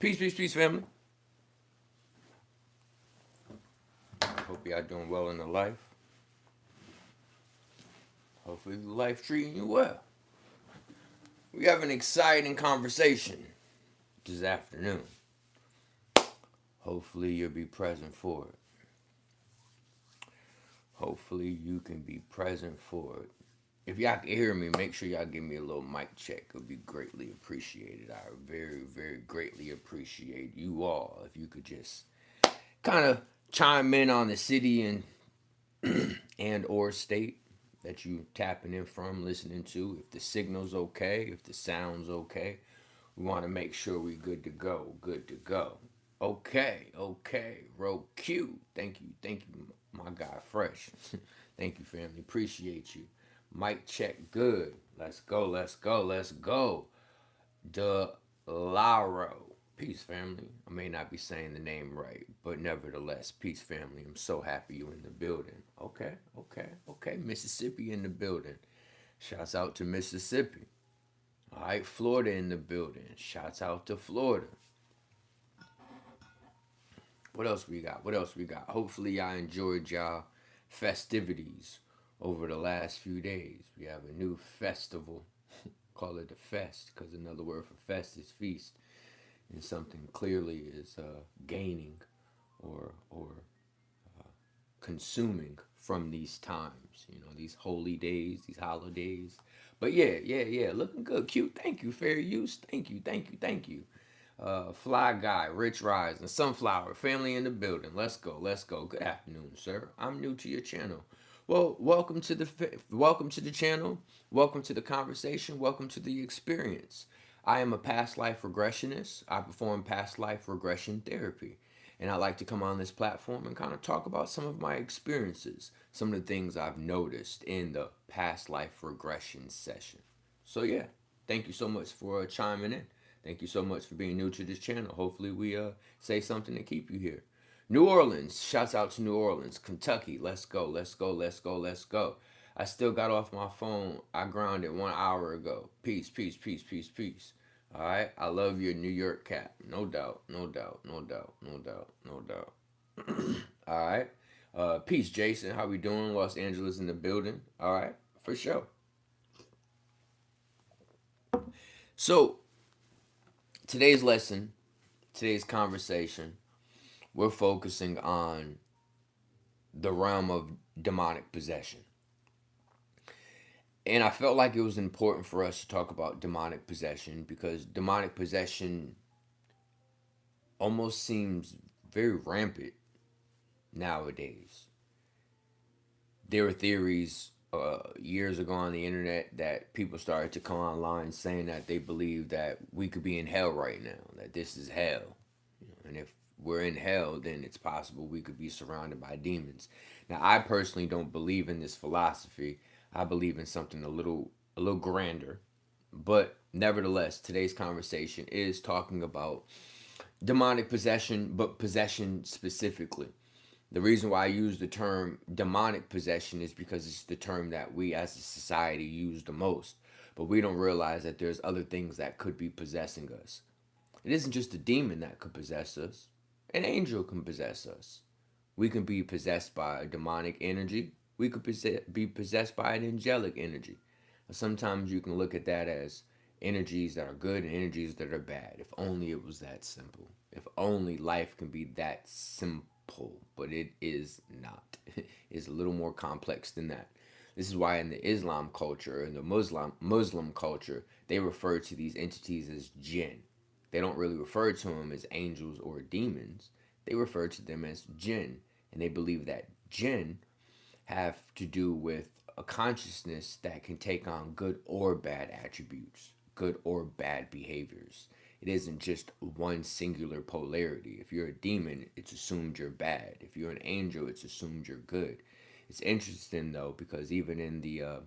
Peace, peace, peace, family. Hope y'all doing well in the life. Hopefully the life treating you well. We have an exciting conversation this afternoon. Hopefully you'll be present for it. Hopefully you can be present for it. If y'all can hear me, make sure y'all give me a little mic check. It would be greatly appreciated. I very, very greatly appreciate you all. If you could just kind of chime in on the city and or state that you tapping in from, listening to. If the signal's okay, if the sound's okay, we want to make sure we good to go. Good to go. Okay. Row Q. Thank you, my guy Fresh. Thank you, family. Appreciate you. Mic check good. Let's go. DeLaro. Peace, family. I may not be saying the name right, but nevertheless, peace, family. I'm so happy you in the building. Okay. Mississippi in the building. Shouts out to Mississippi. All right, Florida in the building. Shouts out to Florida. What else we got? Hopefully y'all enjoyed y'all festivities over the last few days. We have a new festival. Call it a fest, because another word for fest is feast. And something clearly is gaining or consuming from these times, these holy days, these holidays. But yeah, looking good, cute. Thank you, fair use. Thank you. Fly Guy, Rich Rise, and Sunflower family in the building. Let's go. Good afternoon, sir. I'm new to your channel. Well, welcome to the channel. Welcome to the conversation. Welcome to the experience. I am a past life regressionist. I perform past life regression therapy. And I like to come on this platform and kind of talk about some of my experiences, some of the things I've noticed in the past life regression session. So yeah, thank you so much for chiming in. Thank you so much for being new to this channel. Hopefully we say something to keep you here. New Orleans, shouts out to New Orleans. Kentucky, let's go. I still got off my phone. I grounded 1 hour ago. Peace. All right, I love your New York cap. No doubt. All right. Peace, Jason. How we doing? Los Angeles in the building. All right, for sure. So, today's lesson, today's conversation, we're focusing on the realm of demonic possession. And I felt like it was important for us to talk about demonic possession because demonic possession almost seems very rampant nowadays. There were theories years ago on the internet that people started to come online saying that they believe that we could be in hell right now, that this is hell. And if we're in hell, then it's possible we could be surrounded by demons. Now, I personally don't believe in this philosophy. I believe in something a little grander. But nevertheless, today's conversation is talking about demonic possession, but possession specifically. The reason why I use the term demonic possession is because it's the term that we as a society use the most. But we don't realize that there's other things that could be possessing us. It isn't just a demon that could possess us. An angel can possess us. We can be possessed by a demonic energy. We could be possessed by an angelic energy. Sometimes you can look at that as energies that are good and energies that are bad. If only it was that simple. If only life can be that simple. But it is not. It's a little more complex than that. This is why in the Islam culture and the Muslim culture, they refer to these entities as jinn. They don't really refer to them as angels or demons. They refer to them as jinn. And they believe that jinn have to do with a consciousness that can take on good or bad attributes, good or bad behaviors. It isn't just one singular polarity. If you're a demon, it's assumed you're bad. If you're an angel, it's assumed you're good. It's interesting though, because even in the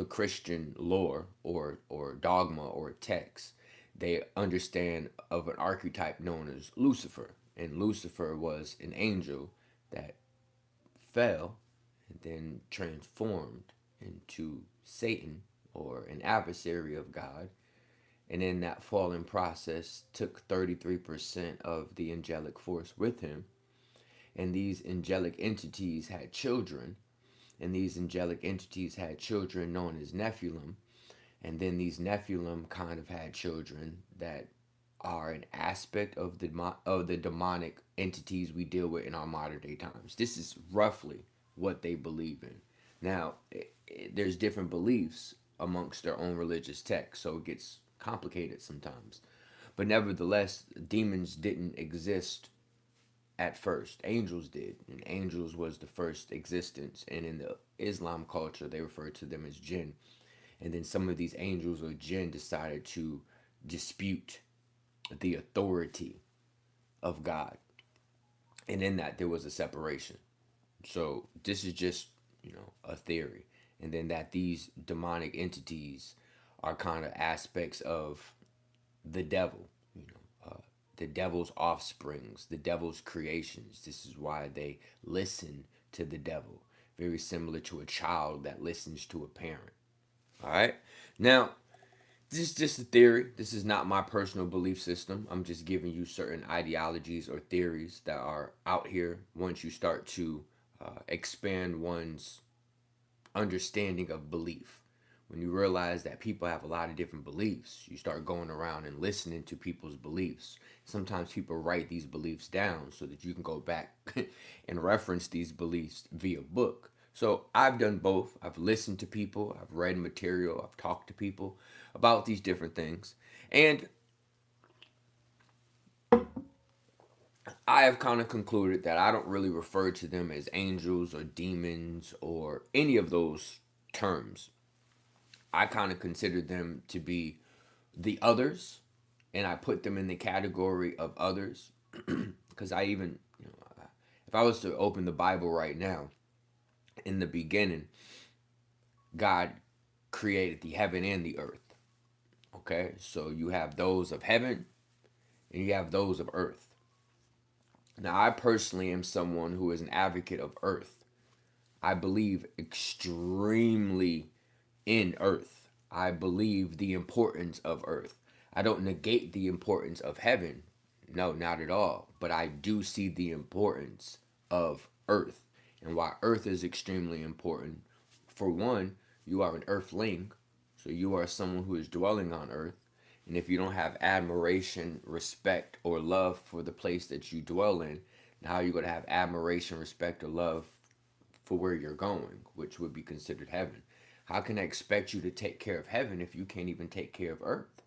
Christian lore or dogma or text, they understand of an archetype known as Lucifer. And Lucifer was an angel that fell and then transformed into Satan or an adversary of God. And in that falling process, took 33% of the angelic force with him. And these angelic entities had children. And these angelic entities had children known as Nephilim. And then these Nephilim kind of had children that are an aspect of the demonic entities we deal with in our modern day times. This is roughly what they believe in. Now, there's different beliefs amongst their own religious texts, so it gets complicated sometimes. But nevertheless, demons didn't exist at first. Angels did, and angels was the first existence. And in the Islam culture, they refer to them as jinn. And then some of these angels or jinn decided to dispute the authority of God. And in that, there was a separation. So this is just, a theory. And then that these demonic entities are kind of aspects of the devil, the devil's offsprings, the devil's creations. This is why they listen to the devil. Very similar to a child that listens to a parent. All right. Now, this is just a theory. This is not my personal belief system. I'm just giving you certain ideologies or theories that are out here once you start to expand one's understanding of belief. When you realize that people have a lot of different beliefs, you start going around and listening to people's beliefs. Sometimes people write these beliefs down so that you can go back and reference these beliefs via book. So I've done both. I've listened to people, I've read material, I've talked to people about these different things. And I have kind of concluded that I don't really refer to them as angels or demons or any of those terms. I kind of consider them to be the others, and I put them in the category of others because I even, if I was to open the Bible right now, in the beginning, God created the heaven and the earth. Okay, so you have those of heaven and you have those of earth. Now, I personally am someone who is an advocate of earth. I believe extremely in earth. I believe the importance of earth. I don't negate the importance of heaven. No, not at all. But I do see the importance of earth and why earth is extremely important. For one, you are an earthling. So you are someone who is dwelling on earth. And if you don't have admiration, respect, or love for the place that you dwell in, now you're going to have admiration, respect, or love for where you're going, which would be considered heaven. How can I expect you to take care of heaven if you can't even take care of earth?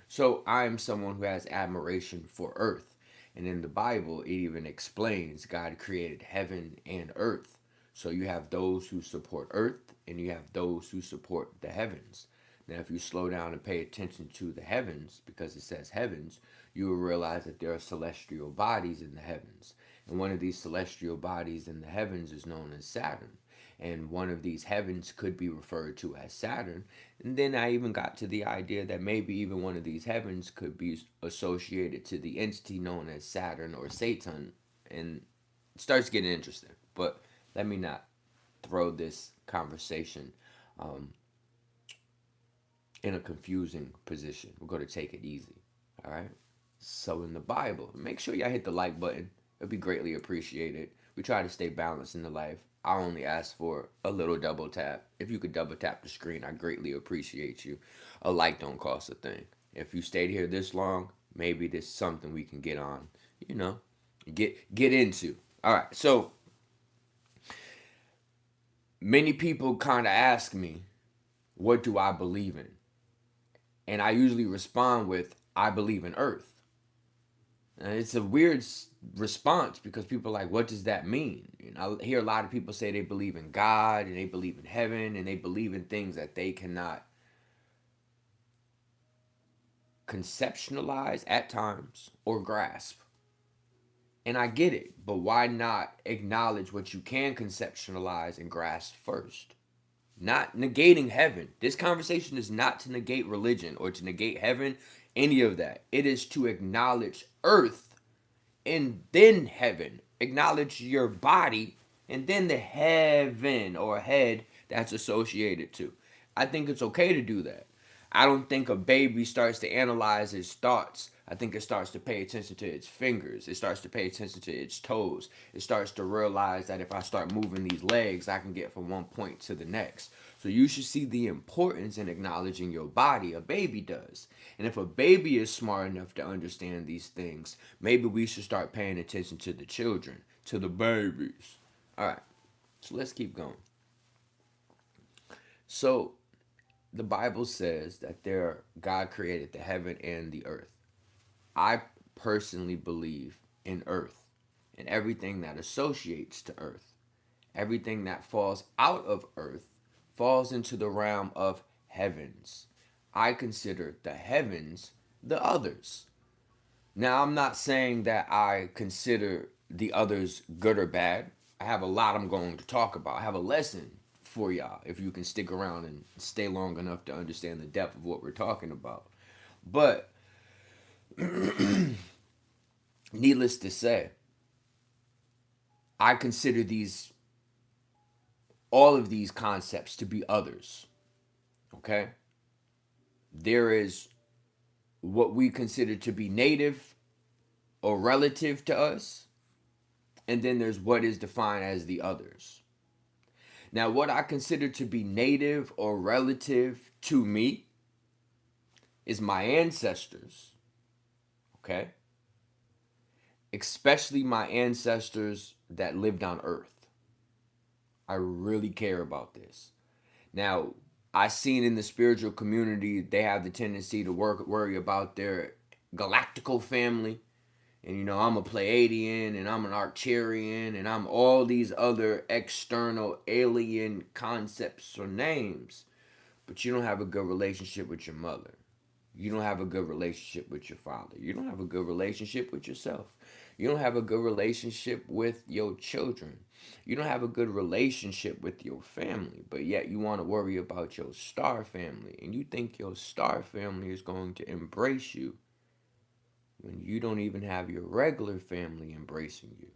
So I am someone who has admiration for earth. And in the Bible, it even explains God created heaven and earth. So you have those who support earth and you have those who support the heavens. Now, if you slow down and pay attention to the heavens, because it says heavens, you will realize that there are celestial bodies in the heavens. And one of these celestial bodies in the heavens is known as Saturn. And one of these heavens could be referred to as Saturn. And then I even got to the idea that maybe even one of these heavens could be associated to the entity known as Saturn or Satan. And it starts getting interesting. But let me not throw this conversation in a confusing position. We're going to take it easy. All right? So in the Bible, make sure y'all hit the like button. It'll be greatly appreciated. We try to stay balanced in the life. I only ask for a little double tap. If you could double tap the screen, I greatly appreciate you. A like don't cost a thing. If you stayed here this long, maybe there's something we can get on, get into. All right. So many people kind of ask me, what do I believe in? And I usually respond with, I believe in earth. And it's a weird response because people are like, what does that mean? I hear a lot of people say they believe in God and they believe in heaven and they believe in things that they cannot conceptualize at times or grasp. And I get it, but why not acknowledge what you can conceptualize and grasp first? Not negating heaven. This conversation is not to negate religion or to negate heaven, any of that. It is to acknowledge earth and then heaven. Acknowledge your body and then the heaven or head that's associated to. I think it's okay to do that. I don't think a baby starts to analyze its thoughts. I think it starts to pay attention to its fingers. It starts to pay attention to its toes. It starts to realize that if I start moving these legs, I can get from one point to the next. So you should see the importance in acknowledging your body. A baby does. And if a baby is smart enough to understand these things, maybe we should start paying attention to the children, to the babies. All right. So let's keep going. So the Bible says that God created the heaven and the earth. I personally believe in earth and everything that associates to earth. Everything that falls out of earth falls into the realm of heavens. I consider the heavens the others. Now, I'm not saying that I consider the others good or bad. I have a lot I'm going to talk about. I have a lesson for y'all if you can stick around and stay long enough to understand the depth of what we're talking about. But needless to say, I consider all of these concepts to be others. Okay? There is what we consider to be native or relative to us, and then there's what is defined as the others. Now, what I consider to be native or relative to me is my ancestors, okay? Especially my ancestors that lived on Earth. I really care about this. Now, I seen in the spiritual community, they have the tendency to worry about their galactical family. And I'm a Pleiadian and I'm an Arcturian and I'm all these other external alien concepts or names. But you don't have a good relationship with your mother. You don't have a good relationship with your father. You don't have a good relationship with yourself. You don't have a good relationship with your children. You don't have a good relationship with your family, but yet you want to worry about your star family. And you think your star family is going to embrace you when you don't even have your regular family embracing you.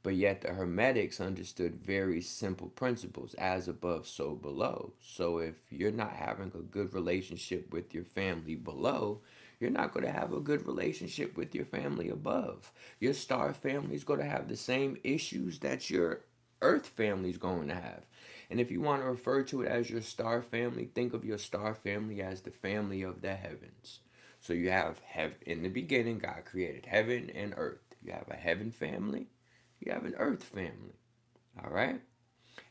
But yet the Hermetics understood very simple principles, as above, so below. So if you're not having a good relationship with your family below, you're not going to have a good relationship with your family above. Your star family is going to have the same issues that your earth family is going to have. And if you want to refer to it as your star family, think of your star family as the family of the heavens. So you have in the beginning, God created heaven and earth. You have a heaven family, you have an earth family. All right?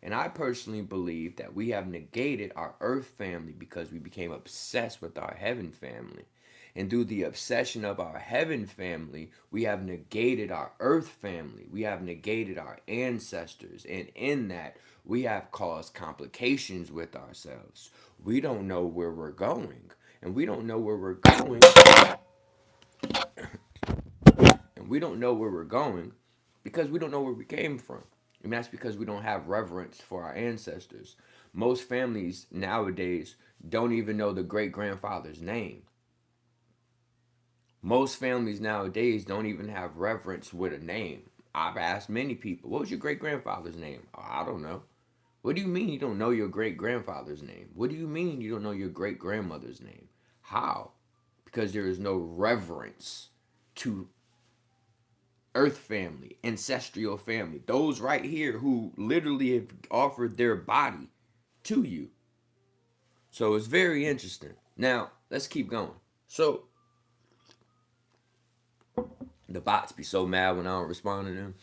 And I personally believe that we have negated our earth family because we became obsessed with our heaven family. And through the obsession of our heaven family, we have negated our earth family. We have negated our ancestors. And in that, we have caused complications with ourselves. We don't know where we're going. And we don't know where we're going. And we don't know where we're going because we don't know where we came from. And that's because we don't have reverence for our ancestors. Most families nowadays don't even know the great grandfather's name. Most families nowadays don't even have reverence with a name. I've asked many people, what was your great grandfather's name? Oh, I don't know. What do you mean you don't know your great grandfather's name? What do you mean you don't know your great grandmother's name? How? Because there is no reverence to earth family, ancestral family, those right here who literally have offered their body to you. So it's very interesting. Now, let's keep going. So, the bots be so mad when I don't respond to them.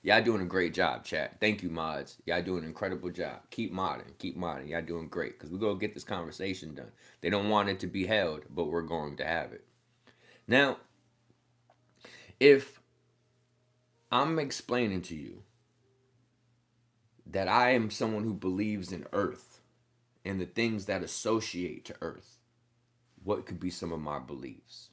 Y'all doing a great job, chat. Thank you, mods. Y'all doing an incredible job. Keep modding. Keep modding. Y'all doing great. Because we're going to get this conversation done. They don't want it to be held, but we're going to have it. Now, if I'm explaining to you that I am someone who believes in Earth and the things that associate to Earth, what could be some of my beliefs?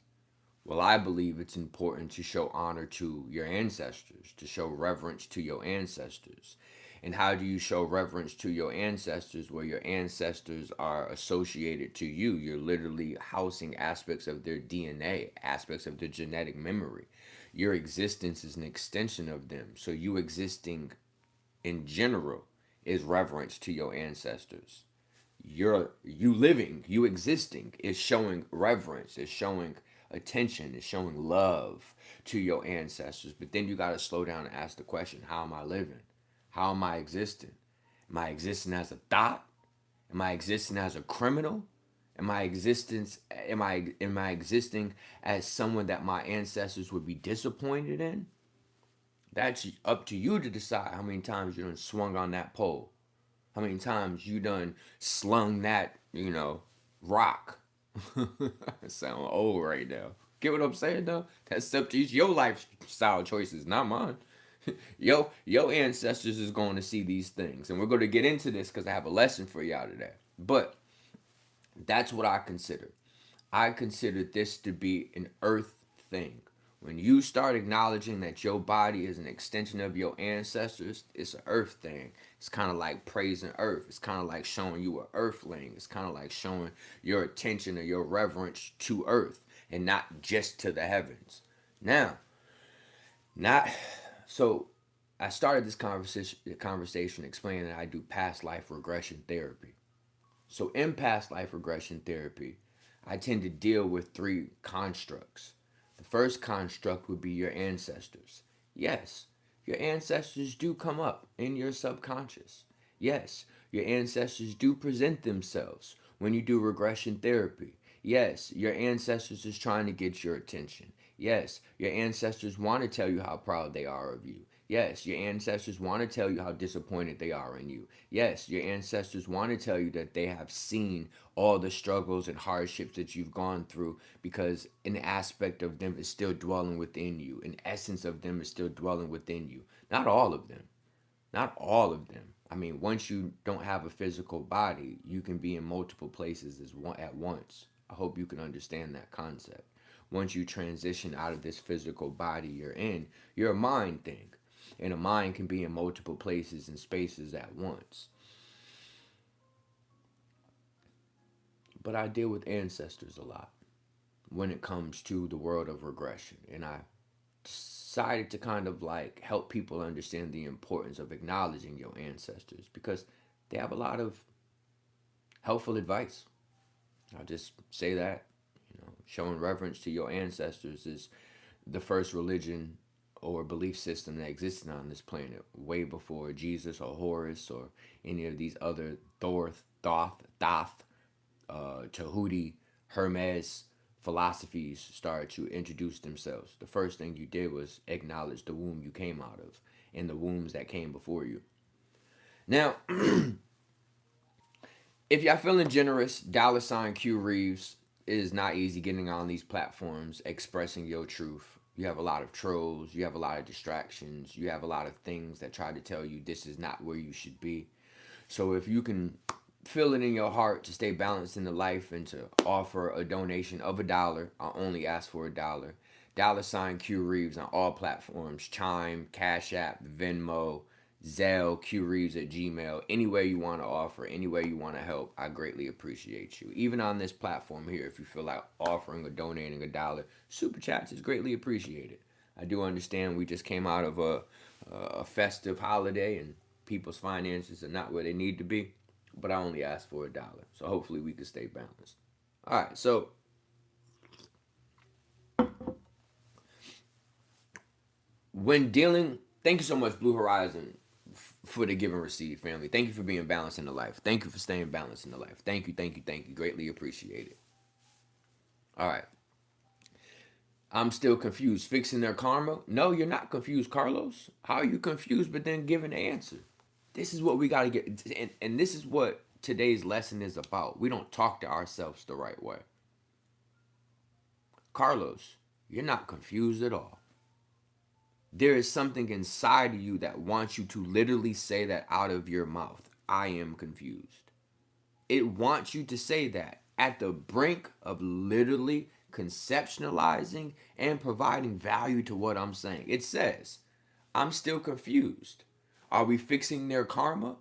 Well, I believe it's important to show honor to your ancestors, to show reverence to your ancestors. And how do you show reverence to your ancestors where your ancestors are associated to you? You're literally housing aspects of their DNA, aspects of their genetic memory. Your existence is an extension of them. So you existing in general is reverence to your ancestors. you living, you existing is showing reverence, is showing attention, is showing love to your ancestors. But then you got to slow down and ask the question, how am I living? How am I existing? Am I existing as a thought? Am I existing as a criminal? Am I existing as someone that my ancestors would be disappointed in? That's up to you to decide how many times you done swung on that pole. How many times you done slung that, rock. I sound old right now. Get what I'm saying though? That's up to you. Your lifestyle choices, not mine. Your ancestors is going to see these things. And we're going to get into this because I have a lesson for y'all today. But that's what I consider. I consider this to be an earth thing. When you start acknowledging that your body is an extension of your ancestors, it's an earth thing. It's kind of like praising earth. It's kind of like showing you an earthling. It's kind of like showing your attention or your reverence to earth and not just to the heavens. Now, not so I started this conversation explaining that I do past life regression therapy. So in past life regression therapy, I tend to deal with three constructs. The first construct would be your ancestors. Yes, your ancestors do come up in your subconscious. Yes, your ancestors do present themselves when you do regression therapy. Yes, your ancestors is trying to get your attention. Yes, your ancestors want to tell you how proud they are of you. Yes, your ancestors want to tell you how disappointed they are in you. Yes, your ancestors want to tell you that they have seen all the struggles and hardships that you've gone through because an aspect of them is still dwelling within you. An essence of them is still dwelling within you. Not all of them. Not all of them. I mean, once you don't have a physical body, you can be in multiple places at once. I hope you can understand that concept. Once you transition out of this physical body you're in, you're a mind thing. And a mind can be in multiple places and spaces at once. But I deal with ancestors a lot when it comes to the world of regression. And I decided to kind of like help people understand the importance of acknowledging your ancestors because they have a lot of helpful advice. I'll just say that. Showing reverence to your ancestors is the first religion or belief system that existed on this planet way before Jesus or Horus or any of these other Thoth, Tahuti, Hermes philosophies started to introduce themselves. The first thing you did was acknowledge the womb you came out of and the wombs that came before you. Now, if y'all feeling generous, $CueReaves is not easy getting on these platforms, expressing your truth. You have a lot of trolls, you have a lot of distractions, you have a lot of things that try to tell you this is not where you should be. So if you can feel it in your heart to stay balanced in the life and to offer a donation of $1, I'll only ask for $1. $CueReaves on all platforms, Chime, Cashapp, Venmo, Zelle, CueReaves at Gmail, any way you want to offer, any way you want to help, I greatly appreciate you. Even on this platform here, if you feel like offering or donating $1, super chats is greatly appreciated. I do understand we just came out of a festive holiday and people's finances are not where they need to be, but I only asked for $1, so hopefully we can stay balanced. All right, so when dealing, thank you so much, Blue Horizon, for the give and receive, family. Thank you for being balanced in the life. Thank you for staying balanced in the life. Thank you, thank you, thank you. Greatly appreciate it. All right. I'm still confused. Fixing their karma? No, you're not confused, Carlos. How are you confused but then giving the answer? This is what we got to get. And this is what today's lesson is about. We don't talk to ourselves the right way. Carlos, you're not confused at all. There is something inside of you that wants you to literally say that out of your mouth. I am confused. It wants you to say that at the brink of literally conceptualizing and providing value to what I'm saying. It says, I'm still confused. Are we fixing their karma?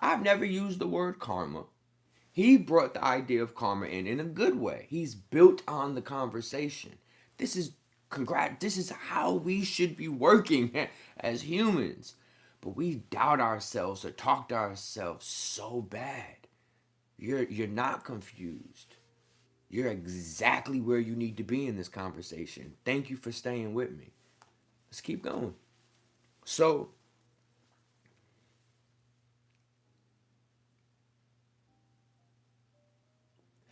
I've never used the word karma. He brought the idea of karma in a good way. He's built on the conversation. This is how we should be working as humans. But we doubt ourselves or talk to ourselves so bad. You're not confused. You're exactly where you need to be in this conversation. Thank you for staying with me. Let's keep going. So,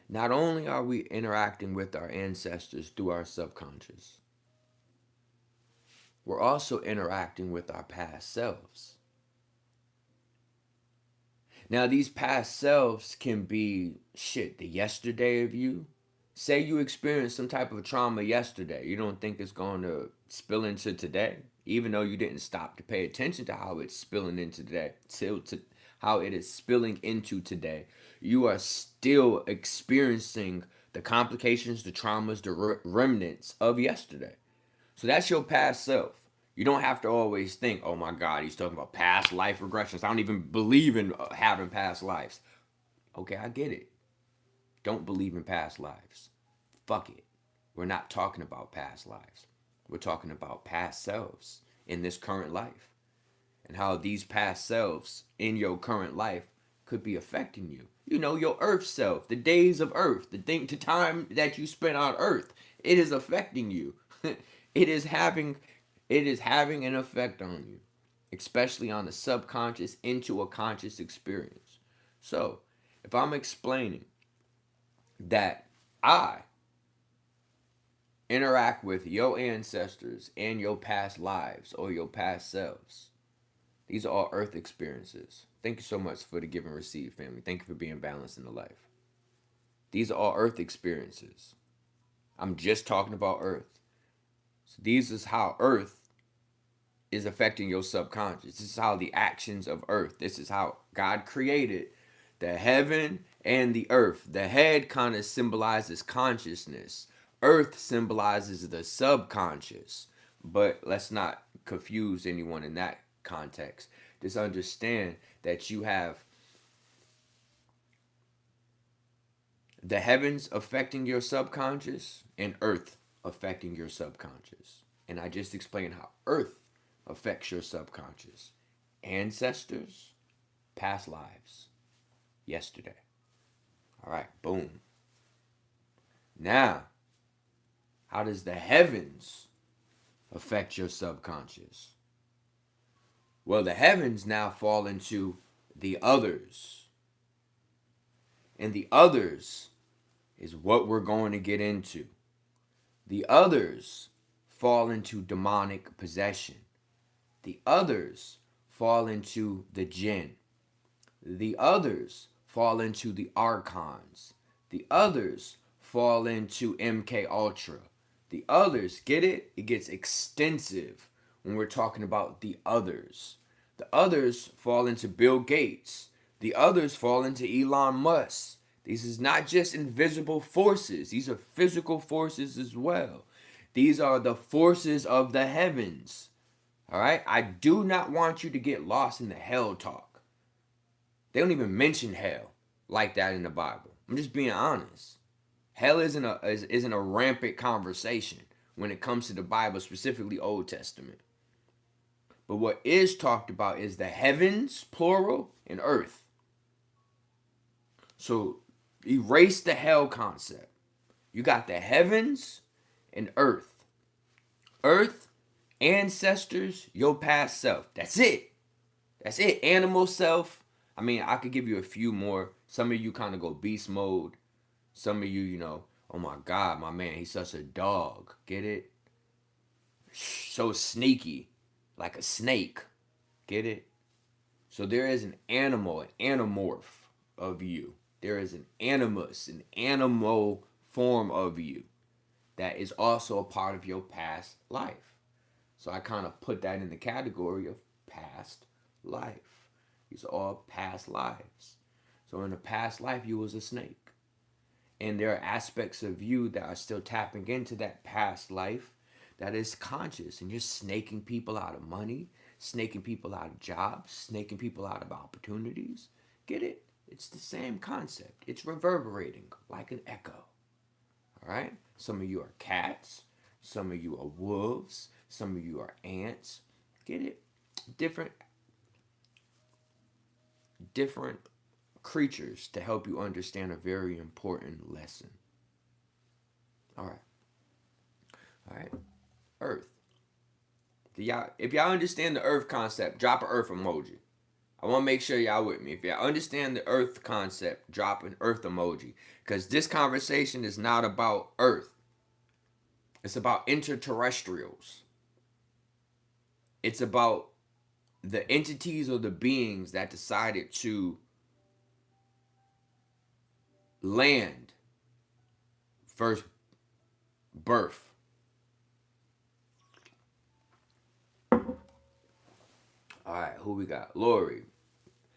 not only are we interacting with our ancestors through our subconscious, we're also interacting with our past selves. Now, these past selves can be shit, the yesterday of you. Say you experienced some type of trauma yesterday. You don't think it's going to spill into today, even though you didn't stop to pay attention to how it's spilling into today, to how it is spilling into today. You are still experiencing the complications, the traumas, the remnants of yesterday. So that's your past self. You don't have to always think, oh my God, he's talking about past life regressions. I don't even believe in having past lives. Okay, I get it. Don't believe in past lives. Fuck it. We're not talking about past lives. We're talking about past selves in this current life and how these past selves in your current life could be affecting you. You know, your earth self, the days of earth, the time that you spent on earth, it is affecting you. it is having an effect on you, especially on the subconscious into a conscious experience. So, if I'm explaining that I interact with your ancestors and your past lives or your past selves, these are all earth experiences. Thank you so much for the give and receive, family. Thank you for being balanced in the life. These are all earth experiences. I'm just talking about earth. So these is how earth is affecting your subconscious. This is how the actions of earth, this is how God created the heaven and the earth. The head kind of symbolizes consciousness. Earth symbolizes the subconscious. But let's not confuse anyone in that context. Just understand that you have the heavens affecting your subconscious and earth affecting your subconscious. And I just explained how earth affects your subconscious. Ancestors, past lives, yesterday. All right, boom. Now, how does the heavens affect your subconscious? Well, the heavens now fall into the others. And the others is what we're going to get into. The others fall into demonic possession. The others fall into the jinn. The others fall into the archons. The others fall into MK Ultra. The others, get it? It gets extensive when we're talking about the others. The others fall into Bill Gates. The others fall into Elon Musk. These is not just invisible forces. These are physical forces as well. These are the forces of the heavens. All right? I do not want you to get lost in the hell talk. They don't even mention hell like that in the Bible. I'm just being honest. Hell isn't a rampant conversation when it comes to the Bible, specifically Old Testament. But what is talked about is the heavens, plural, and earth. So erase the hell concept. You got the heavens and earth. Earth, ancestors, your past self. That's it. That's it. Animal self. I mean, I could give you a few more. Some of you kind of go beast mode. Some of you, you know, oh my God, my man, he's such a dog. Get it? So sneaky, like a snake. Get it? So there is an animal, an animorph of you. There is an animus, an animal form of you that is also a part of your past life. So I kind of put that in the category of past life. These are all past lives. So in a past life, you was a snake. And there are aspects of you that are still tapping into that past life that is conscious. And you're snaking people out of money, snaking people out of jobs, snaking people out of opportunities. Get it? It's the same concept. It's reverberating like an echo. All right? Some of you are cats. Some of you are wolves. Some of you are ants. Get it? Different creatures to help you understand a very important lesson. All right. All right. Earth. If y'all understand the Earth concept, drop an Earth emoji. I want to make sure y'all with me. If y'all understand the Earth concept, drop an Earth emoji. Because this conversation is not about Earth. It's about interterrestrials. It's about the entities or the beings that decided to land first birth. All right, who we got? Lori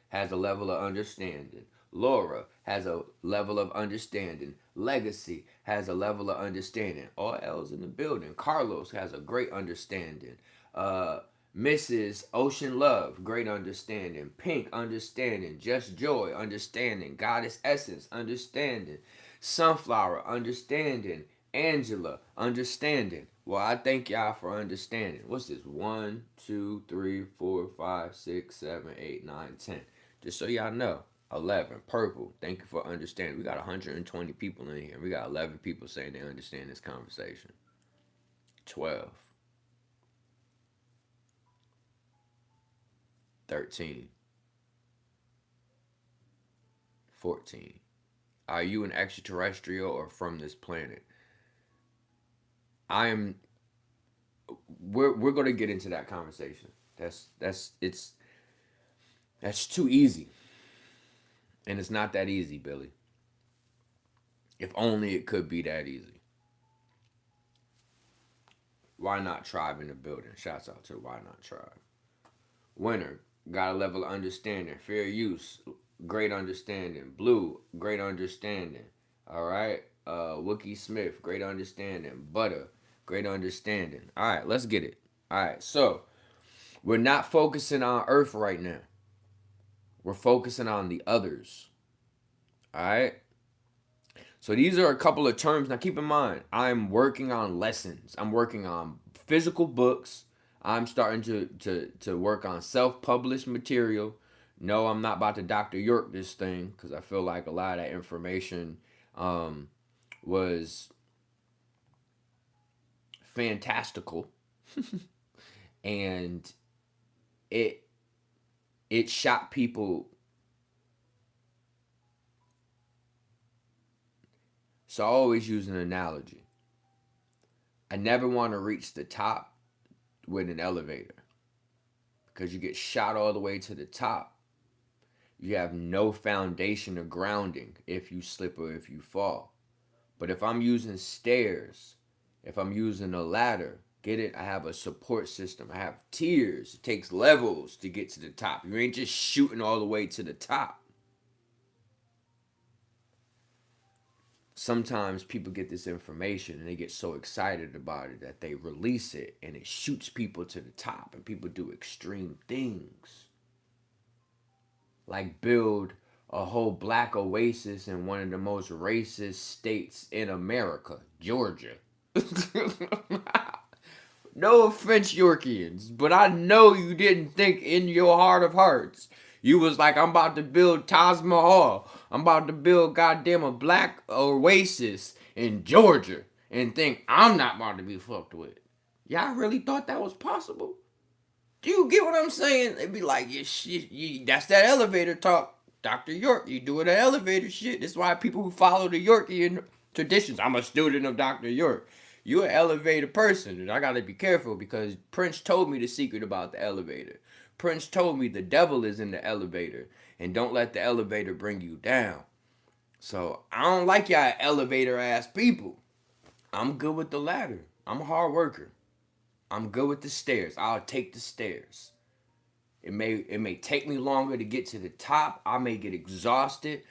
has a level of understanding. Laura has a level of understanding. Legacy has a level of understanding. All L's in the building. Carlos has a great understanding. Mrs. Ocean Love, great understanding. Pink, understanding. Just Joy, understanding. Goddess Essence, understanding. Sunflower, understanding. Angela, understanding. Well, I thank y'all for understanding. What's this? 1, 2, 3, 4, 5, 6, 7, 8, 9, 10. Just so y'all know. 11. Purple. Thank you for understanding. We got 120 people in here. We got 11 people saying they understand this conversation. 12. 13. 14. Are you an extraterrestrial or from this planet? We're gonna get into that conversation. That's too easy. And it's not that easy, Billy. If only it could be that easy. Why Not Tribe in the building? Shouts out to Why Not Tribe. Winner, got a level of understanding. Fair use, great understanding. Blue, great understanding. All right. Wookie Smith, great understanding. Butter, great understanding. All right, let's get it. All right, so we're not focusing on Earth right now. We're focusing on the others. All right. So these are a couple of terms. Now keep in mind, I'm working on lessons. I'm working on physical books. I'm starting to work on self-published material. No, I'm not about to Dr. York this thing because I feel like a lot of that information was fantastical. And it shot people. So I always use an analogy. I never want to reach the top with an elevator because you get shot all the way to the top. You have no foundation or grounding if you slip or if you fall. But if I'm using stairs, if I'm using a ladder, get it? I have a support system. I have tiers. It takes levels to get to the top. You ain't just shooting all the way to the top. Sometimes people get this information and they get so excited about it that they release it and it shoots people to the top, and people do extreme things. Like build a whole black oasis in one of the most racist states in America, Georgia. No offense, Yorkians, but I know you didn't think in your heart of hearts. You was like, I'm about to build Taj Mahal. I'm about to build goddamn a black oasis in Georgia and think I'm not about to be fucked with. Y'all really thought that was possible? Do you get what I'm saying? They'd be like, that's that elevator talk. Dr. York, you doing that elevator shit. That's why people who follow the Yorkian traditions, I'm a student of Dr. York. You're an elevator person, and I gotta be careful because Prince told me the secret about the elevator. Prince told me the devil is in the elevator, and don't let the elevator bring you down. So I don't like y'all elevator ass people. I'm good with the ladder. I'm a hard worker. I'm good with the stairs. I'll take the stairs. It may take me longer to get to the top. I may get exhausted.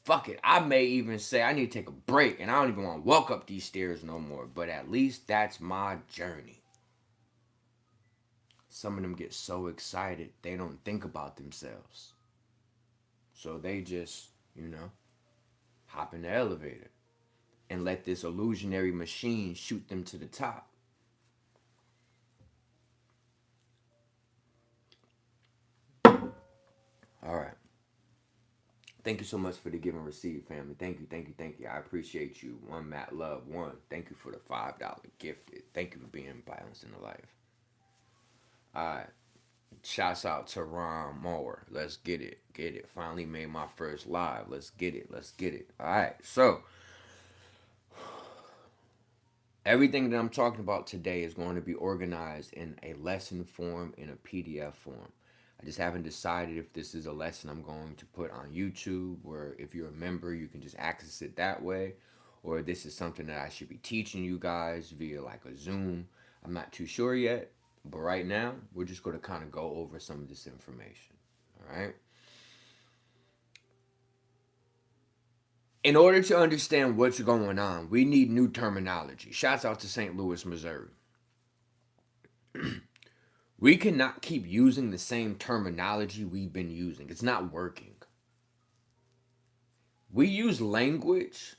Fuck it. I may even say I need to take a break and I don't even want to walk up these stairs no more. But at least that's my journey. Some of them get so excited they don't think about themselves. So they just, hop in the elevator and let this illusionary machine shoot them to the top. All right. Thank you so much for the give and receive, family. Thank you, thank you, thank you. I appreciate you. One Matt Love, one. Thank you for the $5 gifted. Thank you for being balanced in the life. Alright. Shouts out to Ron Moore. Let's get it. Get it. Finally made my first live. Let's get it. Let's get it. Alright. So everything that I'm talking about today is going to be organized in a lesson form, in a PDF form. I just haven't decided if this is a lesson I'm going to put on YouTube, where if you're a member, you can just access it that way, or this is something that I should be teaching you guys via like a Zoom. I'm not too sure yet, but right now, we're just going to kind of go over some of this information, all right? In order to understand what's going on, we need new terminology. Shouts out to St. Louis, Missouri. We cannot keep using the same terminology we've been using. It's not working. We use language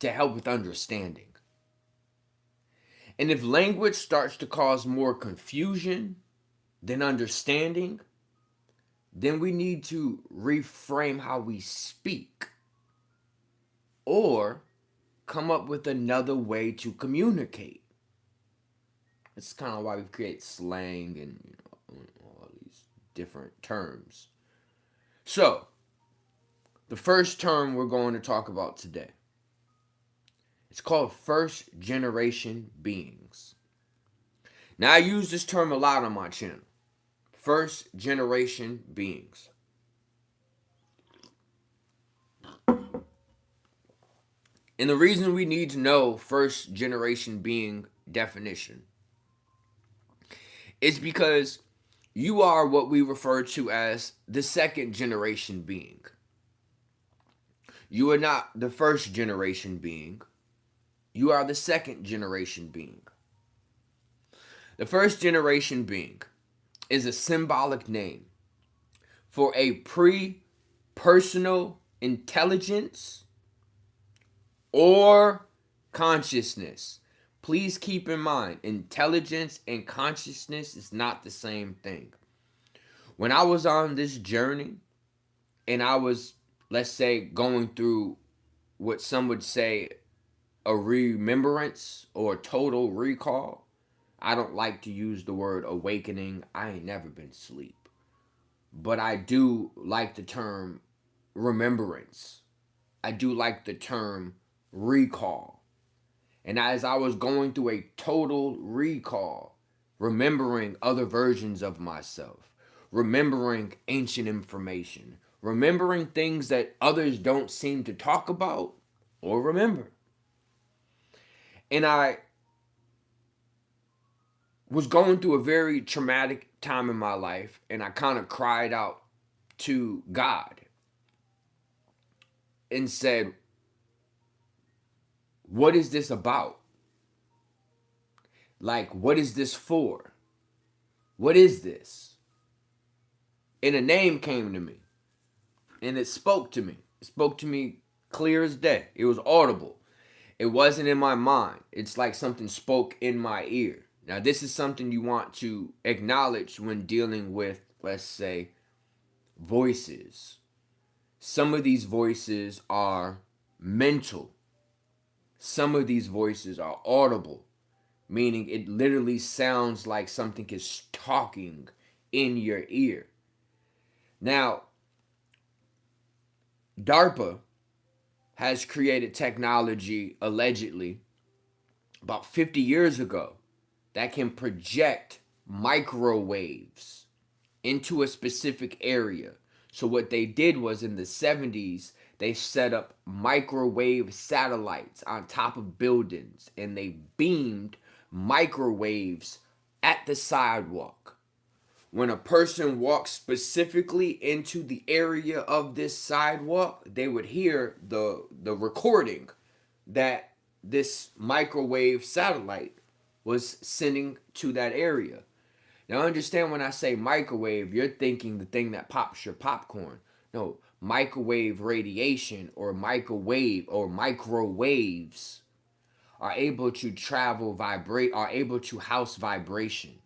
to help with understanding. And if language starts to cause more confusion than understanding, then we need to reframe how we speak, or come up with another way to communicate. It's kind of why we create slang and all these different terms. So, the first term we're going to talk about today, it's called first generation beings. Now, I use this term a lot on my channel. First generation beings. And the reason we need to know first generation being definition is because you are what we refer to as the second generation being. You are not the first generation being. You are the second generation being. The first generation being is a symbolic name for a pre-personal intelligence or consciousness. Please keep in mind, intelligence and consciousness is not the same thing. When I was on this journey and I was, let's say, going through what some would say a remembrance or total recall, I don't like to use the word awakening. I ain't never been asleep. But I do like the term remembrance. I do like the term recall. And as I was going through a total recall, remembering other versions of myself, remembering ancient information, remembering things that others don't seem to talk about or remember. And I was going through a very traumatic time in my life, and I kind of cried out to God and said, what is this about? Like, what is this for? What is this? And a name came to me, and it spoke to me. It spoke to me clear as day. It was audible. It wasn't in my mind. It's like something spoke in my ear. Now, this is something you want to acknowledge when dealing with, let's say, voices. Some of these voices are mental. Some of these voices are audible, meaning it literally sounds like something is talking in your ear. Now, DARPA has created technology, allegedly, about 50 years ago, that can project microwaves into a specific area. So what they did was, in the 70s, they set up microwave satellites on top of buildings, and they beamed microwaves at the sidewalk. When a person walked specifically into the area of this sidewalk, they would hear the recording that this microwave satellite was sending to that area. Now, understand, when I say microwave, you're thinking the thing that pops your popcorn. No, microwave radiation or microwaves are able to are able to house vibration.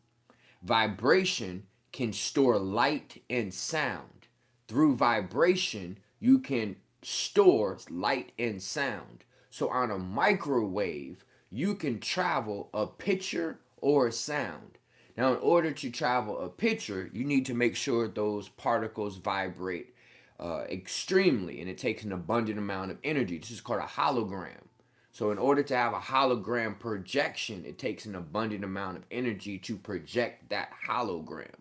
Vibration can store light and sound. through vibration, you can store light and sound. So on a microwave, you can travel a picture or a sound. Now, in order to travel a picture, you need to make sure those particles vibrate extremely, and it takes an abundant amount of energy. This is called a hologram. So, in order to have a hologram projection, it takes an abundant amount of energy to project that hologram.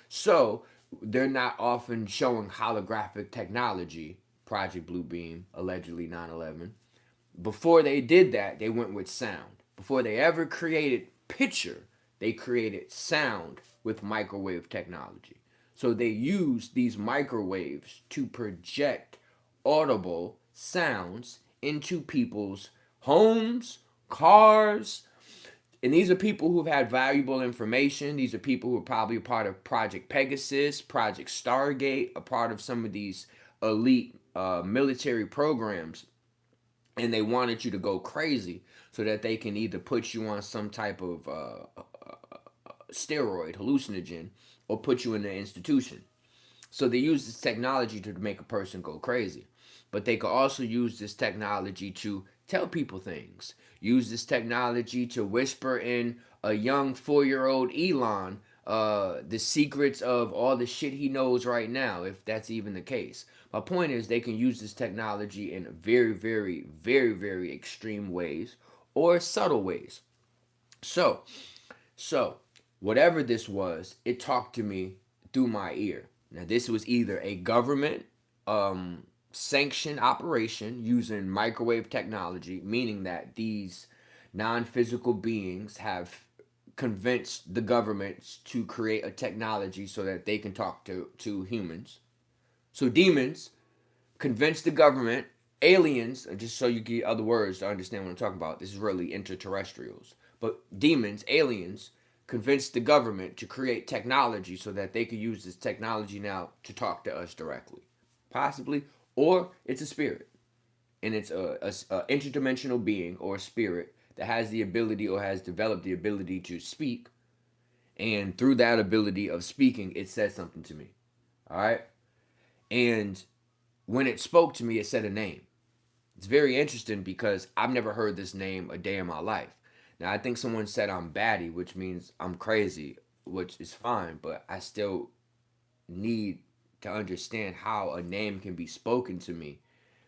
So, they're not often showing holographic technology, Project Bluebeam, allegedly 9/11. Before they did that, they went with sound. Before they ever created picture, they created sound with microwave technology. So they used these microwaves to project audible sounds into people's homes, cars, and these are people who've had valuable information. These are people who are probably a part of Project Pegasus, Project Stargate, a part of some of these elite military programs. And they wanted you to go crazy so that they can either put you on some type of steroid, hallucinogen, or put you in an institution. So they use this technology to make a person go crazy. But they could also use this technology to tell people things. Use this technology to whisper in a young 4-year-old Elon the secrets of all the shit he knows right now, if that's even the case. My point is, they can use this technology in very, very, very, very extreme ways or subtle ways. So, so whatever this was, it talked to me through my ear. Now, this was either a government sanctioned operation using microwave technology, meaning that these non-physical beings have convinced the governments to create a technology so that they can talk to humans. So demons convinced the government, aliens, just so you get other words to understand what I'm talking about. This is really interterrestrials. But demons, aliens, convinced the government to create technology so that they could use this technology now to talk to us directly. Possibly. Or it's a spirit. And it's a interdimensional being or a spirit that has the ability or has developed the ability to speak. And through that ability of speaking, it said something to me. All right. And when it spoke to me, it said a name. It's very interesting because I've never heard this name a day in my life. Now, I think someone said I'm batty, which means I'm crazy, which is fine, but I still need to understand how a name can be spoken to me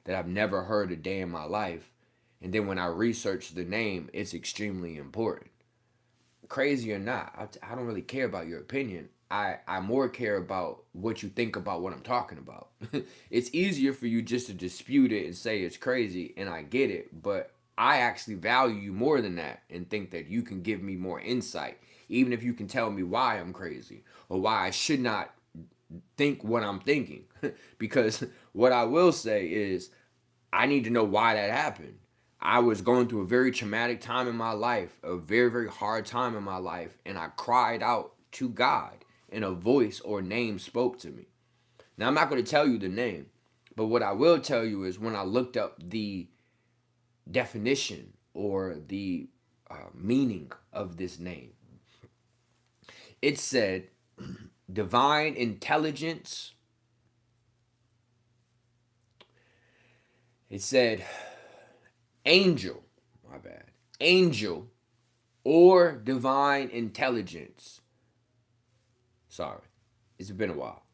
that I've never heard a day in my life. And then when I research the name, it's extremely important. Crazy or not, I don't really care about your opinion. I more care about what you think about what I'm talking about. It's easier for you just to dispute it and say it's crazy, and I get it, but I actually value you more than that and think that you can give me more insight, even if you can tell me why I'm crazy or why I should not think what I'm thinking. Because what I will say is, I need to know why that happened. I was going through a very traumatic time in my life, a very, very hard time in my life, and I cried out to God, and a voice or name spoke to me. Now, I'm not going to tell you the name, but what I will tell you is when I looked up the definition or the meaning of this name, it said divine intelligence. It said angel, my bad, angel or divine intelligence. Sorry, it's been a while.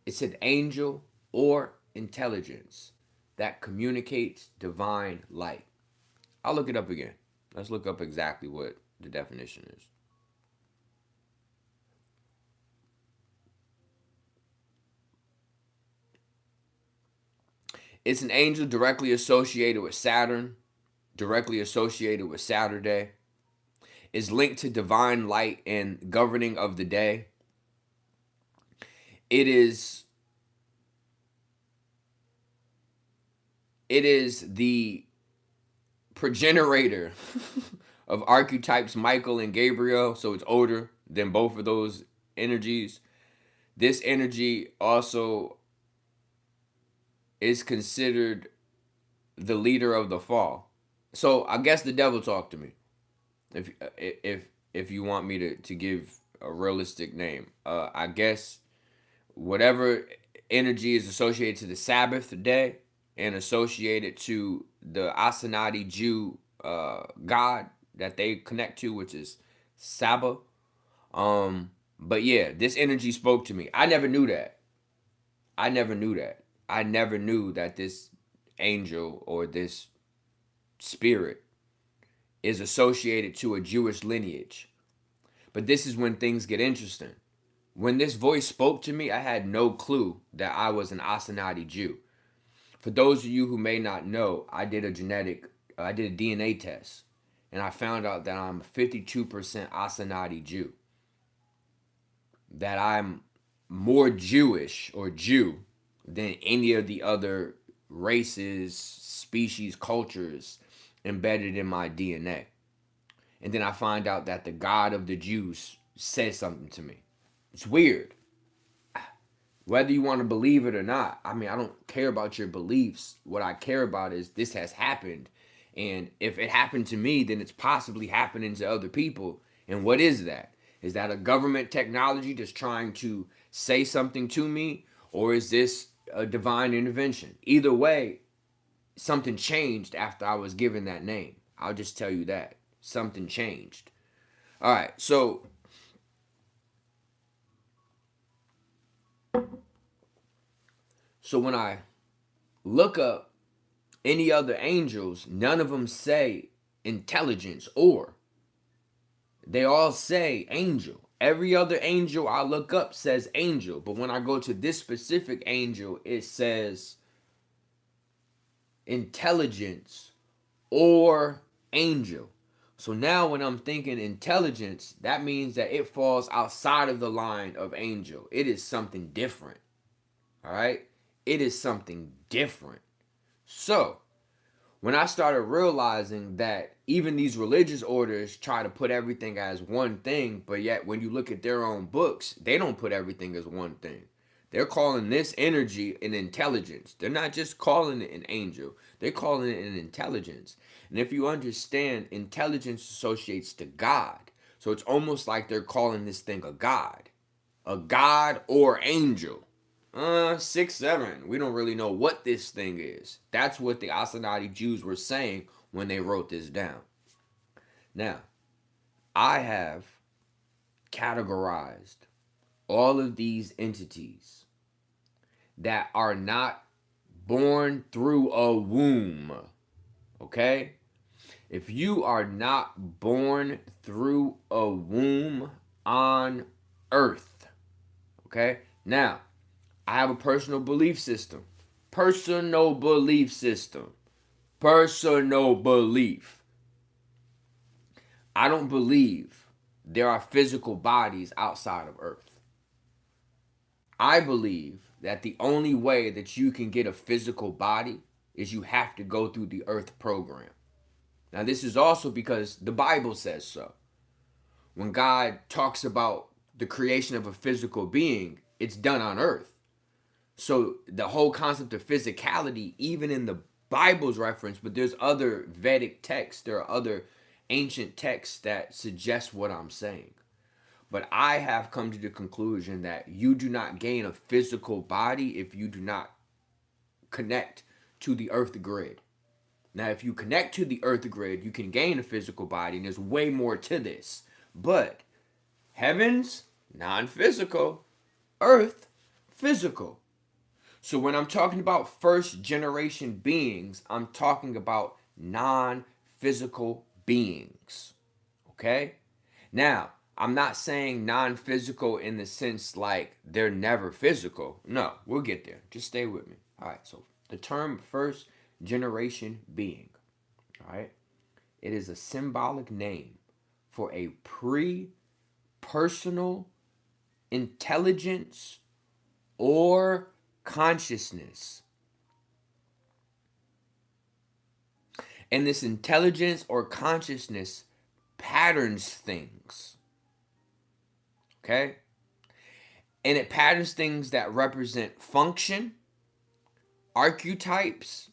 It said angel or intelligence that communicates divine light. I'll look it up again. Let's look up exactly what the definition is. It's an angel directly associated with Saturn, directly associated with Saturday. Is linked to divine light and governing of the day. It is the progenitor of archetypes Michael and Gabriel, so it's older than both of those energies. This energy also is considered the leader of the fall. So I guess the devil talked to me. If you want me to give a realistic name, I guess whatever energy is associated to the Sabbath day and associated to the Asenati Jew god that they connect to, which is Saba. But yeah, this energy spoke to me. I never knew that. I never knew that. I never knew that this angel or this spirit is associated to a Jewish lineage. But this is when things get interesting. When this voice spoke to me, I had no clue that I was an Asenati Jew. For those of you who may not know, I did a DNA test, and I found out that I'm a 52% Asenati Jew. That I'm more Jewish or Jew than any of the other races, species, cultures embedded in my DNA. And then I find out that the God of the Jews says something to me. It's weird. Whether you want to believe it or not, I mean, I don't care about your beliefs. What I care about is this has happened. And if it happened to me, then it's possibly happening to other people. And what is that? Is that a government technology just trying to say something to me? Or is this a divine intervention? Either way, something changed after I was given that name. I'll just tell you that. Something changed. All right, so when I look up any other angels, none of them say intelligence or. They all say angel. Every other angel I look up says angel. But when I go to this specific angel, it says intelligence or angel. So now when I'm thinking intelligence, that means that it falls outside of the line of angel. It is something different. All right? It is something different. So when I started realizing that even these religious orders try to put everything as one thing, but yet when you look at their own books, they don't put everything as one thing. They're calling this energy an intelligence. They're not just calling it an angel. They're calling it an intelligence. And if you understand, intelligence associates to God. So it's almost like they're calling this thing a god. A god or angel. 6, 7. We don't really know what this thing is. That's what the Asenati Jews were saying when they wrote this down. Now, I have categorized all of these entities that are not born through a womb. Okay? If you are not born through a womb on earth, okay? Now, I have a personal belief system. Personal belief system. Personal belief. I don't believe there are physical bodies outside of Earth. I believe that the only way that you can get a physical body is you have to go through the Earth program. Now, this is also because the Bible says so. When God talks about the creation of a physical being, it's done on Earth. So the whole concept of physicality, even in the Bible's reference, but there's other Vedic texts, there are other ancient texts that suggest what I'm saying. But I have come to the conclusion that you do not gain a physical body if you do not connect to the Earth grid. Now, if you connect to the Earth grid, you can gain a physical body, and there's way more to this. But heavens, non-physical. Earth, physical. So when I'm talking about first generation beings, I'm talking about non-physical beings. Okay? Now, I'm not saying non-physical in the sense like they're never physical. No, we'll get there. Just stay with me. All right, so the term first generation being, all right, it is a symbolic name for a pre-personal intelligence or consciousness. And this intelligence or consciousness patterns things. Okay? And it patterns things that represent function, archetypes,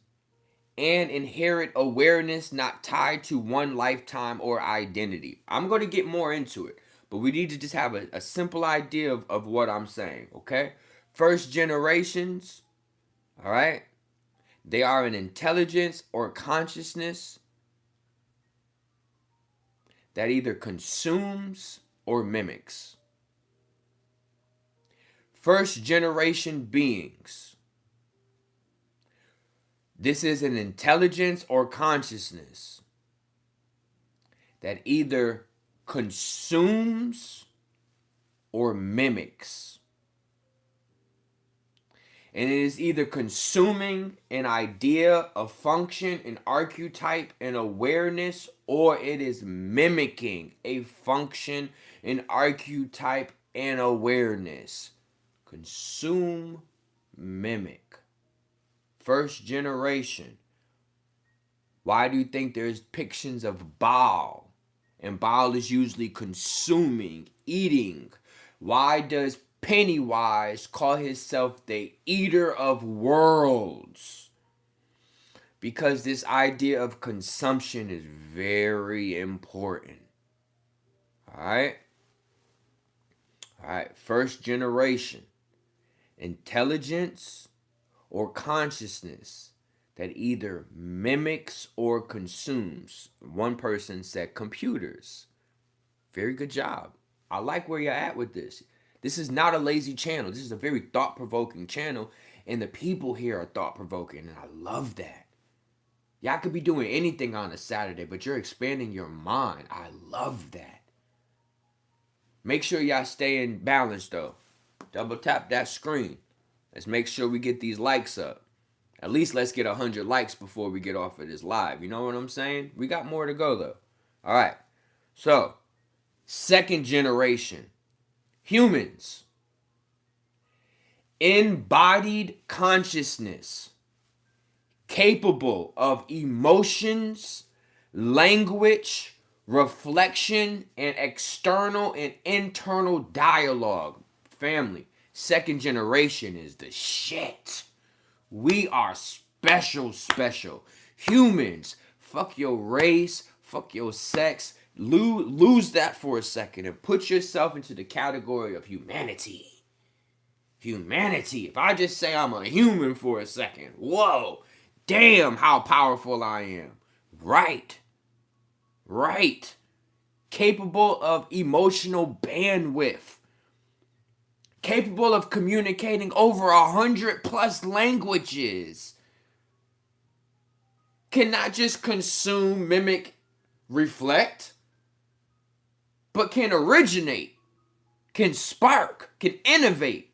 and inherent awareness not tied to one lifetime or identity. I'm going to get more into it, but we need to just have a simple idea of what I'm saying, okay? First generations, all right, they are an intelligence or consciousness that either consumes or mimics. First generation beings, this is an intelligence or consciousness that either consumes or mimics. And it is either consuming an idea, a function, an archetype, an awareness, or it is mimicking a function, an archetype, and awareness. Consume, mimic. First generation. Why do you think there's depictions of Baal? And Baal is usually consuming, eating. Why does Pennywise call himself the eater of worlds? Because this idea of consumption is very important. Alright? Alright, first generation. Intelligence or consciousness that either mimics or consumes. One person said computers. Very good job. I like where you're at with this. This is not a lazy channel. This is a very thought-provoking channel, and the people here are thought-provoking, and I love that. Y'all could be doing anything on a Saturday, but you're expanding your mind. I love that. Make sure y'all stay in balance, though. Double tap that screen. Let's make sure we get these likes up. At least let's get 100 likes before we get off of this live. You know what I'm saying? We got more to go, though. All right. So, second generation. Humans. Embodied consciousness. Capable of emotions, language, reflection, and external and internal dialogue. Family. Second generation is the shit. We are special. Humans, fuck your race, fuck your sex. Lose that for a second and put yourself into the category of humanity. Humanity. If I just say I'm a human for a second, whoa, damn how powerful I am. Right. Capable of emotional bandwidth. Capable of communicating over 100+ languages. Cannot just consume, mimic, reflect, but can originate, can spark, can innovate,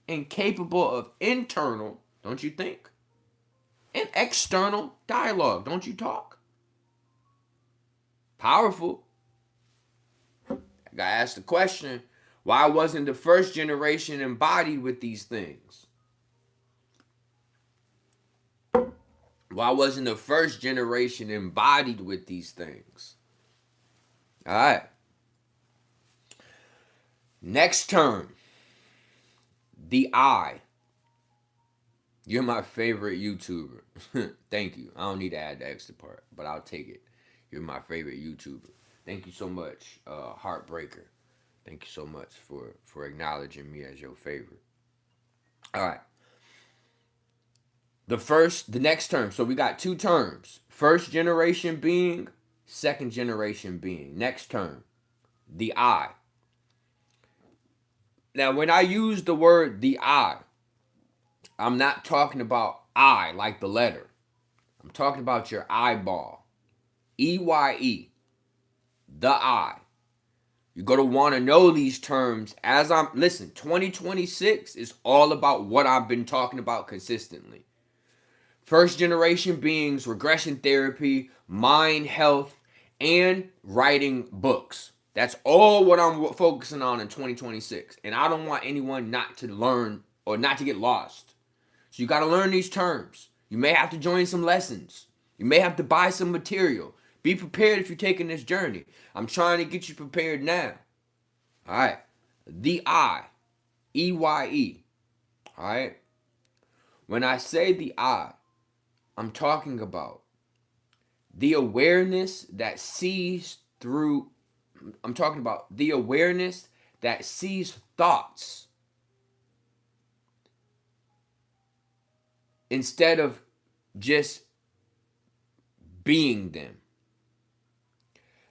and capable of internal, don't you think? And external dialogue, don't you talk? Powerful. I gotta ask the question, why wasn't the first generation embodied with these things? Why wasn't the first generation embodied with these things? All right. Next term. The I. You're my favorite YouTuber. Thank you. I don't need to add the extra part, but I'll take it. You're my favorite YouTuber. Thank you so much, Heartbreaker. Thank you so much for acknowledging me as your favorite. All right. The next term. So we got two terms. First generation being, second generation being. Next term. The I. Now, when I use the word the I, I'm not talking about I like the letter. I'm talking about your eyeball. EYE. The I. You're going to want to know these terms as listen, 2026 is all about what I've been talking about consistently. First generation beings, regression therapy, mind health, and writing books. That's all what I'm focusing on in 2026. And I don't want anyone not to learn or not to get lost. So you got to learn these terms. You may have to join some lessons. You may have to buy some material. Be prepared if you're taking this journey. I'm trying to get you prepared now. All right. The I. EYE. All right. When I say the I, I'm talking about the awareness that sees thoughts instead of just being them.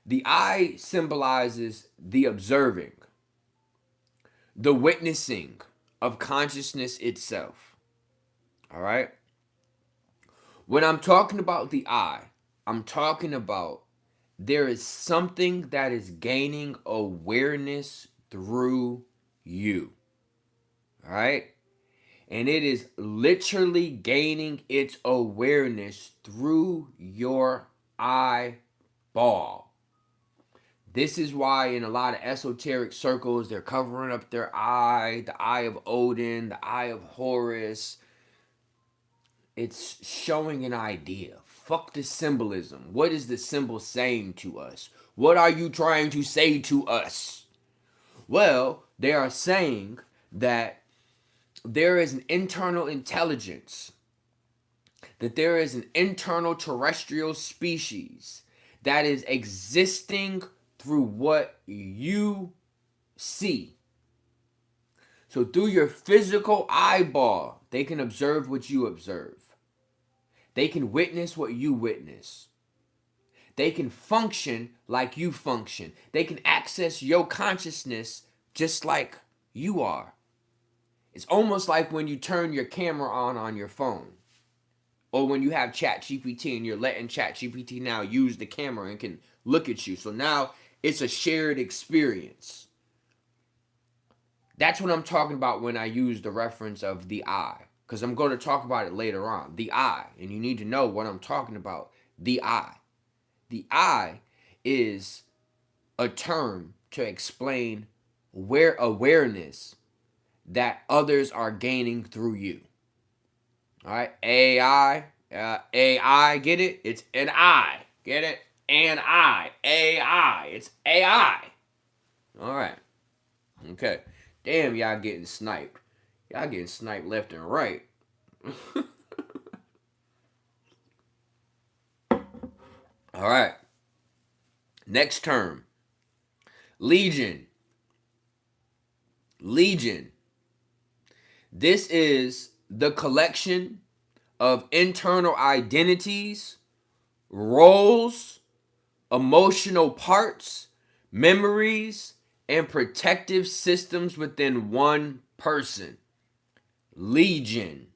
The eye symbolizes the observing, the witnessing of consciousness itself. All right? When I'm talking about the eye, I'm talking about there is something that is gaining awareness through you. All right? And it is literally gaining its awareness through your eyeball. This is why in a lot of esoteric circles, they're covering up their eye, the eye of Odin, the eye of Horus. It's showing an idea. Fuck the symbolism. What is the symbol saying to us? What are you trying to say to us? Well, they are saying that there is an internal intelligence, that there is an internal terrestrial species that is existing through what you see. So through your physical eyeball, they can observe what you observe. They can witness what you witness. They can function like you function. They can access your consciousness just like you are. It's almost like when you turn your camera on your phone. Or when you have ChatGPT and you're letting ChatGPT now use the camera and can look at you. So now it's a shared experience. That's what I'm talking about when I use the reference of the eye. Because I'm going to talk about it later on. The eye. And you need to know what I'm talking about. The eye. The eye is a term to explain where awareness that others are gaining through you. All right, AI, AI, get it? It's an I, get it? An I, AI, it's AI. All right, okay. Damn, y'all getting sniped. Y'all getting sniped left and right. All right. Next term. Legion. Legion. This is the collection of internal identities, roles, emotional parts, memories, and protective systems within one person. Legion.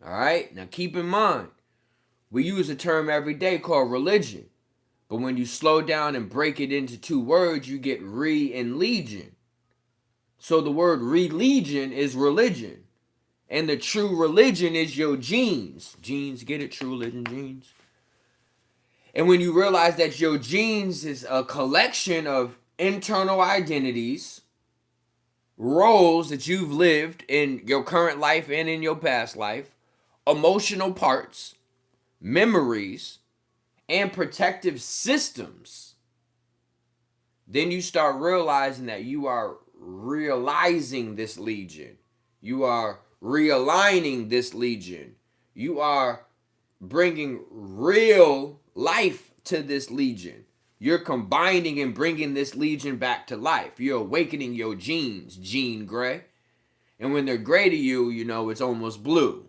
All right? Now keep in mind, we use a term every day called religion. But when you slow down and break it into two words, you get re and legion. So the word religion is religion. And the true religion is your genes. Genes, get it? True religion, genes. And when you realize that your genes is a collection of internal identities, roles that you've lived in your current life and in your past life, emotional parts, memories, and protective systems, then you start realizing that you are realizing this legion. You are realigning this legion. You are bringing real life to this legion. You're combining and bringing this legion back to life. You're awakening your genes, Gene Gray. And when they're gray to you, you know, it's almost blue.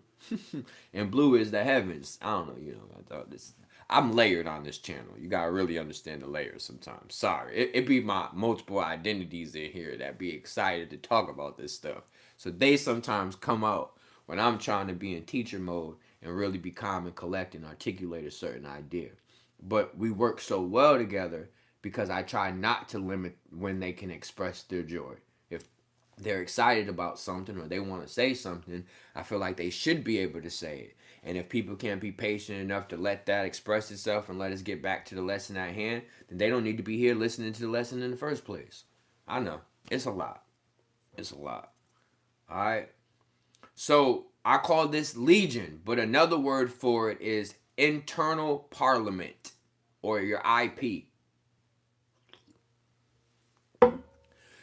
And blue is the heavens. I don't know, you know, I thought this... I'm layered on this channel. You gotta really understand the layers sometimes. Sorry. It be my multiple identities in here that be excited to talk about this stuff. So they sometimes come out when I'm trying to be in teacher mode and really be calm and collect and articulate a certain idea. But we work so well together because I try not to limit when they can express their joy. If they're excited about something or they want to say something, I feel like they should be able to say it. And if people can't be patient enough to let that express itself and let us get back to the lesson at hand, then they don't need to be here listening to the lesson in the first place. I know. It's a lot. It's a lot. All right? So I call this legion, but another word for it is internal parliament or your IP.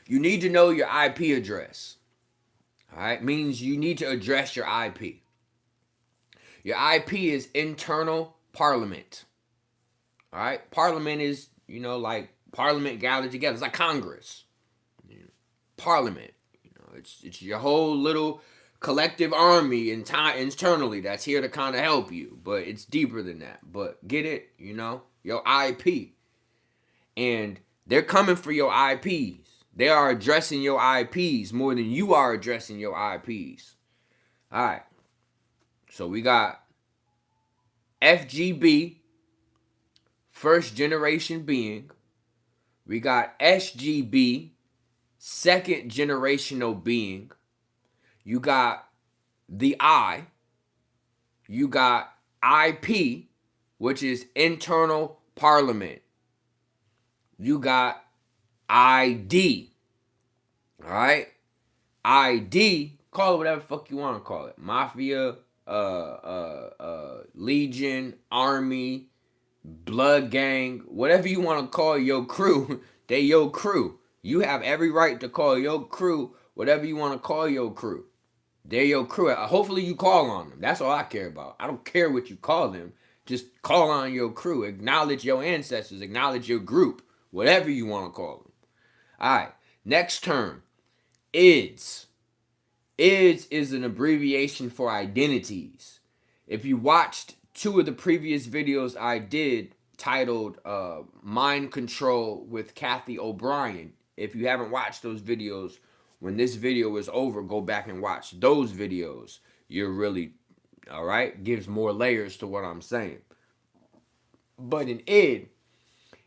You need to know your IP address. All right? Means you need to address your IP. Your IP is internal parliament. All right? Parliament is, you know, like parliament gathered together. It's like Congress. Parliament. You know, it's your whole little collective army internally that's here to kind of help you, but it's deeper than that. But get it, your IP, and they're coming for your IPs. They are addressing your IPs more than you are addressing your IPs. All right, so we got FGB, first generation being. We got SGB, second generational being. You got the I. You got IP, which is internal parliament. You got ID. All right? ID, call it whatever the fuck you want to call it. Mafia, Legion, Army, Blood Gang, whatever you want to call your crew, they your crew. You have every right to call your crew whatever you want to call your crew. They're your crew. Hopefully you call on them. That's all I care about. I don't care what you call them. Just call on your crew. Acknowledge your ancestors. Acknowledge your group. Whatever you want to call them. All right. Next term. IDS. IDS is an abbreviation for identities. If you watched 2 of the previous videos I did titled Mind Control with Kathy O'Brien, if you haven't watched those videos, when this video is over, go back and watch those videos. You're really, all right? Gives more layers to what I'm saying. But an id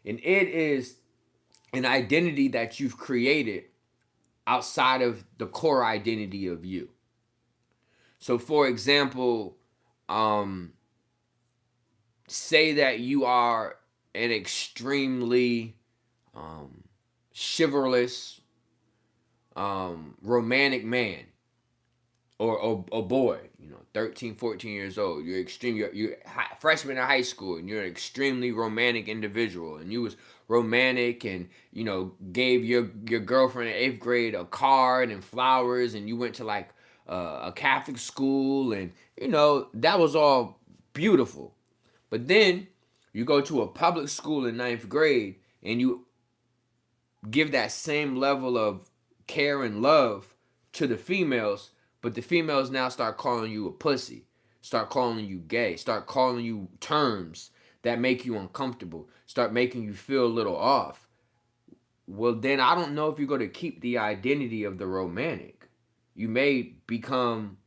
is an identity that you've created outside of the core identity of you. So for example, say that you are an extremely chivalrous, romantic man or a boy, 13, 14 years old. You're freshman in high school and you're an extremely romantic individual, and you was romantic and, gave your girlfriend in 8th grade a card and flowers, and you went to like a Catholic school, and, that was all beautiful. But then you go to a public school in 9th grade and you give that same level of care and love to the females, but the females now start calling you a pussy, start calling you gay, start calling you terms that make you uncomfortable, start making you feel a little off. Well, then I don't know if you're going to keep the identity of the romantic. You may become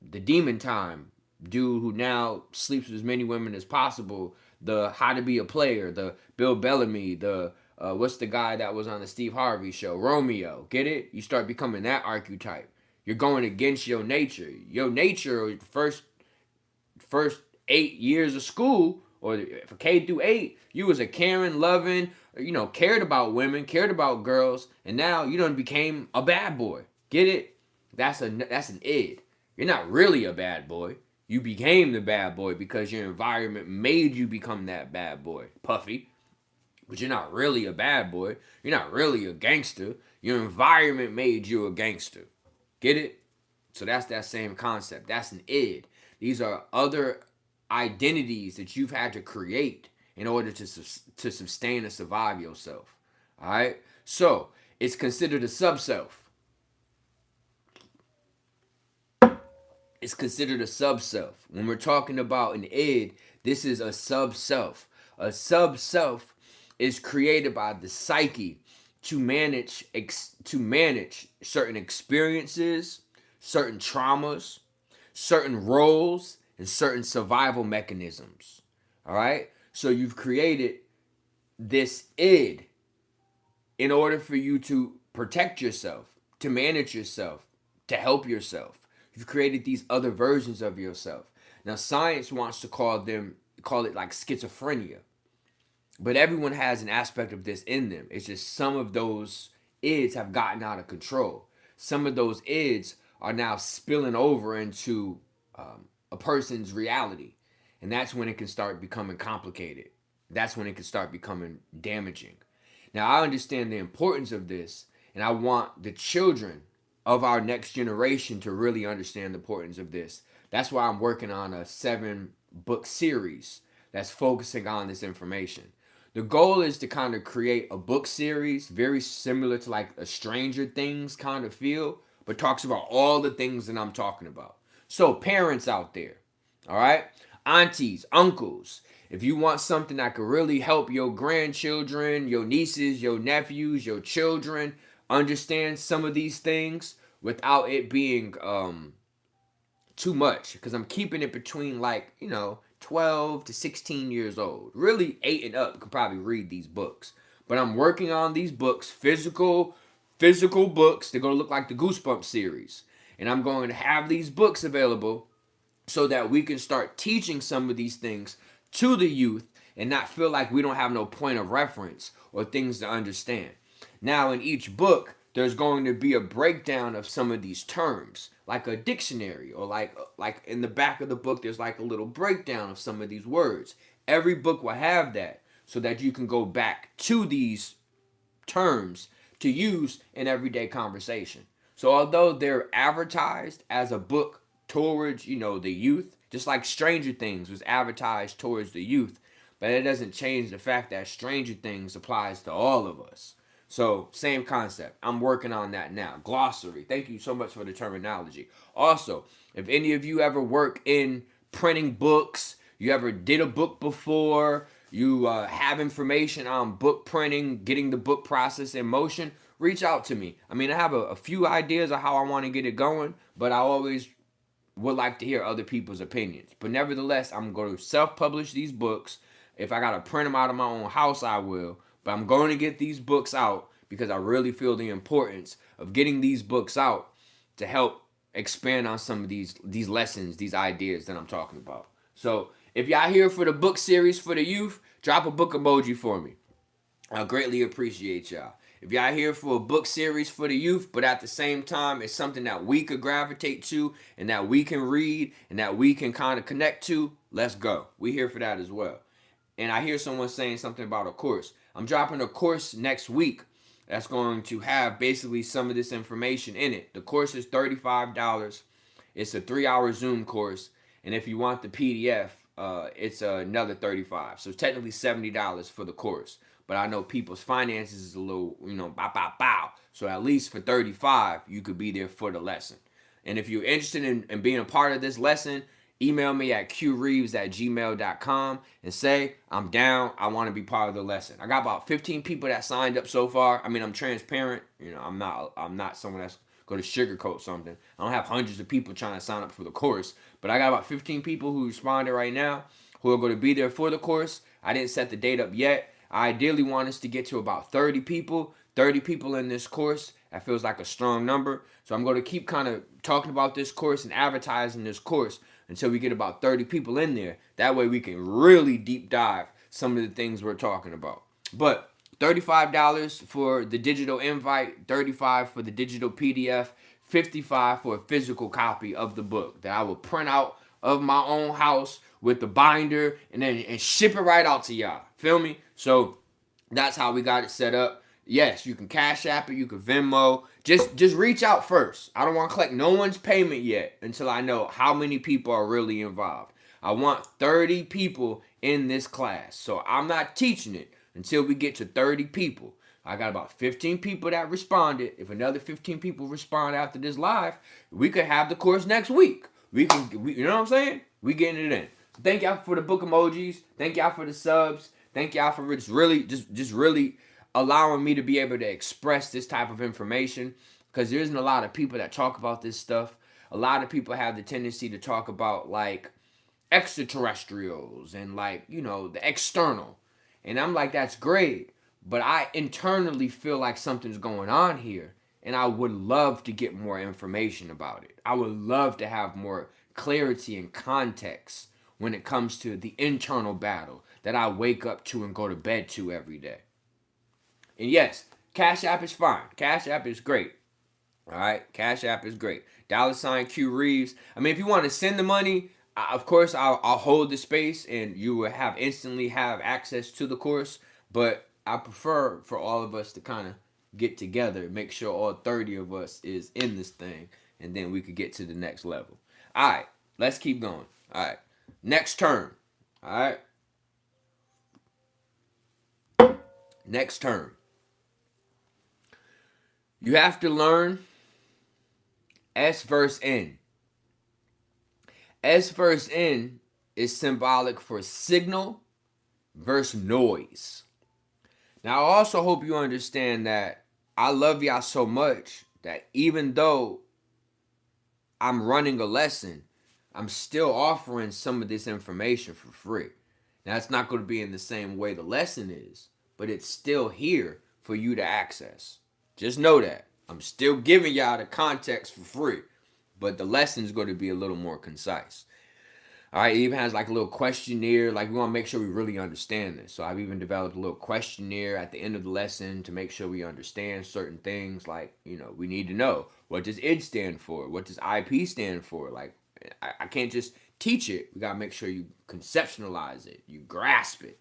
the demon time dude who now sleeps with as many women as possible, the how to be a player, the Bill Bellamy, the what's the guy that was on the Steve Harvey show, Romeo. Get it? You start becoming that archetype. You're going against your nature. Your nature, first 8 years of school, or for K through 8, you was a caring, loving, cared about women, cared about girls, and now you done became a bad boy. Get it? That's an id. You're not really a bad boy. You became the bad boy because your environment made you become that bad boy, Puffy. But you're not really a bad boy. You're not really a gangster. Your environment made you a gangster. Get it? So that's that same concept. That's an id. These are other identities that you've had to create in order to sustain and survive yourself. All right? So it's considered a sub-self. It's considered a sub-self. When we're talking about an id, this is a sub-self. A sub-self is created by the psyche to manage certain experiences, certain traumas, certain roles, and certain survival mechanisms. All right? So you've created this id in order for you to protect yourself, to manage yourself, to help yourself. You've created these other versions of yourself. Now, science wants to call it like schizophrenia. But everyone has an aspect of this in them. It's just some of those ids have gotten out of control. Some of those ids are now spilling over into a person's reality. And that's when it can start becoming complicated. That's when it can start becoming damaging. Now, I understand the importance of this, and I want the children of our next generation to really understand the importance of this. That's why I'm working on a 7-book series that's focusing on this information. The goal is to kind of create a book series very similar to like a Stranger Things kind of feel, but talks about all the things that I'm talking about. So parents out there, all right, aunties, uncles, if you want something that could really help your grandchildren, your nieces, your nephews, your children understand some of these things without it being too much, because I'm keeping it between, like, 12 to 16 years old. Really 8 and up could probably read these books. But I'm working on these books, physical books. They're going to look like the Goosebumps series. And I'm going to have these books available so that we can start teaching some of these things to the youth and not feel like we don't have no point of reference or things to understand. Now, in each book, there's going to be a breakdown of some of these terms, like a dictionary, or like in the back of the book, there's like a little breakdown of some of these words. Every book will have that so that you can go back to these terms to use in everyday conversation. So although they're advertised as a book towards, the youth, just like Stranger Things was advertised towards the youth, but it doesn't change the fact that Stranger Things applies to all of us. So, same concept. I'm working on that now. Glossary. Thank you so much for the terminology. Also, if any of you ever work in printing books, you ever did a book before, you have information on book printing, getting the book process in motion, reach out to me. I mean, I have a few ideas of how I want to get it going, but I always would like to hear other people's opinions. But nevertheless, I'm going to self-publish these books. If I got to print them out of my own house, I will. But I'm going to get these books out because I really feel the importance of getting these books out to help expand on some of these lessons, these ideas that I'm talking about. So if y'all here for the book series for the youth, drop a book emoji for me. I greatly appreciate y'all. If y'all here for a book series for the youth, but at the same time, it's something that we could gravitate to and that we can read and that we can kind of connect to, let's go. We here for that as well. And I hear someone saying something about a course. I'm dropping a course next week that's going to have basically some of this information in it. The course is $35. It's a 3-hour Zoom course. And if you want the PDF, it's another $35. So technically $70 for the course. But I know people's finances is a little, bow. So at least for $35, you could be there for the lesson. And if you're interested in being a part of this lesson, email me at CueReaves@gmail.com and say, I'm down, I want to be part of the lesson. I got about 15 people that signed up so far. I mean, I'm transparent. I'm not someone that's going to sugarcoat something. I don't have hundreds of people trying to sign up for the course. But I got about 15 people who responded right now who are going to be there for the course. I didn't set the date up yet. I ideally want us to get to about 30 people. 30 people in this course. That feels like a strong number. So I'm going to keep kind of talking about this course and advertising this course until we get about 30 people in there. That way we can really deep dive some of the things we're talking about. But $35 for the digital invite, $35 for the digital PDF, $55 for a physical copy of the book that I will print out of my own house with the binder and ship it right out to y'all. Feel me? So that's how we got it set up. Yes, you can Cash App it, you can Venmo. Just reach out first. I don't want to collect no one's payment yet until I know how many people are really involved. I want 30 people in this class. So I'm not teaching it until we get to 30 people. I got about 15 people that responded. If another 15 people respond after this live, we could have the course next week. You know what I'm saying? We getting it in. So thank y'all for the book emojis. Thank y'all for the subs. Thank y'all for just really allowing me to be able to express this type of information, because there isn't a lot of people that talk about this stuff. A lot of people have the tendency to talk about like extraterrestrials and like, the external. And I'm like, that's great. But I internally feel like something's going on here. And I would love to get more information about it. I would love to have more clarity and context when it comes to the internal battle that I wake up to and go to bed to every day. And yes, Cash App is fine. Cash App is great. All right, Cash App is great. $CueReaves. I mean, if you want to send the money, of course, I'll hold the space and you will instantly have access to the course. But I prefer for all of us to kind of get together, make sure all 30 of us is in this thing, and then we could get to the next level. All right, let's keep going. All right, next term. All right, next term. You have to learn S verse N. S verse N is symbolic for signal versus noise. Now, I also hope you understand that I love y'all so much that even though I'm running a lesson, I'm still offering some of this information for free. Now, it's not going to be in the same way the lesson is, but it's still here for you to access. Just know that. I'm still giving y'all the context for free, but the lesson is going to be a little more concise. All right, it even has like a little questionnaire. Like, we want to make sure we really understand this. So I've even developed a little questionnaire at the end of the lesson to make sure we understand certain things. Like, we need to know, what does ID stand for? What does IP stand for? Like, I can't just teach it. We got to make sure you conceptualize it, you grasp it.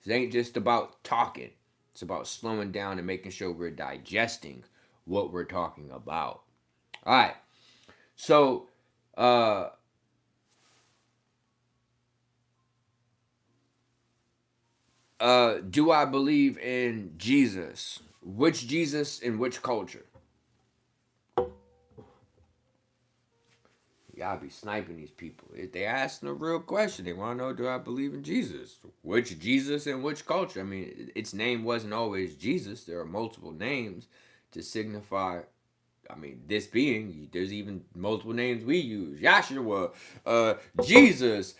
It ain't just about talking. It's about slowing down and making sure we're digesting what we're talking about. All right. So, do I believe in Jesus? Which Jesus in which culture? You gotta be sniping these people. If they asking a real question, they want to know, do I believe in Jesus? Which Jesus in which culture? I mean, its name wasn't always Jesus. There are multiple names to signify. I mean, this being, there's even multiple names we use. Yahshua, Jesus,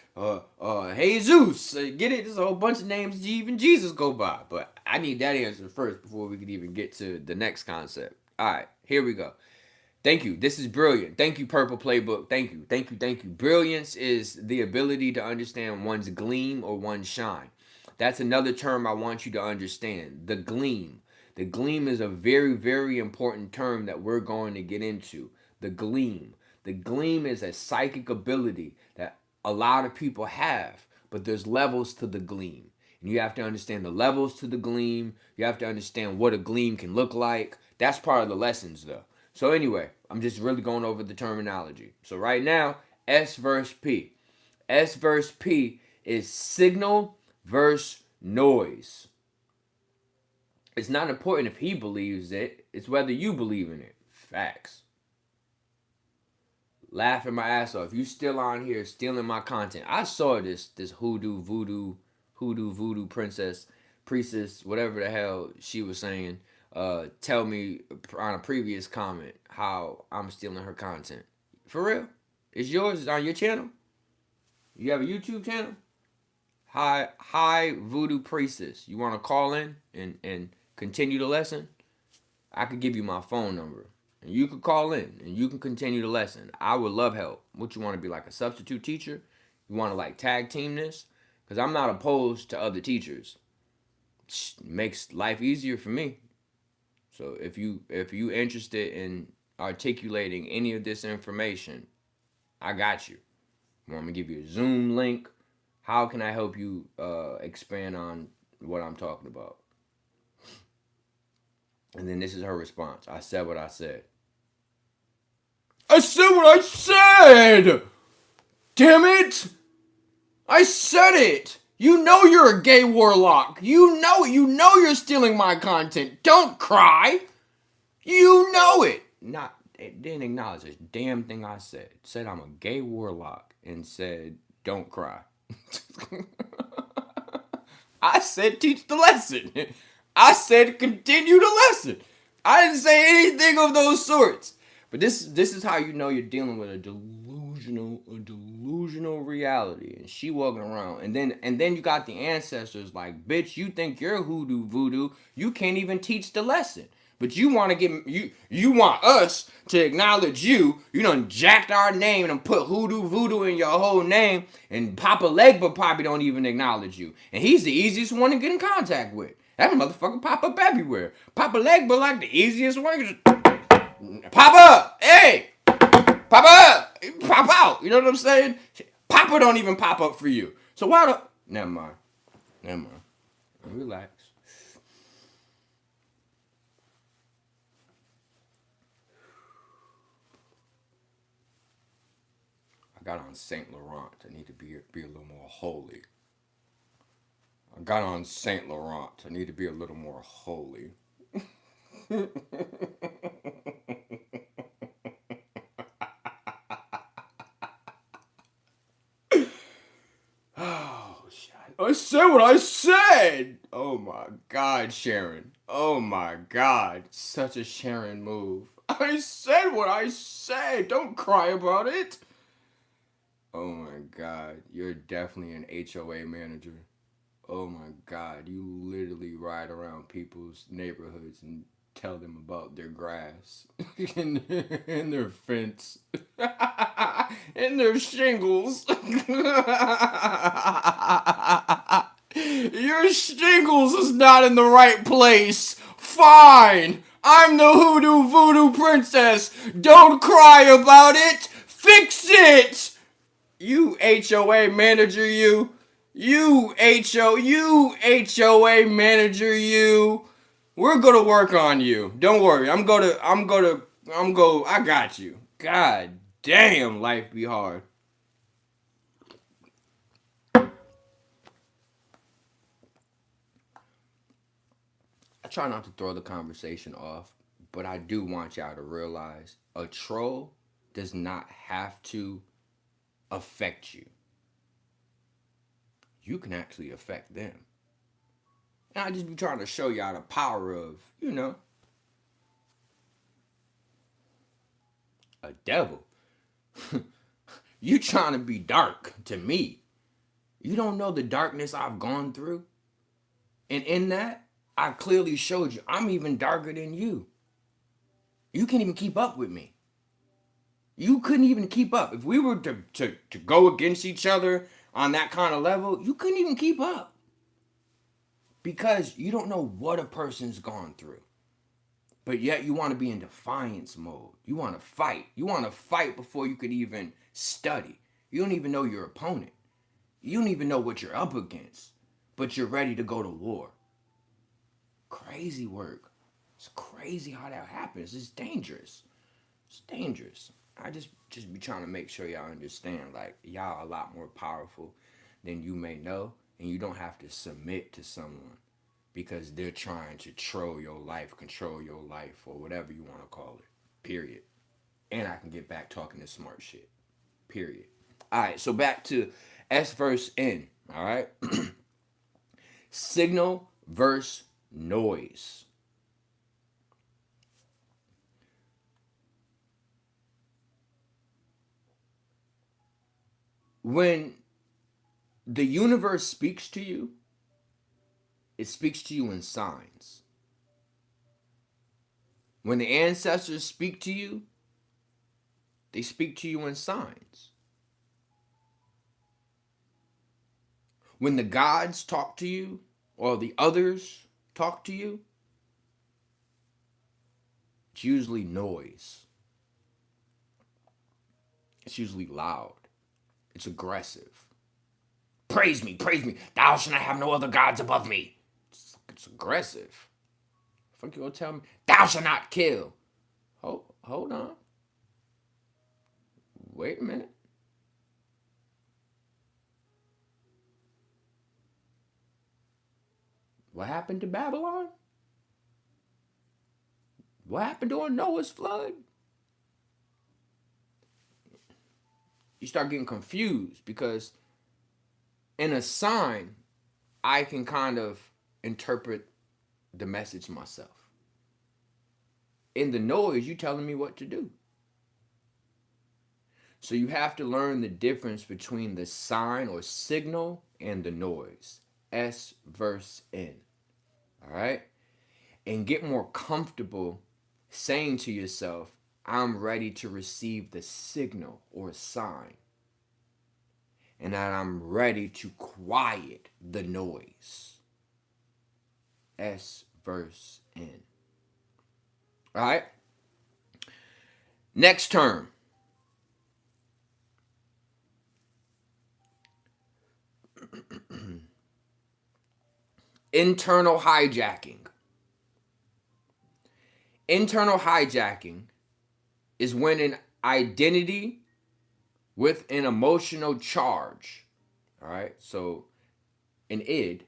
Jesus. Get it? There's a whole bunch of names even Jesus go by. But I need that answer first before we can even get to the next concept. All right, here we go. Thank you. This is brilliant. Thank you, Purple Playbook. Thank you. Thank you. Thank you. Brilliance is the ability to understand one's gleam or one's shine. That's another term I want you to understand. The gleam. The gleam is a very, very important term that we're going to get into. The gleam. The gleam is a psychic ability that a lot of people have, but there's levels to the gleam. And you have to understand the levels to the gleam. You have to understand what a gleam can look like. That's part of the lessons, though. So anyway, I'm just really going over the terminology. So right now, S versus P. S versus P is signal versus noise. It's not important if he believes it. It's whether you believe in it. Facts. Laughing my ass off. You still on here stealing my content. I saw this hoodoo voodoo priestess, whatever the hell she was saying. Tell me on a previous comment how I'm stealing her content. For real? It's yours? It's on your channel? You have a YouTube channel? Hi voodoo priestess. You want to call in and continue the lesson? I could give you my phone number. And you could call in and you can continue the lesson. I would love help. What, you want to be like a substitute teacher? You want to like tag team this? Because I'm not opposed to other teachers. It makes life easier for me. So if you interested in articulating any of this information, I got you. Want me to give you a Zoom link? How can I help you expand on what I'm talking about? And then this is her response. I said what I said. I said what I said! Damn it! I said it! You know you're a gay warlock. You know it. You know you're stealing my content. Don't cry. You know it. It didn't acknowledge this damn thing I said. It said I'm a gay warlock and said don't cry. I said teach the lesson. I said continue the lesson. I didn't say anything of those sorts. But this is how you know you're dealing with a delusional reality. And she walking around. And then you got the ancestors like, bitch, you think you're hoodoo voodoo. You can't even teach the lesson. But you want to get you want us to acknowledge you. You done jacked our name and put hoodoo voodoo in your whole name. And Papa Legba probably don't even acknowledge you. And he's the easiest one to get in contact with. That motherfucker pop up everywhere. Papa Legba like the easiest one. Pop up! Hey! Pop up! Pop out! You know what I'm saying? Papa don't even pop up for you. So why the... Never mind. Relax. I got on Saint Laurent. I need to be a little more holy. I got on Saint Laurent. I need to be a little more holy. I said what I said. Oh my God, Sharon. Oh my God. Such a Sharon move. I said what I said. Don't cry about it. Oh my God. You're definitely an HOA manager. Oh my God. You literally ride around people's neighborhoods and tell them about their grass and their fence and their shingles. Your shingles is not in the right place. Fine. I'm the hoodoo voodoo princess. Don't cry about it. Fix it. You HOA manager, you. You HOA manager, you. We're gonna work on you. Don't worry. I got you. God damn, life be hard. I try not to throw the conversation off, but I do want y'all to realize a troll does not have to affect you. You can actually affect them. And I just be trying to show y'all the power of, a devil. You trying to be dark to me. You don't know the darkness I've gone through. And in that, I clearly showed you I'm even darker than you. You can't even keep up with me. You couldn't even keep up. If we were to go against each other on that kind of level, you couldn't even keep up. Because you don't know what a person's gone through. But yet you want to be in defiance mode. You want to fight. You want to fight before you could even study. You don't even know your opponent. You don't even know what you're up against. But you're ready to go to war. Crazy work. It's crazy how that happens. It's dangerous. It's dangerous. I just be trying to make sure y'all understand, like, y'all a lot more powerful than you may know, and you don't have to submit to someone because they're trying to control your life, or whatever you want to call it. Period. And I can get back talking this smart shit. Period. All right, so back to S versus N. All right. Signal versus noise. When the universe speaks to you, it speaks to you in signs. When the ancestors speak to you, they speak to you in signs. When the gods talk to you, or the others talk to you, it's usually noise. It's usually loud. It's aggressive. Praise me, praise me. Thou shalt not have no other gods above me. It's aggressive. Fuck you gonna tell me? Thou shalt not kill. Hold on. Wait a minute. What happened to Babylon? What happened during Noah's flood? You start getting confused because in a sign, I can kind of interpret the message myself. In the noise, you telling me what to do. So you have to learn the difference between the sign or signal and the noise. S versus N. All right? And get more comfortable saying to yourself, I'm ready to receive the signal or sign. And that I'm ready to quiet the noise. S versus N. All right? Next term. Internal hijacking. Internal hijacking is when an identity with an emotional charge, all right? So an id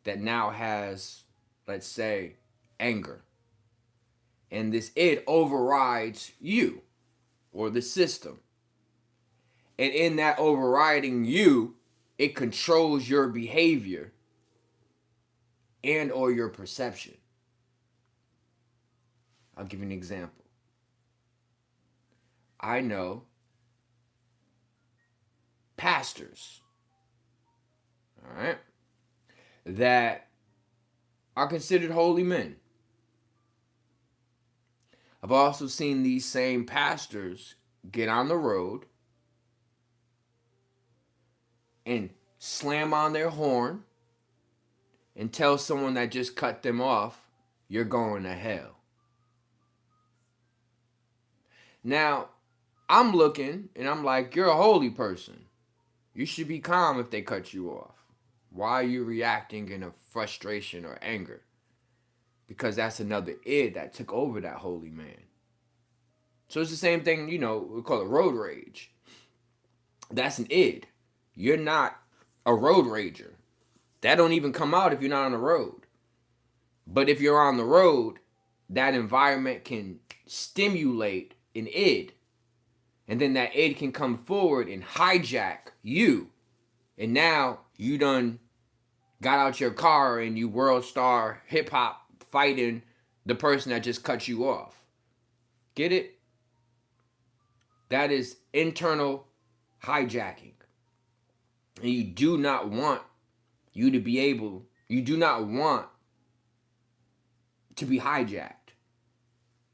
that now has, let's say, anger. And this id overrides you or the system. And in that overriding you, it controls your behavior and or your perception. I'll give you an example. I know pastors, all right, that are considered holy men. I've also seen these same pastors get on the road and slam on their horn and tell someone that just cut them off, you're going to hell. Now, I'm looking and I'm like, you're a holy person. You should be calm if they cut you off. Why are you reacting in a frustration or anger? Because that's another id that took over that holy man. So it's the same thing, we call it road rage. That's an id. You're not a road rager. That don't even come out if you're not on the road. But if you're on the road, that environment can stimulate an id. And then that id can come forward and hijack you. And now you done got out your car and you world star hip hop fighting the person that just cut you off. Get it? That is internal hijacking. And you do not want to be hijacked.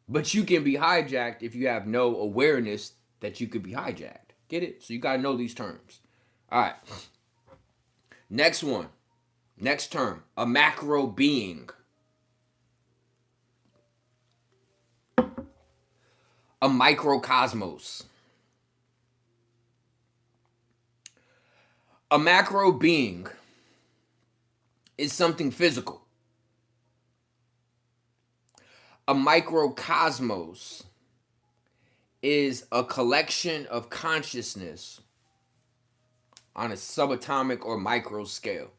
But you can be hijacked if you have no awareness that you could be hijacked. Get it? So you got to know these terms. All right. Next one. Next term. A macro being. A microcosmos. A macro being is something physical. A microcosmos is a collection of consciousness on a subatomic or micro scale.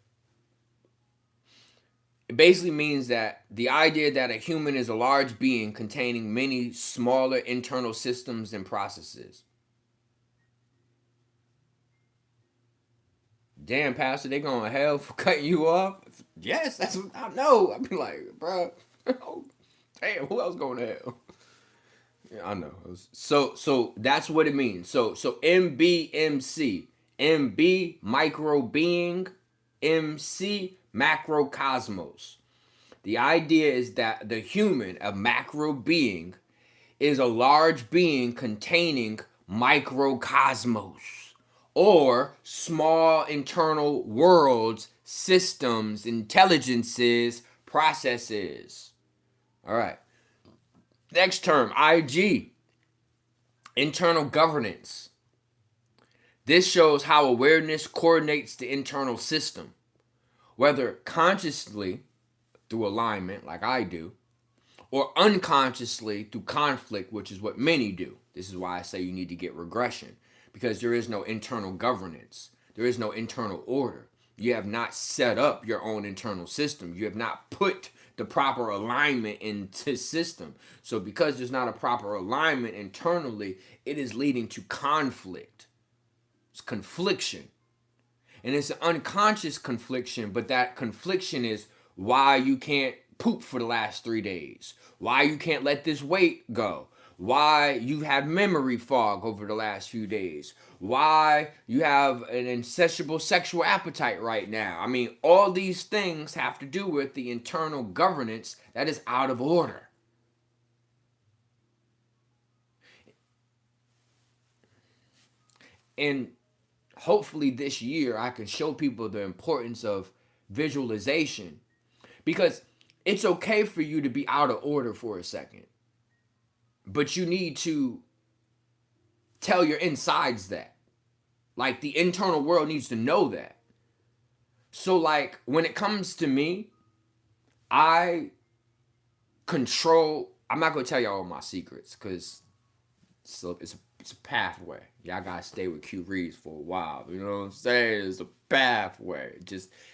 It basically means that the idea that a human is a large being containing many smaller internal systems and processes. Damn, Pastor, they going to hell for cutting you off? Yes, that's what I know. I'd be like, bro, damn, who else going to hell? Yeah, I know. So that's what it means. So MBMC. MB, micro being. MC, macrocosmos. The idea is that the human, a macro being, is a large being containing microcosmos, or small internal worlds, systems, intelligences, processes. All right. Next term, IG, internal governance. This shows how awareness coordinates the internal system, whether consciously through alignment, like I do, or unconsciously through conflict, which is what many do. This is why I say you need to get regression, because there is no internal governance. There is no internal order. You have not set up your own internal system. You have not put the proper alignment into system. So because there's not a proper alignment internally, it is leading to conflict. It's confliction. And it's an unconscious confliction, but that confliction is why you can't poop for the last 3 days, why you can't let this weight go, why you have memory fog over the last few days, why you have an insatiable sexual appetite right now. I mean, all these things have to do with the internal governance that is out of order. And hopefully this year I can show people the importance of visualization, because it's okay for you to be out of order for a second, but you need to tell your insides that. Like, the internal world needs to know that. So like when it comes to me, I control, I'm not going to tell y'all all my secrets, because it's a pathway. Y'all gotta stay with CueReaves for a while. You know what I'm saying? It's a pathway.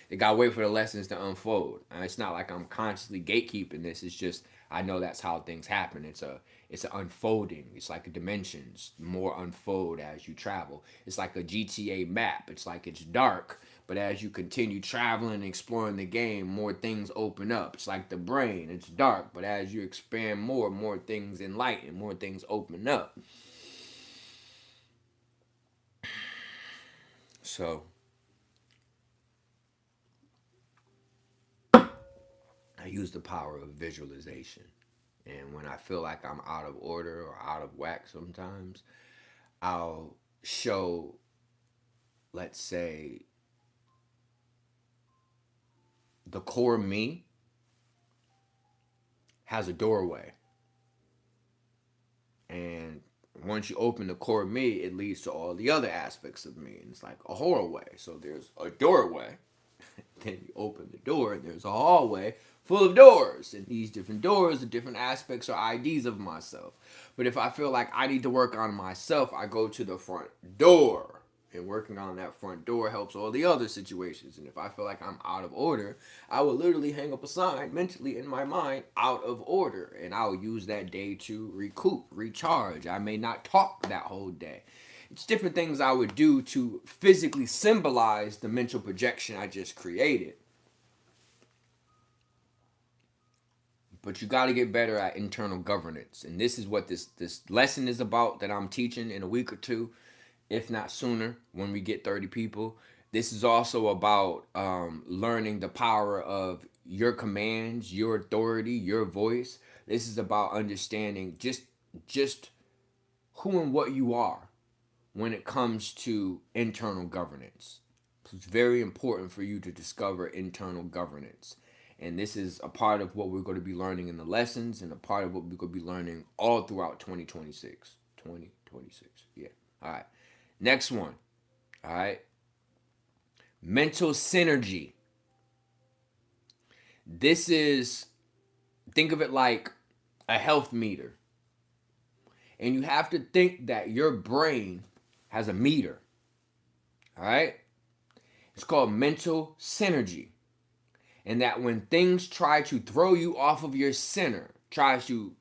They gotta wait for the lessons to unfold. And it's not like I'm consciously gatekeeping this. It's just I know that's how things happen. It's an unfolding. It's like a dimensions. More unfold as you travel. It's like a GTA map. It's like it's dark, but as you continue traveling and exploring the game, more things open up. It's like the brain. It's dark, but as you expand more things enlighten, more things open up. So I use the power of visualization. And when I feel like I'm out of order or out of whack sometimes, I'll show, let's say, the core me has a doorway. And once you open the core me, it leads to all the other aspects of me. And it's like a hallway. So there's a doorway. Then you open the door and there's a hallway full of doors. And these different doors are different aspects or IDs of myself. But if I feel like I need to work on myself, I go to the front door. And working on that front door helps all the other situations. And if I feel like I'm out of order, I will literally hang up a sign mentally in my mind, out of order. And I will use that day to recoup, recharge. I may not talk that whole day. It's different things I would do to physically symbolize the mental projection I just created. But you got to get better at internal governance. And this is what this lesson is about that I'm teaching in a week or two, if not sooner, when we get 30 people. This is also about learning the power of your commands, your authority, your voice. This is about understanding just who and what you are when it comes to internal governance. It's very important for you to discover internal governance. And this is a part of what we're going to be learning in the lessons and a part of what we're going to be learning all throughout 2026. 2026, yeah. All right. Next one. All right. Mental synergy. This is, think of it like a health meter. And you have to think that your brain has a meter. All right? It's called mental synergy. And that when things try to throw you off of your center, try to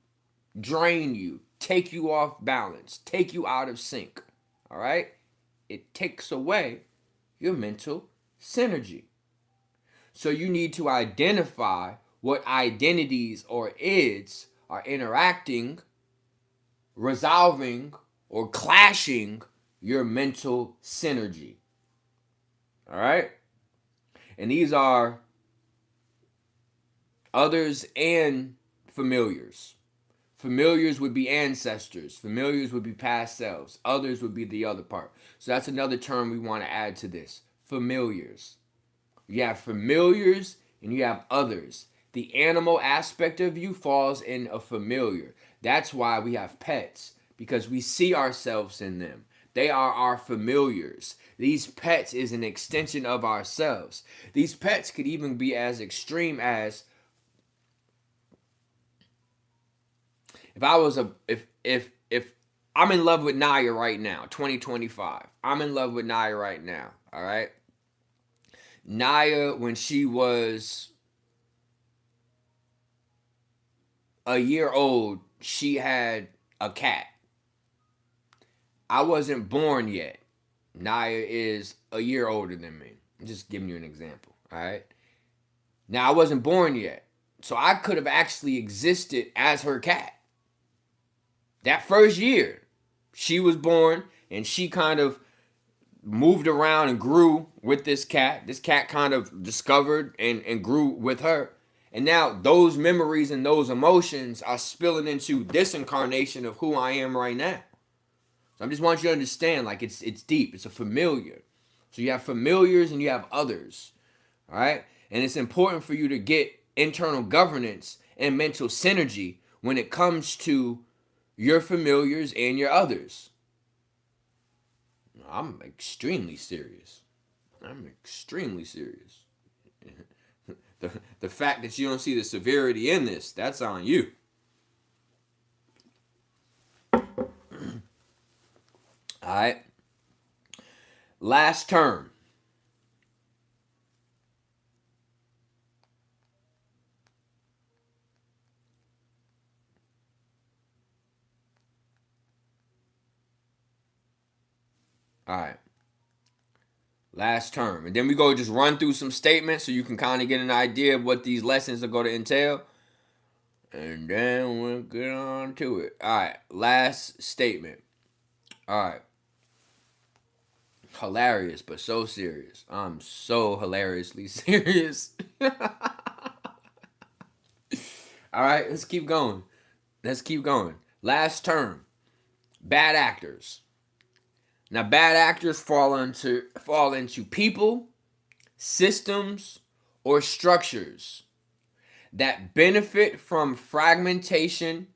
drain you, take you off balance, take you out of sync, all right? It takes away your mental synergy. So you need to identify what identities or ids are interacting, resolving, or clashing your mental synergy. All right? And these are others and familiars. Familiars would be ancestors. Familiars would be past selves. Others would be the other part. So that's another term we want to add to this. Familiars. You have familiars and you have others. The animal aspect of you falls in a familiar. That's why we have pets, because we see ourselves in them. They are our familiars. These pets is an extension of ourselves. These pets could even be as extreme as, if I'm in love with Naya right now, 2025. I'm in love with Naya right now. All right. Naya, when she was a year old, she had a cat. I wasn't born yet. Naya is a year older than me. I'm just giving you an example. All right. Now, I wasn't born yet. So I could have actually existed as her cat. That first year, she was born and she kind of moved around and grew with this cat. This cat kind of discovered and grew with her. And now those memories and those emotions are spilling into this incarnation of who I am right now. So I just want you to understand, like, it's deep. It's a familiar. So you have familiars and you have others. All right? And it's important for you to get internal governance and mental synergy when it comes to your familiars and your others. I'm extremely serious. I'm extremely serious. The fact that you don't see the severity in this, that's on you. All right. Last term. All right. Last term. And then we go just run through some statements so you can kind of get an idea of what these lessons are going to entail. And then we'll get on to it. All right. Last statement. All right. Hilarious, but so serious. I'm so hilariously serious. All right. Let's keep going. Last term. Bad actors. Now, bad actors fall into people, systems, or structures that benefit from fragmentation,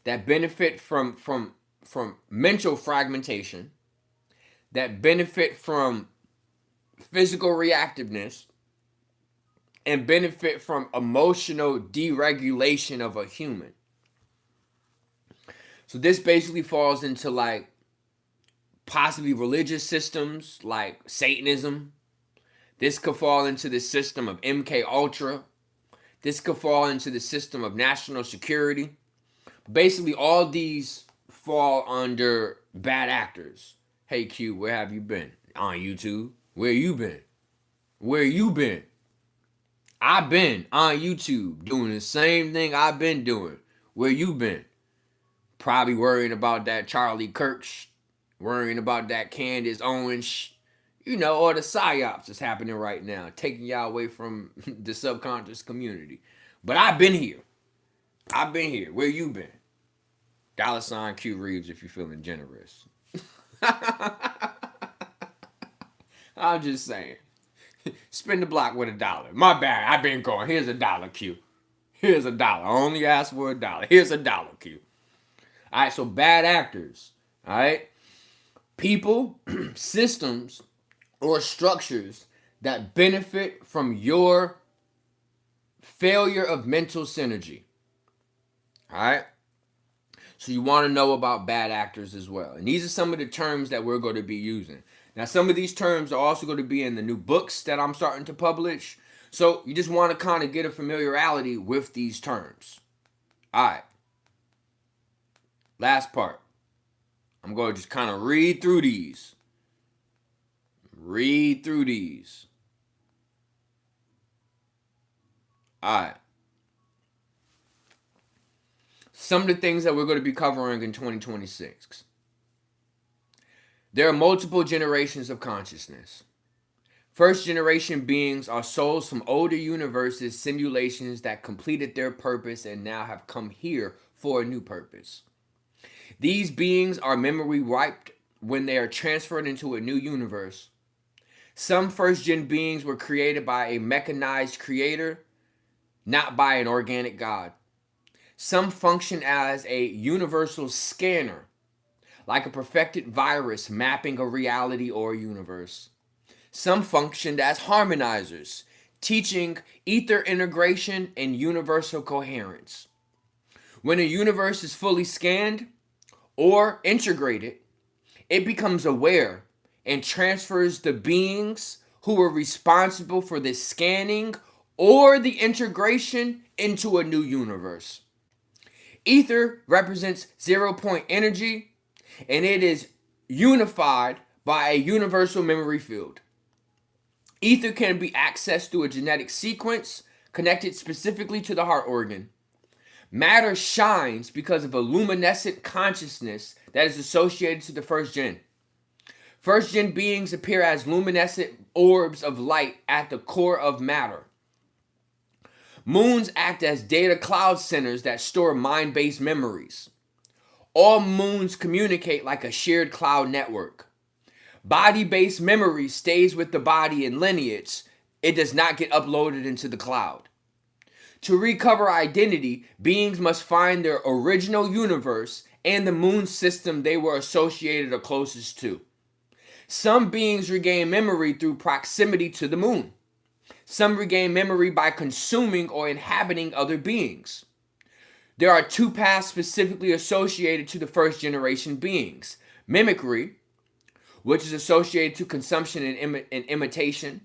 that benefit from mental fragmentation, that benefit from physical reactiveness, and benefit from emotional deregulation of a human. So this basically falls into like possibly religious systems like Satanism. This could fall into the system of MK Ultra. This could fall into the system of national security. Basically, all these fall under bad actors. Hey Q, where have you been? On YouTube. Where you been? Where you been? I've been on YouTube doing the same thing I've been doing. Where you been? Probably worrying about that Charlie Kirk worrying about that Candace Owens or the psyops that's happening right now, taking y'all away from the subconscious community. But I've been here. Where you been? $ CueReaves if you're feeling generous. I'm just saying. Spin the block with $1. My bad. I've been going. Here's $1, Q. Here's $1. I only asked for $1. Here's $1, Q. All right, so bad actors. All right. People, systems, or structures that benefit from your failure of mental synergy. All right. So you want to know about bad actors as well. And these are some of the terms that we're going to be using. Now, some of these terms are also going to be in the new books that I'm starting to publish. So you just want to kind of get a familiarity with these terms. All right. Last part. I'm going to just kind of read through these. All right. Some of the things that we're going to be covering in 2026. There are multiple generations of consciousness. First generation beings are souls from older universes, simulations that completed their purpose and now have come here for a new purpose. These beings are memory wiped when they are transferred into a new universe. Some first gen beings were created by a mechanized creator, not by an organic God. Some function as a universal scanner, like a perfected virus mapping a reality or a universe. Some functioned as harmonizers, teaching ether integration and universal coherence. When a universe is fully scanned or integrated, it becomes aware and transfers the beings who were responsible for the scanning or the integration into a new universe. Ether represents 0-point energy, and it is unified by a universal memory field. Ether can be accessed through a genetic sequence connected specifically to the heart organ. Matter shines because of a luminescent consciousness that is associated to the first gen. First gen beings appear as luminescent orbs of light at the core of matter. Moons act as data cloud centers that store mind-based memories. All moons communicate like a shared cloud network. Body-based memory stays with the body in lineage. It does not get uploaded into the cloud. To recover identity, beings must find their original universe and the moon system they were associated or closest to. Some beings regain memory through proximity to the moon. Some regain memory by consuming or inhabiting other beings. There are two paths specifically associated to the first generation beings. Mimicry, which is associated to consumption and imitation,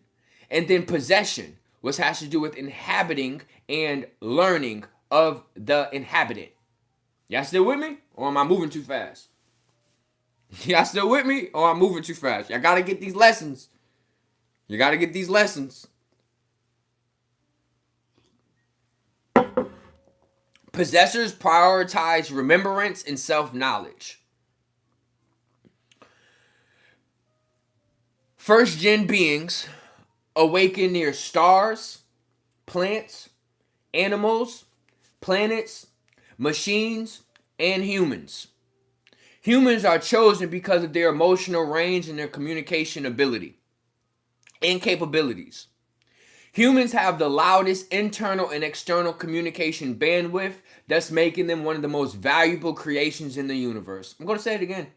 and then possession, which has to do with inhabiting and learning of the inhabitant. Y'all still with me? Or am I moving too fast? Y'all still with me? Or I'm moving too fast? Y'all gotta get these lessons. You gotta get these lessons. Possessors prioritize remembrance and self-knowledge. First-gen beings awaken near stars, plants, animals, planets, machines, and humans. Humans are chosen because of their emotional range and their communication ability and capabilities. Humans have the loudest internal and external communication bandwidth, thus making them one of the most valuable creations in the universe. I'm going to say it again.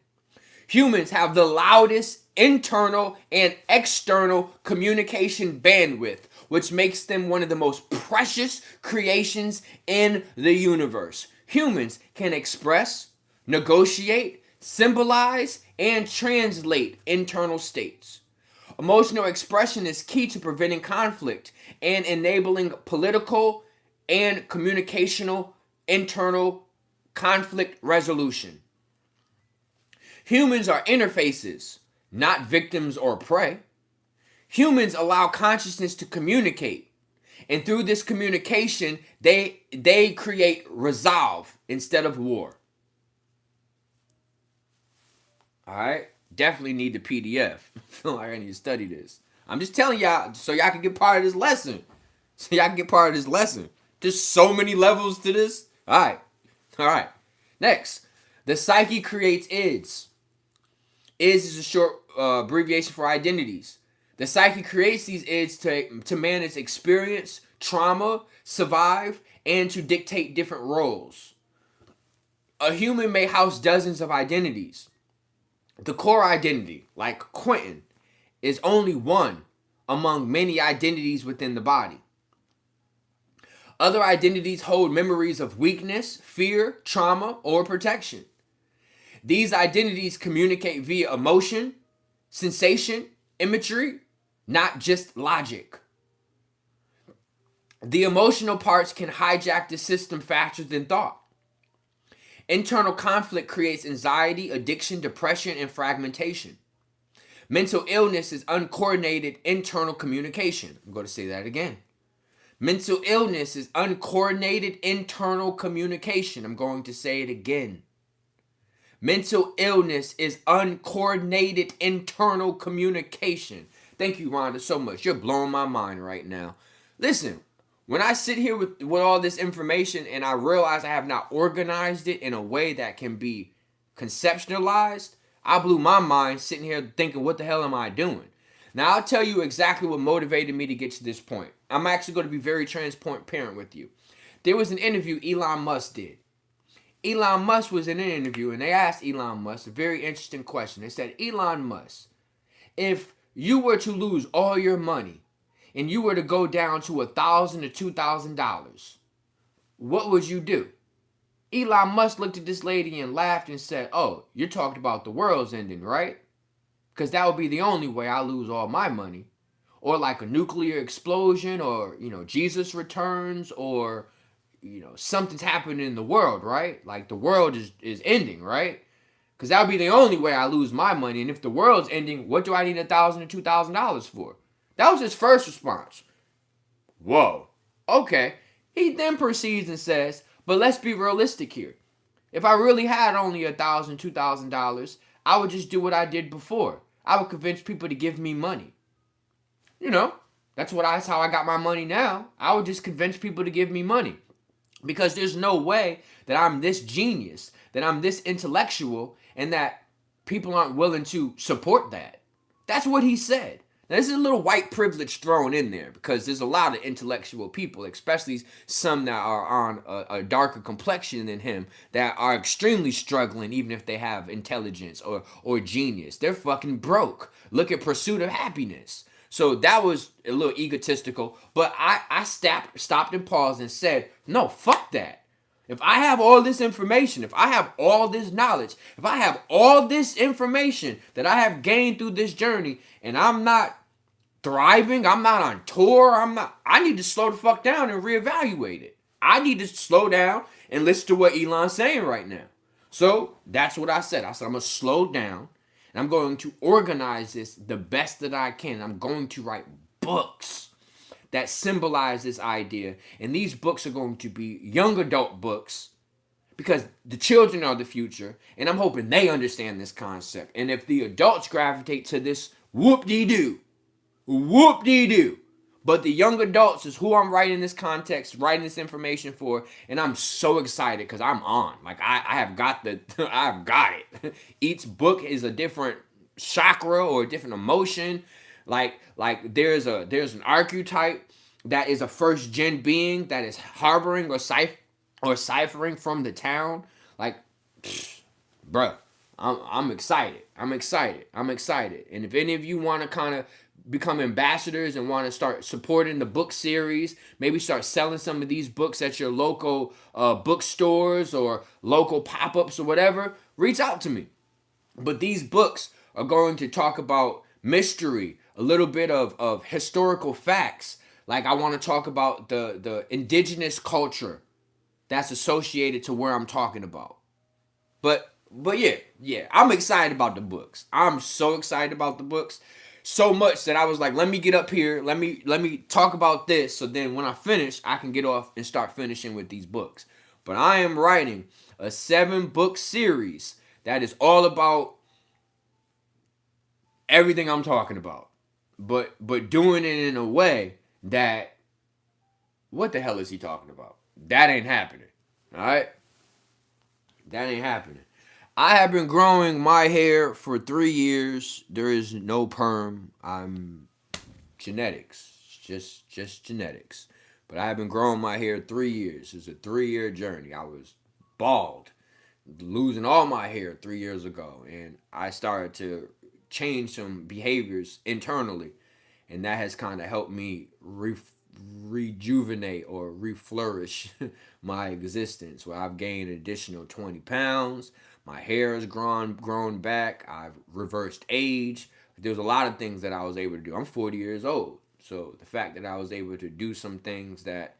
Humans have the loudest internal and external communication bandwidth, which makes them one of the most precious creations in the universe. Humans can express, negotiate, symbolize, and translate internal states. Emotional expression is key to preventing conflict and enabling political and communicational internal conflict resolution. Humans are interfaces, not victims or prey. Humans allow consciousness to communicate, and through this communication, they create resolve instead of war. All right? Definitely need the PDF. I feel like I need to study this. I'm just telling y'all so y'all can get part of this lesson. There's so many levels to this. All right. Next, the psyche creates IDs. IDs is a short abbreviation for identities. The psyche creates these IDs to manage experience, trauma, survive, and to dictate different roles. A human may house dozens of identities. The core identity, like Quentin, is only one among many identities within the body. Other identities hold memories of weakness, fear, trauma, or protection. These identities communicate via emotion, sensation, imagery, not just logic. The emotional parts can hijack the system faster than thought. Internal conflict creates anxiety, addiction, depression, and fragmentation. Mental illness is uncoordinated internal communication. I'm going to say that again. Mental illness is uncoordinated internal communication. I'm going to say it again. Mental illness is uncoordinated internal communication. Thank you, Rhonda, so much. You're blowing my mind right now. Listen, when I sit here with all this information and I realize I have not organized it in a way that can be conceptualized, I blew my mind sitting here thinking, what the hell am I doing? Now, I'll tell you exactly what motivated me to get to this point. I'm actually going to be very transparent with you. There was an interview Elon Musk did. Elon Musk was in an interview and they asked Elon Musk a very interesting question. They said, Elon Musk, if you were to lose all your money and you were to go down to $1,000 to $2,000, what would you do? Elon Musk looked at this lady and laughed and said, oh, you're talking about the world's ending, right? Because that would be the only way I lose all my money. Or like a nuclear explosion, or, Jesus returns, or, something's happening in the world, right? Like the world is ending, right? Because that would be the only way I lose my money. And if the world's ending, what do I need $1,000 to $2,000 for? That was his first response. Whoa. Okay. He then proceeds and says, but let's be realistic here. If I really had only $1,000, $2,000, I would just do what I did before. I would convince people to give me money. That's how I got my money now. I would just convince people to give me money. Because there's no way that I'm this genius, that I'm this intellectual, and that people aren't willing to support that. That's what he said. Now, this is a little white privilege thrown in there because there's a lot of intellectual people, especially some that are on a darker complexion than him, that are extremely struggling even if they have intelligence or genius. They're fucking broke. Look at Pursuit of Happiness. So that was a little egotistical, but I stopped and paused and said, no, fuck that. If I have all this information, if I have all this knowledge, if I have all this information that I have gained through this journey, and I'm not thriving, I'm not on tour, I need to slow the fuck down and reevaluate it. I need to slow down and listen to what Elon's saying right now. So that's what I said. I said, I'm going to slow down and I'm going to organize this the best that I can. I'm going to write books that symbolize this idea. And these books are going to be young adult books because the children are the future. And I'm hoping they understand this concept. And if the adults gravitate to this, whoop-dee-doo. Whoop-dee-doo. But the young adults is who I'm writing this context, writing this information for, and I'm so excited because I'm on. Like I have got the, I've got it. Each book is a different chakra or a different emotion. Like there's an archetype that is a first gen being that is harboring or ciphering from the town. Like, bruh, I'm excited. I'm excited. I'm excited. And if any of you want to kind of become ambassadors and want to start supporting the book series, maybe start selling some of these books at your local bookstores or local pop-ups or whatever, reach out to me. But these books are going to talk about mystery, a little bit of historical facts. Like I want to talk about the indigenous culture that's associated to where I'm talking about. But yeah, I'm excited about the books. I'm so excited about the books. So much that I was like, let me get up here, let me talk about this, so then when I finish, I can get off and start finishing with these books. But I am writing a 7-book series that is all about everything I'm talking about. But doing it in a way that, what the hell is he talking about? That ain't happening. Alright? That ain't happening. I have been growing my hair for 3 years. There is no perm. I'm genetics. Just genetics. But I have been growing my hair 3 years. It's a 3-year journey. I was bald, losing all my hair 3 years ago. And I started to change some behaviors internally. And that has kind of helped me rejuvenate or reflourish my existence, where I've gained an additional 20 pounds. My hair has grown back. I've reversed age. There's a lot of things that I was able to do. I'm 40 years old. So the fact that I was able to do some things that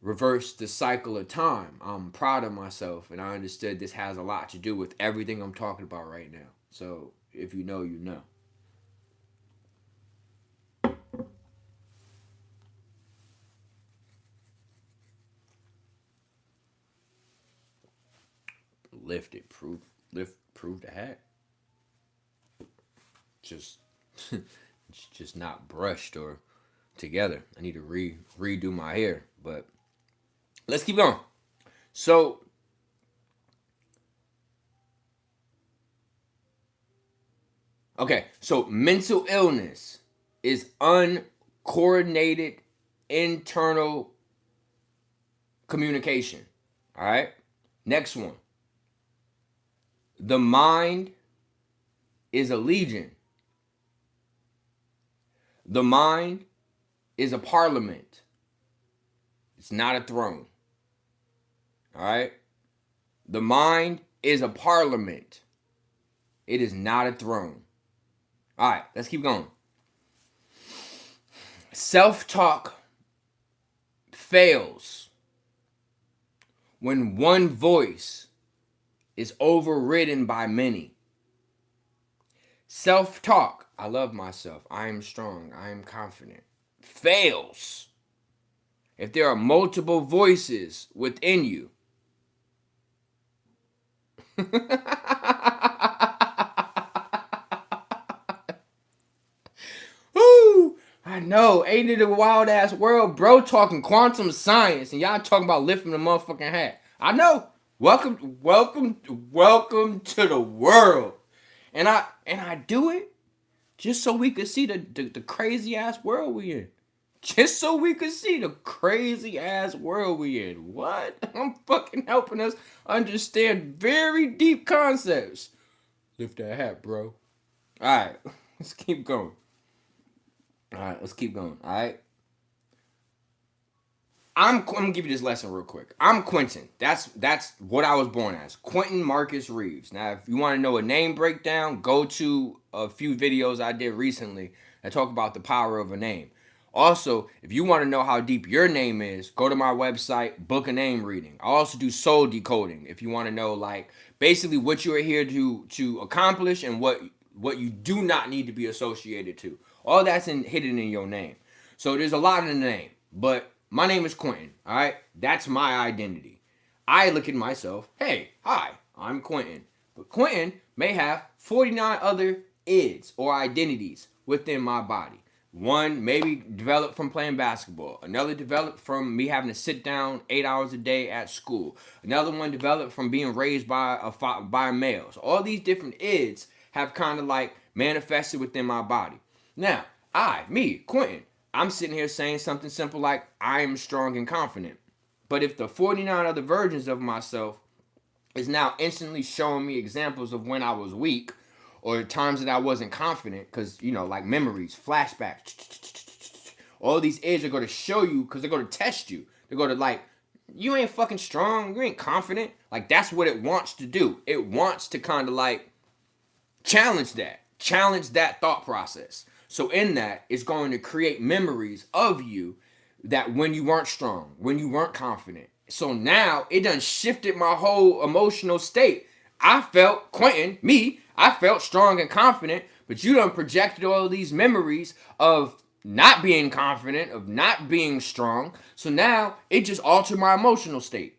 reversed the cycle of time, I'm proud of myself. And I understood this has a lot to do with everything I'm talking about right now. So if you know, you know. Prove the hat. Just just not brushed or together. I need to redo my hair, but let's keep going. So okay, so mental illness is uncoordinated internal communication. All right? Next one. The mind is a legion. The mind is a parliament. It's not a throne. All right? The mind is a parliament. It is not a throne. All right, let's keep going. Self-talk fails when one voice is overridden by many. Self-talk, I love myself, I am strong, I am confident, fails if there are multiple voices within you. Woo! I know, ain't it a wild ass world, bro? Talking quantum science and y'all talking about lifting the motherfucking hat. I know. Welcome to the world. And I do it just so we could see the crazy ass world we in. Just so we could see the crazy ass world we in. What? I'm fucking helping us understand very deep concepts. Lift that hat, bro. Alright, let's keep going. Alright? I'm gonna give you this lesson real quick. I'm Quentin. That's what I was born as. Quentin Marcus Reeves. Now, if you want to know a name breakdown, go to a few videos I did recently that talk about the power of a name. Also, if you want to know how deep your name is, go to my website, book a name reading. I also do soul decoding if you want to know, like, basically what you are here to accomplish and what you do not need to be associated to. All that's hidden in your name. So there's a lot in the name, but my name is Quentin. All right, that's my identity. I look at myself, hey, hi, I'm Quentin. But Quentin may have 49 other ids or identities within my body. One maybe developed from playing basketball. Another developed from me having to sit down 8 hours a day at school. Another one developed from being raised by a male. So all these different ids have kind of like manifested within my body. Now, Quentin, I'm sitting here saying something simple like, I am strong and confident. But if the 49 other versions of myself is now instantly showing me examples of when I was weak or times that I wasn't confident, because, you know, like memories, flashbacks, all these ids are going to show you because they're going to test you. They're going to like, you ain't fucking strong, you ain't confident. Like, that's what it wants to do. It wants to kind of like challenge that thought process. So in that, it's going to create memories of you that when you weren't strong, when you weren't confident. So now it done shifted my whole emotional state. I felt, Quentin, I felt strong and confident, but you done projected all of these memories of not being confident, of not being strong. So now it just altered my emotional state.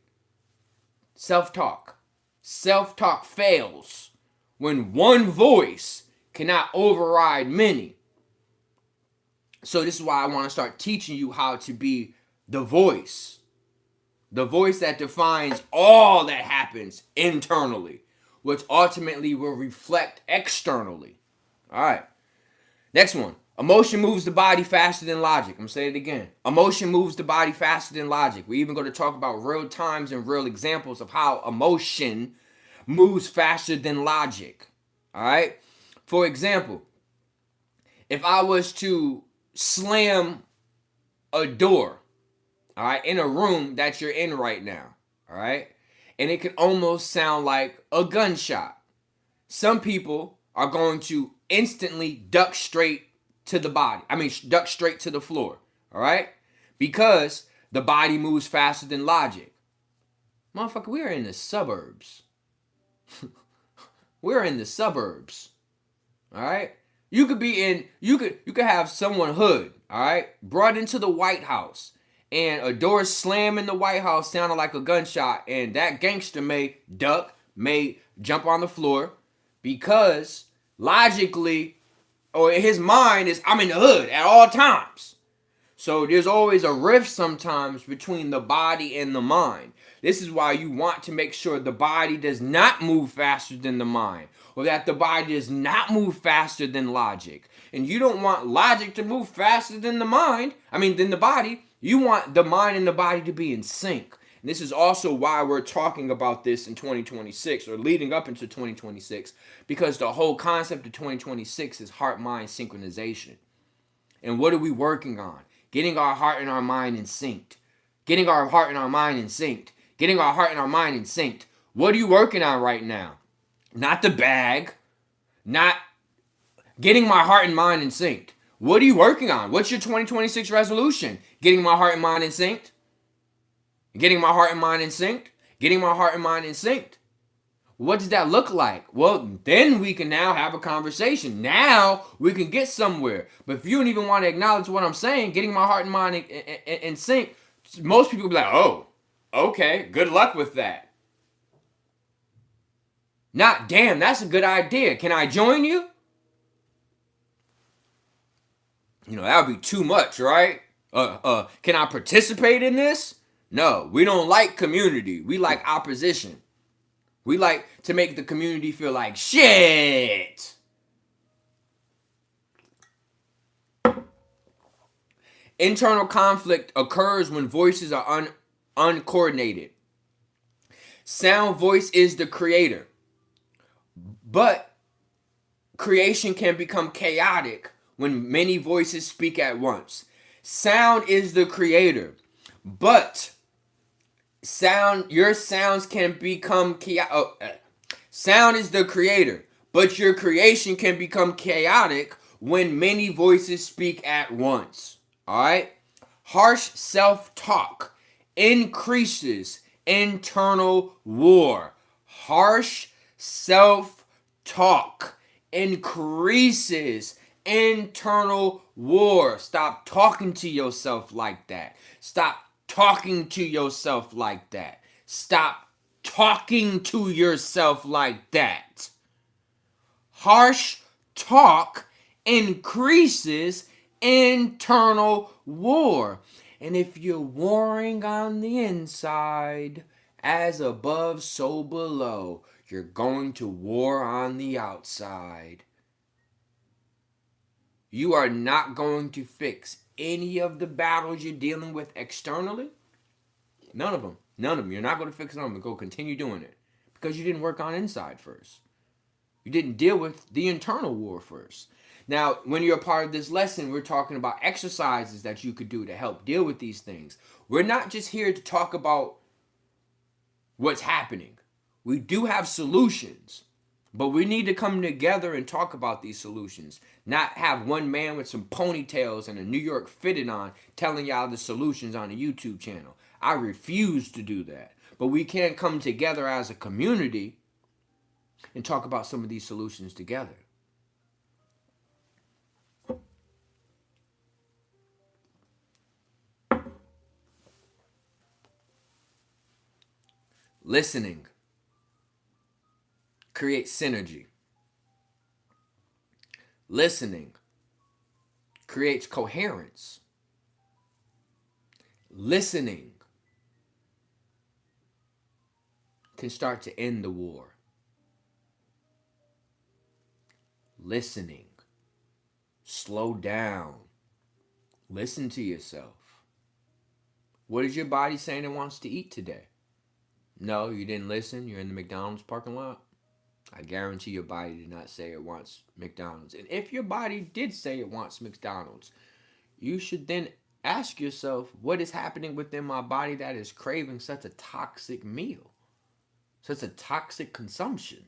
Self-talk. Self-talk fails when one voice cannot override many. So this is why I want to start teaching you how to be the voice that defines all that happens internally, which ultimately will reflect externally. All right. Next one. Emotion moves the body faster than logic. I'm going to say it again. Emotion moves the body faster than logic. We're even going to talk about real times and real examples of how emotion moves faster than logic. All right. For example, if I was to slam a door, all right, in a room that you're in right now, all right, and it can almost sound like a gunshot. Some people are going to instantly duck straight to the body. Duck straight to the floor, all right, because the body moves faster than logic. Motherfucker, we are in the suburbs. We're in the suburbs, all right. You could have someone hood, all right, brought into the White House, and a door slam in the White House sounded like a gunshot, and that gangster may duck, may jump on the floor, because logically, or in his mind is, I'm in the hood at all times. So there's always a rift sometimes between the body and the mind. This is why you want to make sure the body does not move faster than the mind, or that the body does not move faster than logic. And you don't want logic to move faster than than the body. You want the mind and the body to be in sync. And this is also why we're talking about this in 2026, or leading up into 2026, because the whole concept of 2026 is heart-mind synchronization. And what are we working on? Getting our heart and our mind in sync. Getting our heart and our mind in sync. Getting our heart and our mind in sync. What are you working on right now? Not the bag. Not getting my heart and mind in sync. What are you working on? What's your 2026 resolution? Getting my heart and mind in sync? Getting my heart and mind in sync? Getting my heart and mind in sync? What does that look like? Well, then we can now have a conversation. Now we can get somewhere. But if you don't even want to acknowledge what I'm saying, getting my heart and mind in sync, most people will be like, oh, okay, good luck with that. Not, damn, that's a good idea. Can I join you? That would be too much, right? Can I participate in this? No, we don't like community. We like opposition. We like to make the community feel like shit. Internal conflict occurs when voices are uncoordinated. Sound voice is the creator. But creation can become chaotic when many voices speak at once. Sound is the creator. But your sounds can become chaotic. Sound is the creator, but your creation can become chaotic when many voices speak at once. All right? Harsh self-talk increases internal war. Harsh self-talk increases internal war. Stop talking to yourself like that. Stop talking to yourself like that. Stop talking to yourself like that. Harsh talk increases internal war. And if you're warring on the inside, as above, so below, you're going to war on the outside. You are not going to fix any of the battles you're dealing with externally. None of them. None of them. You're not going to fix them. Go continue doing it. Because you didn't work on inside first. You didn't deal with the internal war first. Now, when you're a part of this lesson, we're talking about exercises that you could do to help deal with these things. We're not just here to talk about what's happening. We do have solutions, but we need to come together and talk about these solutions. Not have one man with some ponytails and a New York fitted on telling y'all the solutions on a YouTube channel. I refuse to do that. But we can come together as a community and talk about some of these solutions together. Listening creates synergy. Listening creates coherence. Listening can start to end the war. Listening. Slow down. Listen to yourself. What is your body saying it wants to eat today? No, you didn't listen. You're in the McDonald's parking lot. I guarantee your body did not say it wants McDonald's. And if your body did say it wants McDonald's, you should then ask yourself, what is happening within my body that is craving such a toxic meal? Such a toxic consumption?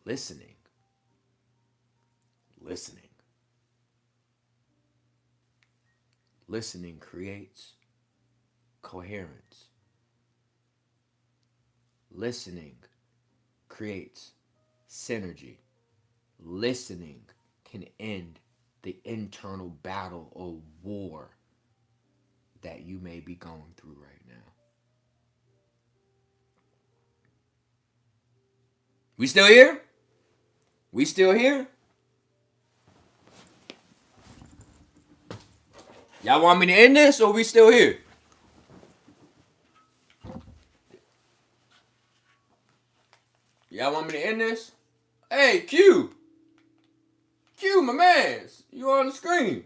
Listening. Listening. Listening creates coherence. Listening creates synergy. Listening can end the internal battle or war that you may be going through right now. We still here? We still here? Y'all want me to end this or we still here? Y'all want me to end this? Hey, Q, my mans, you on the screen.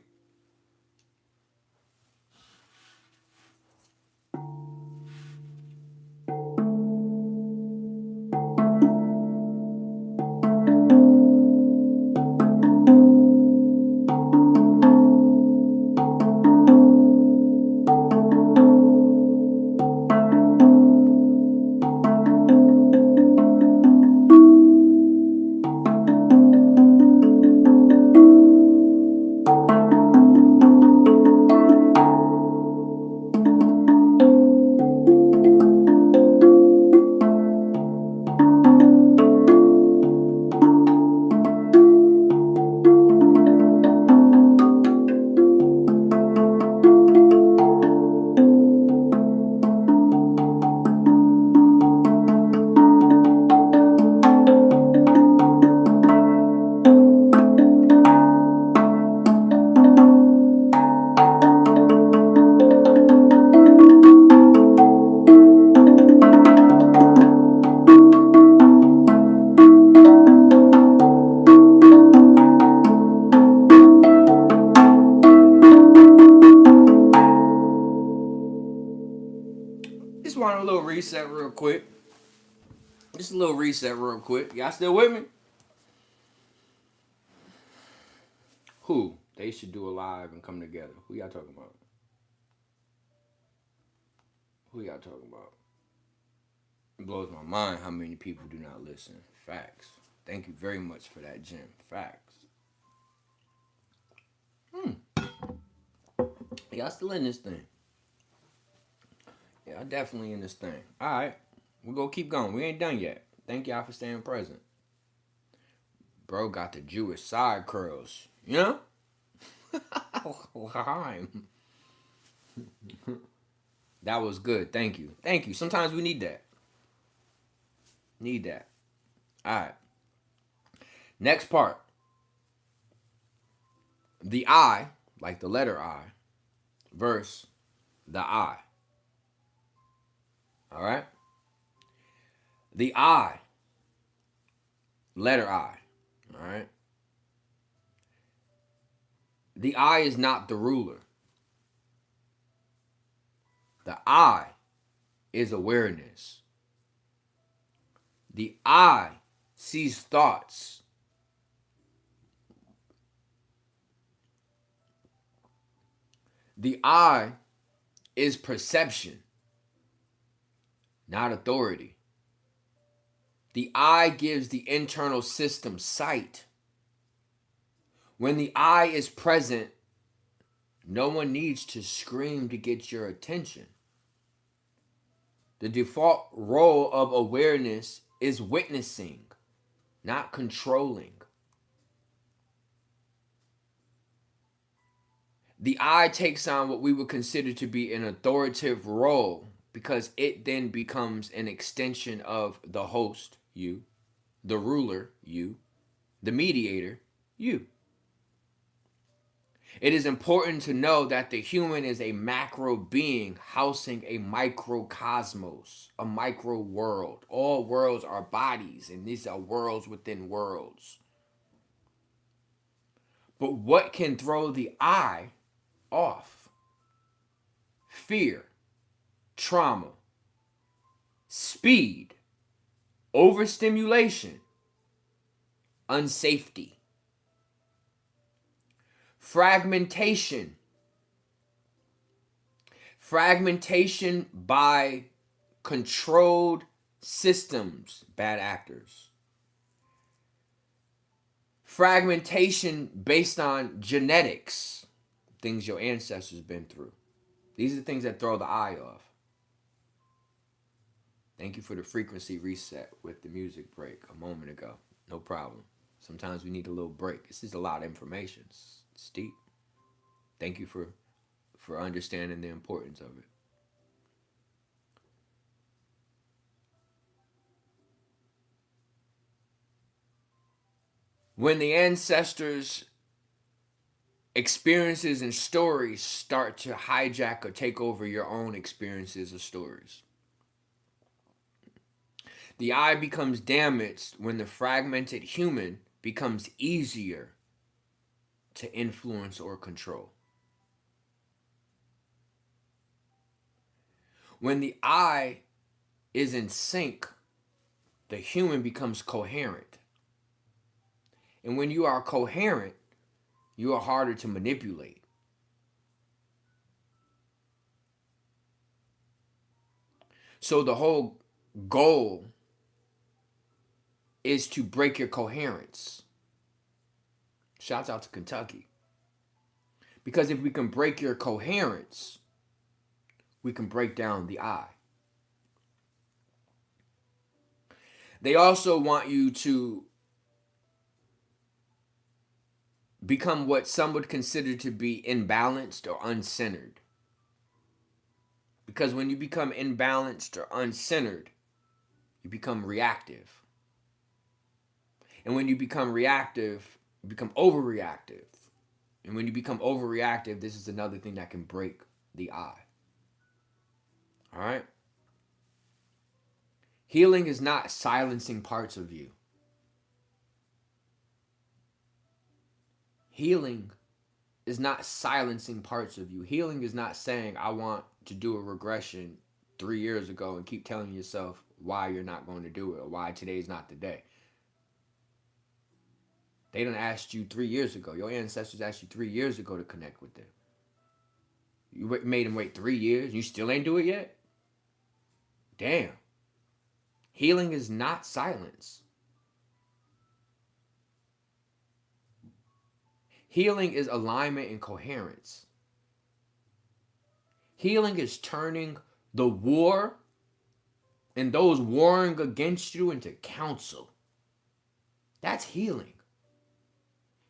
Just want a little reset real quick. Just a little reset real quick. Y'all still with me? Who? They should do a live and come together. Who y'all talking about? Who y'all talking about? It blows my mind how many people do not listen. Facts. Thank you very much for that, Jim. Facts. Y'all still in this thing. Yeah, definitely in this thing. All right. We're going to keep going. We ain't done yet. Thank y'all for staying present. Bro got the Jewish side curls. You know? That was good. Thank you. Thank you. Sometimes we need that. Need that. All right. Next part. The I, like the letter I, versus the I. All right? The I, letter I. All right? The I is not the ruler. The I is awareness. The I sees thoughts. The I is perception, not authority. The I gives the internal system sight. When the I is present, no one needs to scream to get your attention. The default role of awareness is witnessing, not controlling. The I takes on what we would consider to be an authoritative role because it then becomes an extension of the host, you, the ruler, you, the mediator, you. It is important to know that the human is a macro being housing a microcosmos, a micro world. All worlds are bodies, and these are worlds within worlds. But what can throw the I off? Fear, trauma, speed, overstimulation, unsafety, fragmentation by controlled systems, bad actors, fragmentation based on genetics, things your ancestors been through. These are the things that throw the I off. Thank you for the frequency reset with the music break a moment ago. No problem. Sometimes we need a little break. This is a lot of information. It's deep. Thank you for understanding the importance of it. When the ancestors' experiences and stories start to hijack or take over your own experiences or stories, the I becomes damaged when the fragmented human becomes easier to influence or control. When the I is in sync, the human becomes coherent. And when you are coherent, you are harder to manipulate. So the whole goal is to break your coherence. Shouts out to Kentucky. Because if we can break your coherence, we can break down the I. They also want you to become what some would consider to be imbalanced or uncentered. Because when you become imbalanced or uncentered, you become reactive. And when you become reactive, you become overreactive. And when you become overreactive, this is another thing that can break the I. All right? Healing is not silencing parts of you. Healing is not silencing parts of you. Healing is not saying, I want to do a regression 3 years ago and keep telling yourself why you're not going to do it or why today's not the day. They done asked you 3 years ago. Your ancestors asked you 3 years ago to connect with them. You made them wait 3 years. You still ain't do it yet? Damn. Healing is not silence. Healing is alignment and coherence. Healing is turning the war and those warring against you into counsel. That's healing.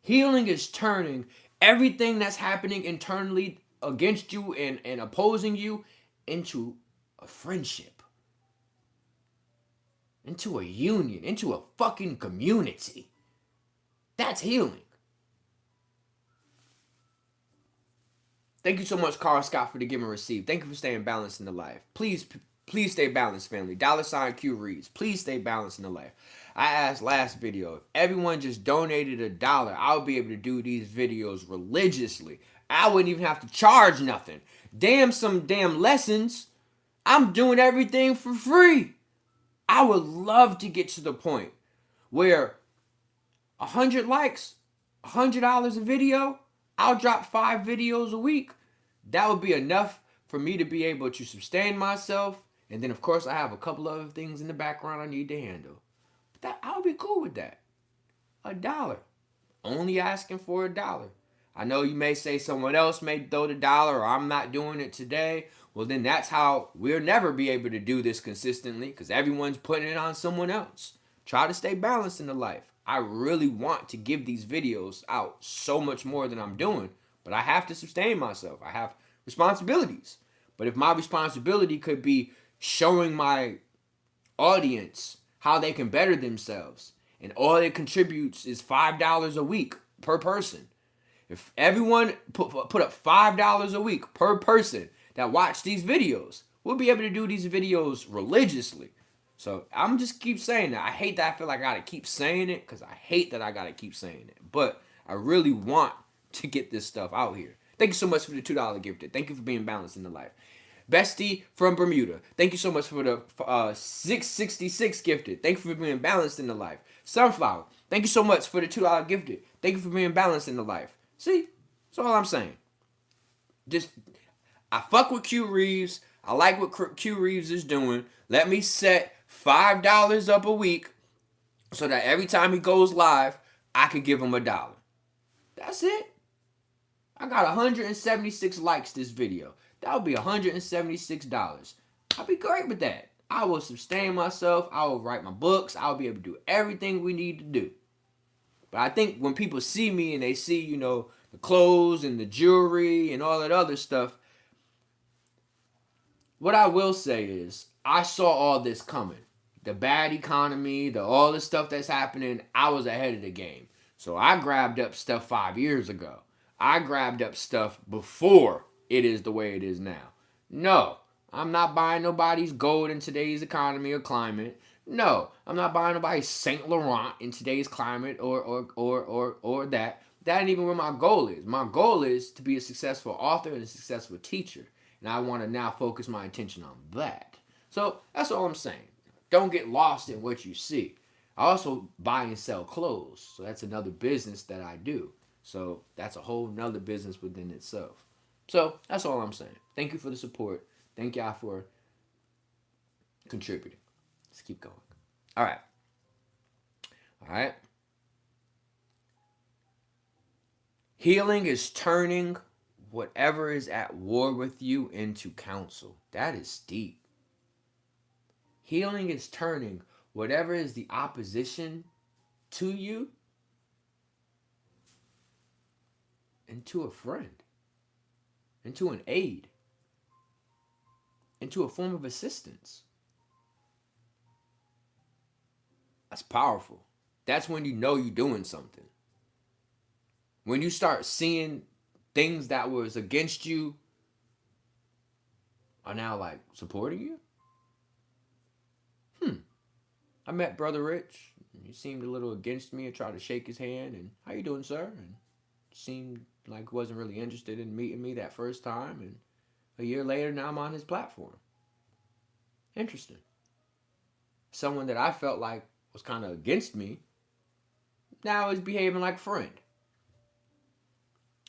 Healing is turning everything that's happening internally against you and opposing you into a friendship, into a union, into a fucking community. That's healing. Thank you so much, Carl Scott, for the give and receive. Thank you for staying balanced in the life. Please stay balanced, family. $CueReaves. Please stay balanced in the life. I asked last video, if everyone just donated $1, I would be able to do these videos religiously. I wouldn't even have to charge nothing. Some damn lessons. I'm doing everything for free. I would love to get to the point where 100 likes, $100 a video, I'll drop 5 videos a week. That would be enough for me to be able to sustain myself. And then, of course, I have a couple other things in the background I need to handle. But I would be cool with that. $1. Only asking for $1. I know you may say someone else may throw the dollar, or I'm not doing it today. Well, then that's how we'll never be able to do this consistently, because everyone's putting it on someone else. Try to stay balanced in the life. I really want to give these videos out so much more than I'm doing, but I have to sustain myself. I have responsibilities. But if my responsibility could be showing my audience how they can better themselves, and all it contributes is $5 a week per person. If everyone put up $5 a week per person that watch these videos, we'll be able to do these videos religiously. So I'm just keep saying that. I hate that I feel like I gotta keep saying it, because I hate that I gotta keep saying it. But I really want to get this stuff out here. Thank you so much for the $2 gifted. Thank you for being balanced in the life. Bestie from Bermuda, thank you so much for the 666 gifted. Thank you for being balanced in the life. Sunflower, thank you so much for the $2 gifted. Thank you for being balanced in the life. See, that's all I'm saying. Just, I fuck with CueReaves. I like what CueReaves is doing. Let me set $5 up a week so that every time he goes live, I could give him $1. That's it. I got 176 likes this video. That would be $176. I'll be great with that. I will sustain myself. I will write my books. I'll be able to do everything we need to do. But I think when people see me and they see, the clothes and the jewelry and all that other stuff, what I will say is, I saw all this coming. The bad economy, all the stuff that's happening, I was ahead of the game. So I grabbed up stuff 5 years ago. I grabbed up stuff before it is the way it is now. No, I'm not buying nobody's gold in today's economy or climate. No, I'm not buying nobody's Saint Laurent in today's climate or that. That ain't even where my goal is. My goal is to be a successful author and a successful teacher. And I want to now focus my attention on that. So that's all I'm saying. Don't get lost in what you see. I also buy and sell clothes. So that's another business that I do. So that's a whole nother business within itself. So that's all I'm saying. Thank you for the support. Thank y'all for contributing. Let's keep going. All right. Healing is turning whatever is at war with you into counsel. That is deep. Healing is turning whatever is the opposition to you into a friend, into an aid, into a form of assistance. That's powerful. That's when you know you're doing something. When you start seeing things that was against you are now like supporting you. I met Brother Rich. He seemed a little against me. I tried to shake his hand and, how you doing, sir? And seemed like he wasn't really interested in meeting me that first time. And a year later, now I'm on his platform. Interesting. Someone that I felt like was kind of against me now is behaving like a friend.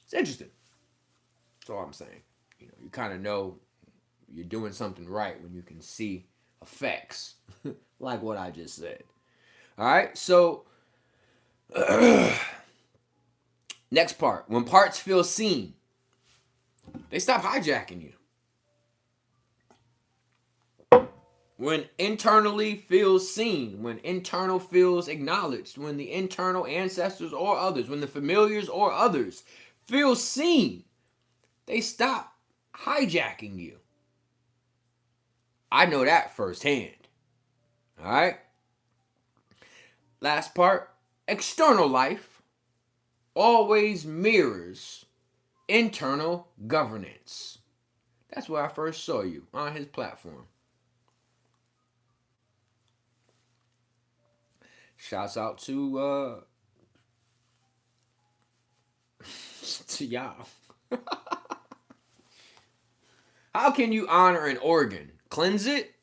It's interesting. That's all I'm saying. You kind of know you're doing something right when you can see effects like what I just said. All right, so Next part. When parts feel seen, they stop hijacking you. When internally feels seen, when internal feels acknowledged, when the internal ancestors or others, when the familiars or others feel seen, they stop hijacking you. I know that firsthand. All right? Last part. External life always mirrors internal governance. That's where I first saw you, on his platform. Shouts out to to y'all. How can you honor an organ? Cleanse it?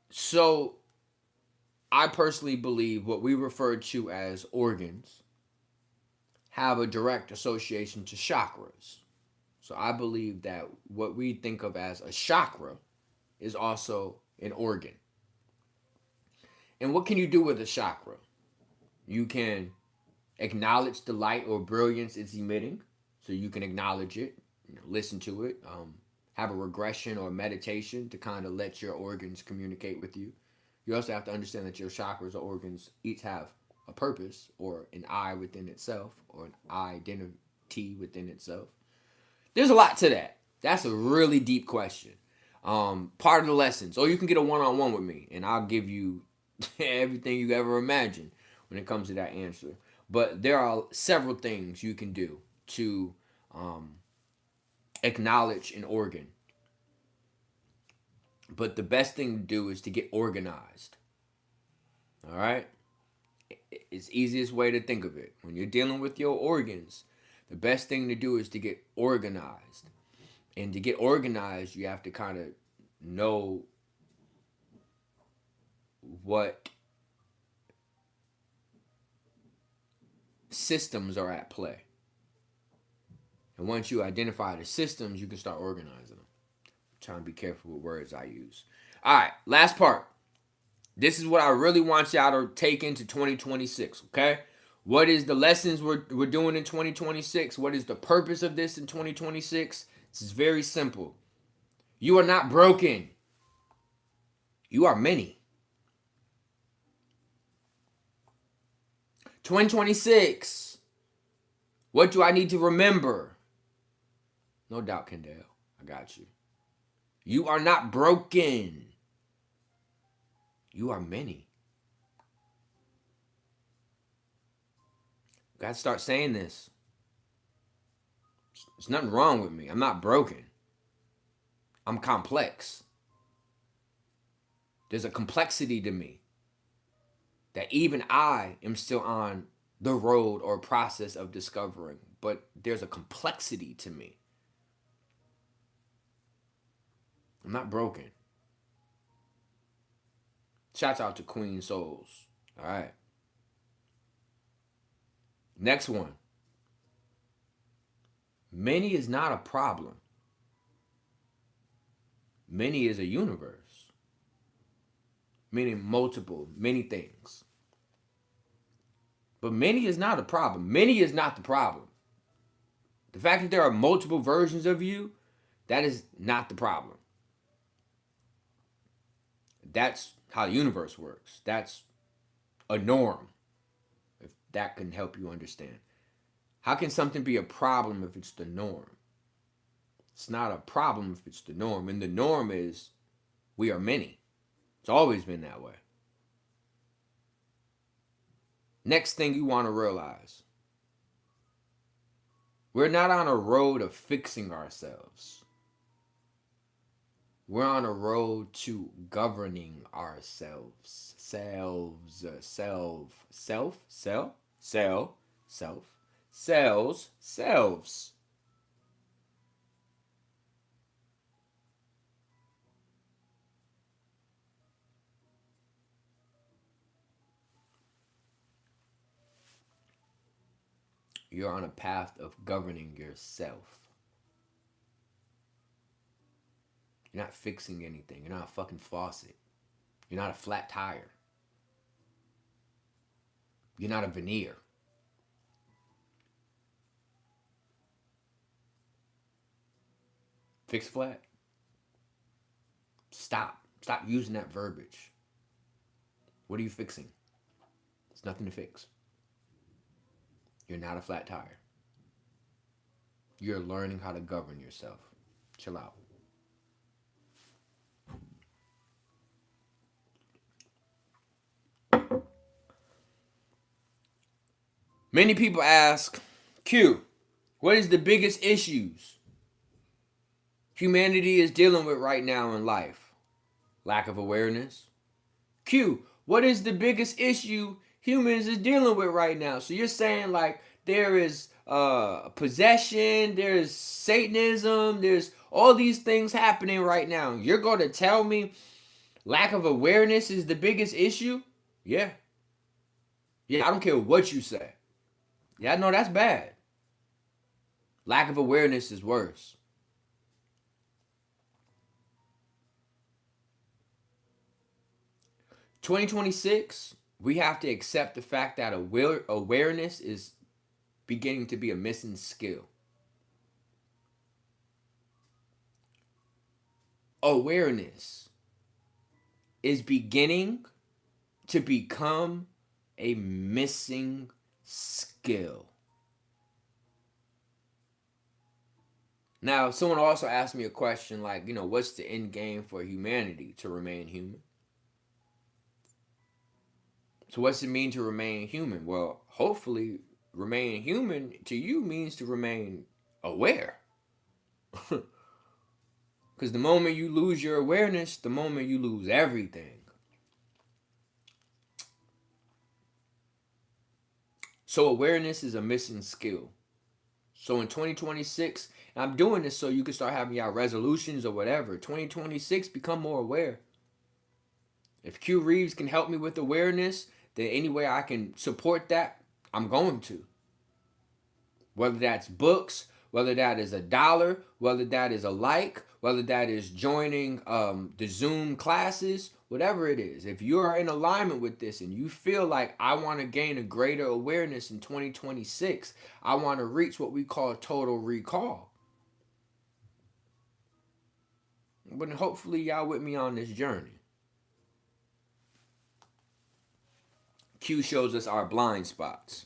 So I personally believe what we refer to as organs have a direct association to chakras. So I believe that what we think of as a chakra is also an organ. And what can you do with a chakra? You can acknowledge the light or brilliance it's emitting. So you can acknowledge it, listen to it, have a regression or meditation to kind of let your organs communicate with you. You also have to understand that your chakras or organs each have a purpose or an I within itself or an identity within itself. There's a lot to that. That's a really deep question. Part of the lessons, or you can get a one-on-one with me, and I'll give you everything you ever imagined when it comes to that answer. But there are several things you can do to acknowledge an organ. But the best thing to do is to get organized. All right? It's the easiest way to think of it. When you're dealing with your organs, the best thing to do is to get organized. And to get organized, you have to kind of know what systems are at play. And once you identify the systems, you can start organizing them. I'm trying to be careful with words I use. All right, last part. This is what I really want y'all to take into 2026, okay? What is the lessons we're doing in 2026? What is the purpose of this in 2026? This is very simple. You are not broken. You are many. 2026. What do I need to remember? No doubt, Kendall. I got you. You are not broken. You are many. You gotta start saying this. There's nothing wrong with me. I'm not broken. I'm complex. There's a complexity to me that even I am still on the road or process of discovering. But there's a complexity to me. I'm not broken. Shouts out to Queen Souls. All right. Next one. Many is not a problem. Many is a universe. Meaning multiple, many things. But many is not a problem. Many is not the problem. The fact that there are multiple versions of you, that is not the problem. That's how the universe works. That's a norm, if that can help you understand. How can something be a problem if it's the norm? It's not a problem if it's the norm. And the norm is we are many. It's always been that way. Next thing you want to realize, we're not on a road of fixing ourselves. We're on a road to governing ourselves. Selves. You're on a path of governing yourself. You're not fixing anything. You're not a fucking faucet. You're not a flat tire. You're not a veneer. Fix flat. Stop. Stop using that verbiage. What are you fixing? There's nothing to fix. You're not a flat tire. You're learning how to govern yourself. Chill out. Many people ask, Q, what is the biggest issues humanity is dealing with right now in life? Lack of awareness. Q, what is the biggest issue humans is dealing with right now? So you're saying like there is possession, there's Satanism, there's all these things happening right now. You're going to tell me lack of awareness is the biggest issue? Yeah. Yeah, I don't care what you say. Yeah, no, that's bad. Lack of awareness is worse. (2026), we have to accept the fact that awareness is beginning to be a missing skill. Awareness is beginning to become a missing skill. Now, someone also asked me a question like, what's the end game for humanity to remain human? So what's it mean to remain human? Well, hopefully remain human to you means to remain aware. Because the moment you lose your awareness, the moment you lose everything. So awareness is a missing skill. So in 2026, and I'm doing this so you can start having your resolutions or whatever. 2026, become more aware. If CueReaves can help me with awareness, then any way I can support that, I'm going to. Whether that's books, whether that is $1, whether that is a like, whether that is joining the Zoom classes, whatever it is. If you are in alignment with this and you feel like I want to gain a greater awareness in 2026, I want to reach what we call total recall. But hopefully y'all with me on this journey. Q shows us our blind spots.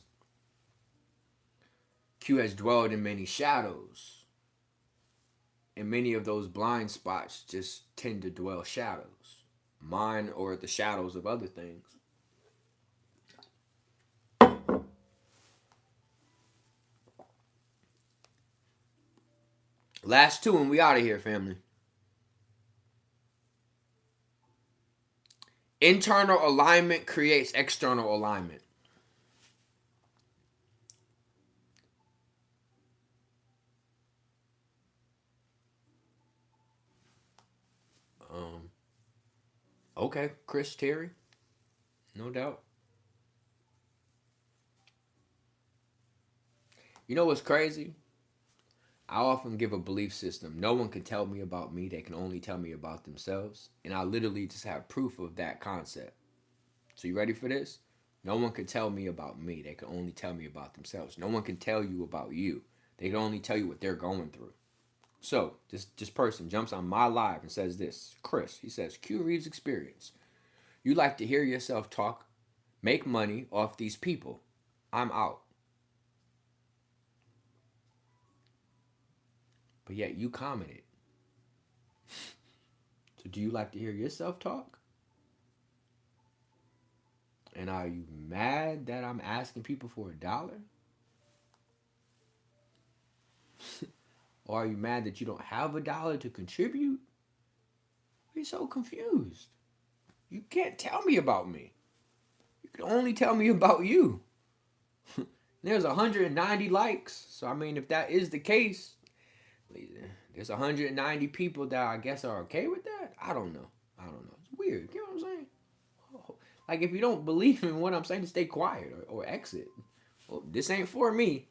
Q has dwelled in many shadows. And many of those blind spots just tend to dwell shadows. Mine or the shadows of other things. Last two and we out of here, family. Internal alignment creates external alignment. Okay, Chris Terry. No doubt. You know what's crazy? I often give a belief system. No one can tell me about me. They can only tell me about themselves. And I literally just have proof of that concept. So you ready for this? No one can tell me about me. They can only tell me about themselves. No one can tell you about you. They can only tell you what they're going through. So this person jumps on my live and says this. Chris, he says, CueReaves experience. You like to hear yourself talk, make money off these people. I'm out. But yet you commented. So do you like to hear yourself talk? And are you mad that I'm asking people for $1? Or are you mad that you don't have $1 to contribute? You're so confused. You can't tell me about me. You can only tell me about you. There's 190 likes. So, I mean, if that is the case, there's 190 people that I guess are okay with that. I don't know. It's weird. You know what I'm saying? Like, if you don't believe in what I'm saying, just stay quiet or exit. Well, this ain't for me.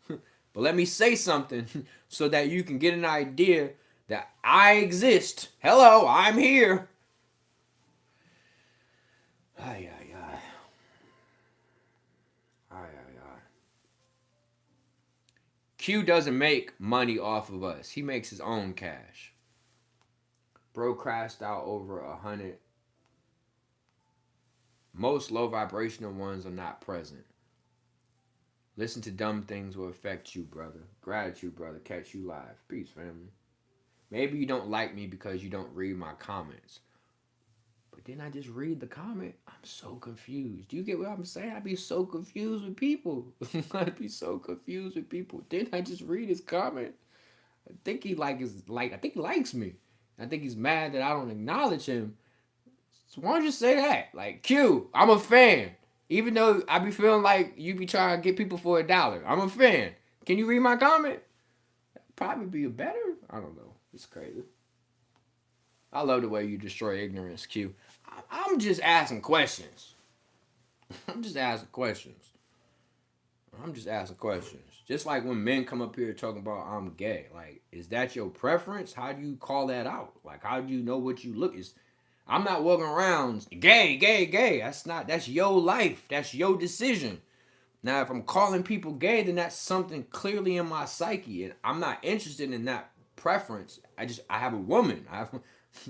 But let me say something so that you can get an idea that I exist. Hello, I'm here. Ay, ay, ay. Ay, ay, ay. Q doesn't make money off of us. He makes his own cash. Bro crashed out over 100. Most low vibrational ones are not present. Listen to dumb things will affect you, brother. Gratitude, brother. Catch you live. Peace, family. Maybe you don't like me because you don't read my comments. But then I just read the comment. I'm so confused. Do you get what I'm saying? I'd be so confused with people. I'd be so confused with people. Then I just read his comment. I think he I think he likes me. I think he's mad that I don't acknowledge him. So why don't you say that? Like, Q, I'm a fan. Even though I be feeling like you be trying to get people for $1. I'm a fan. Can you read my comment? That'd probably be a better. I don't know. It's crazy. I love the way you destroy ignorance, Q. I'm just asking questions. I'm just asking questions. I'm just asking questions. Just like when men come up here talking about I'm gay. Like, is that your preference? How do you call that out? Like, how do you know what you look is? I'm not walking around gay, gay, gay. That's your life. That's your decision. Now, if I'm calling people gay, then that's something clearly in my psyche. And I'm not interested in that preference. I have a woman. I have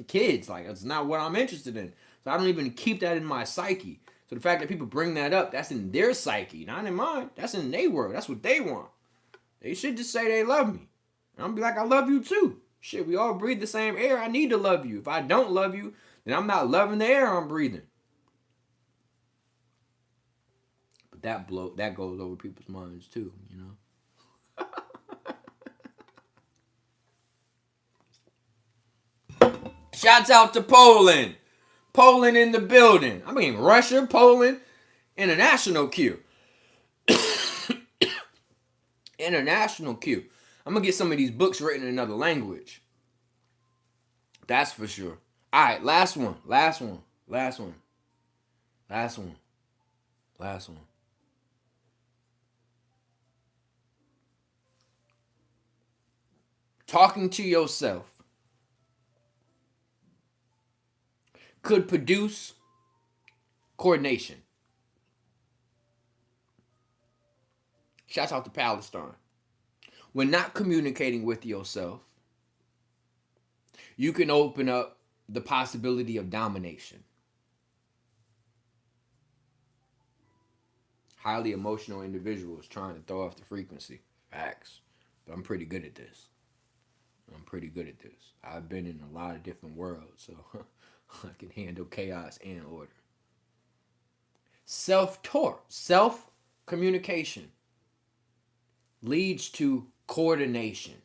kids. Like, it's not what I'm interested in. So I don't even keep that in my psyche. So the fact that people bring that up, that's in their psyche, not in mine. That's in their world. That's what they want. They should just say they love me. And I'm be like, I love you too. Shit, we all breathe the same air. I need to love you. If I don't love you, then I'm not loving the air I'm breathing. But that goes over people's minds too, you know. Shouts out to Poland. Poland in the building. I mean Russia, Poland, international Q. International Q. I'm gonna get some of these books written in another language. That's for sure. All right, last one. Talking to yourself could produce coordination. Shouts out to Palestine. When not communicating with yourself, you can open up the possibility of domination. Highly emotional individuals trying to throw off the frequency. Facts. But I'm pretty good at this. I've been in a lot of different worlds, so I can handle chaos and order. Self-communication leads to coordination.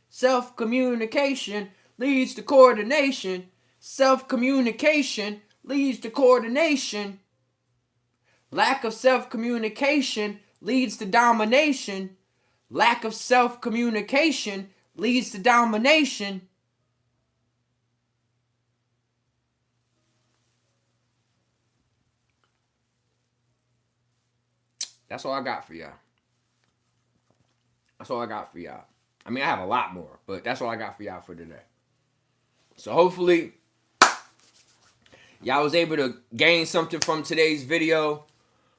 Self-communication leads to coordination. Self-communication leads to coordination. Lack of self-communication leads to domination. Lack of self-communication leads to domination. That's all I got for y'all. I mean, I have a lot more, but that's all I got for y'all for today. So hopefully, y'all was able to gain something from today's video.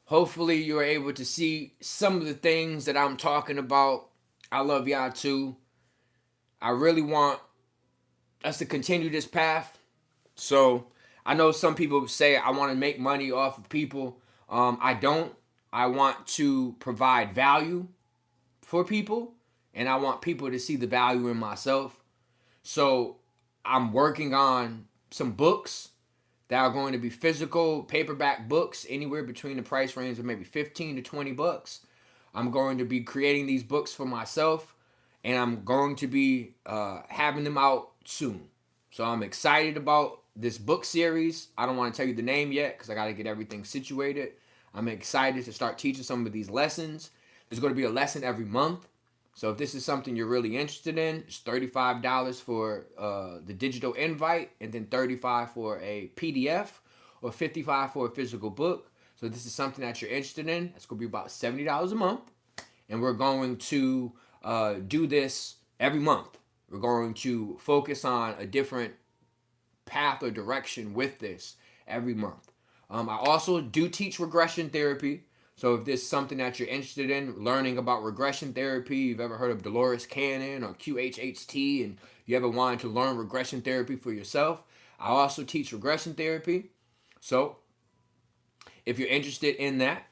Hopefully, you were able to see some of the things that I'm talking about. I love y'all too. I really want us to continue this path. So I know some people say I want to make money off of people. I don't. I want to provide value for people, and I want people to see the value in myself. So I'm working on some books that are going to be physical paperback books, anywhere between the price range of maybe $15 to $20. I'm going to be creating these books for myself, and I'm going to be having them out soon. So I'm excited about this book series. I don't want to tell you the name yet because I got to get everything situated. I'm excited to start teaching some of these lessons. There's going to be a lesson every month. So if this is something you're really interested in, it's $35 for the digital invite, and then $35 for a PDF, or $55 for a physical book. So if this is something that you're interested in, it's going to be about $70 a month. And we're going to do this every month. We're going to focus on a different path or direction with this every month. I also do teach regression therapy. So if this is something that you're interested in, learning about regression therapy, you've ever heard of Dolores Cannon or QHHT, and you ever wanted to learn regression therapy for yourself, I also teach regression therapy. So if you're interested in that,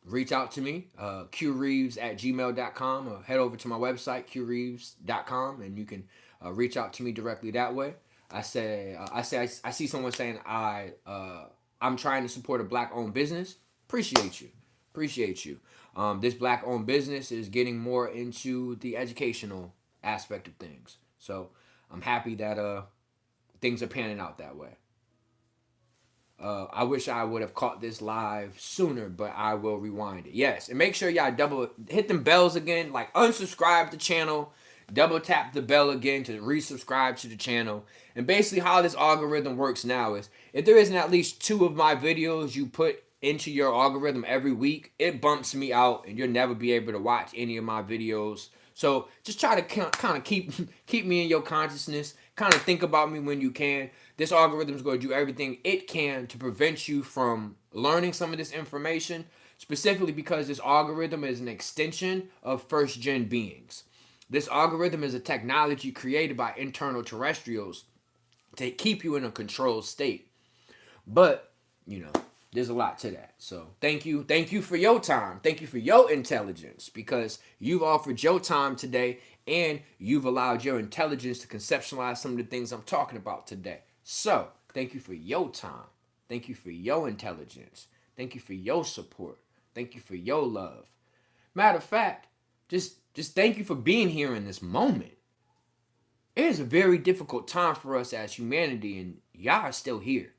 reach out to me, CueReaves@gmail.com, or head over to my website, CueReaves.com, and you can reach out to me directly that way. I see someone saying I'm trying to support a black-owned business. Appreciate you. This black-owned business is getting more into the educational aspect of things. So I'm happy that things are panning out that way. I wish I would have caught this live sooner, but I will rewind it. Yes, and make sure y'all hit them bells again, like unsubscribe the channel, double tap the bell again to resubscribe to the channel. And basically how this algorithm works now is if there isn't at least 2 of my videos you put into your algorithm every week, it bumps me out and you'll never be able to watch any of my videos. So just try to kind of keep me in your consciousness. Kind of think about me when you can. This algorithm is going to do everything it can to prevent you from learning some of this information, specifically because this algorithm is an extension of first-gen beings. This algorithm is a technology created by internal terrestrials to keep you in a controlled state. But, there's a lot to that. So thank you for your time. Thank you for your intelligence, because you've offered your time today and you've allowed your intelligence to conceptualize some of the things I'm talking about today. So thank you for your time. Thank you for your intelligence. Thank you for your support. Thank you for your love. Matter of fact, just thank you for being here in this moment. It is a very difficult time for us as humanity, and y'all are still here.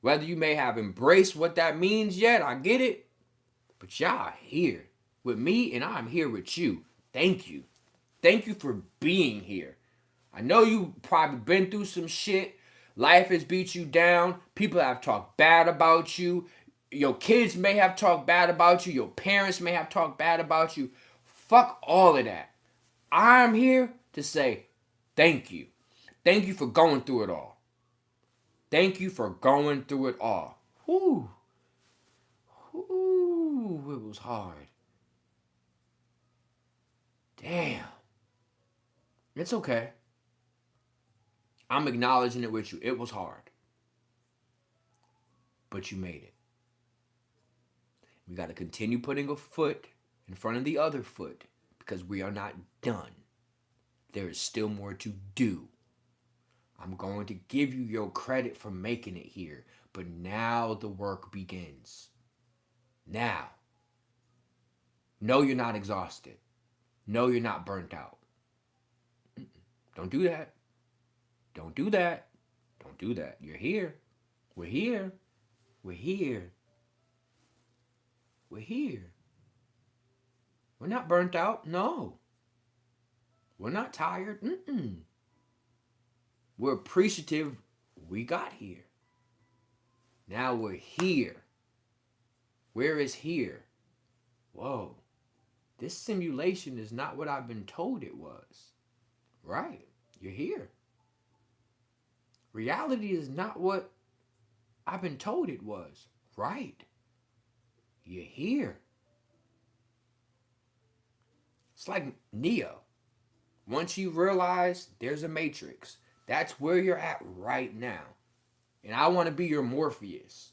Whether you may have embraced what that means yet, I get it. But y'all are here with me, and I'm here with you. Thank you. Thank you for being here. I know you've probably been through some shit. Life has beat you down. People have talked bad about you. Your kids may have talked bad about you. Your parents may have talked bad about you. Fuck all of that. I'm here to say thank you. Thank you for going through it all. Thank you for going through it all. Whew. Whew. It was hard. Damn. It's okay. I'm acknowledging it with you. It was hard. But you made it. We got to continue putting a foot in front of the other foot, because we are not done. There is still more to do. I'm going to give you your credit for making it here, but now the work begins. Now. No, you're not exhausted. No, you're not burnt out. Don't do that. Don't do that. Don't do that. You're here. We're here. We're here. We're here. We're not burnt out. No. We're not tired. We're appreciative we got here. Now we're here. Where is here? Whoa. This simulation is not what I've been told it was. Right. You're here. Reality is not what I've been told it was. Right. You're here. It's like Neo. Once you realize there's a matrix, that's where you're at right now. And I want to be your Morpheus.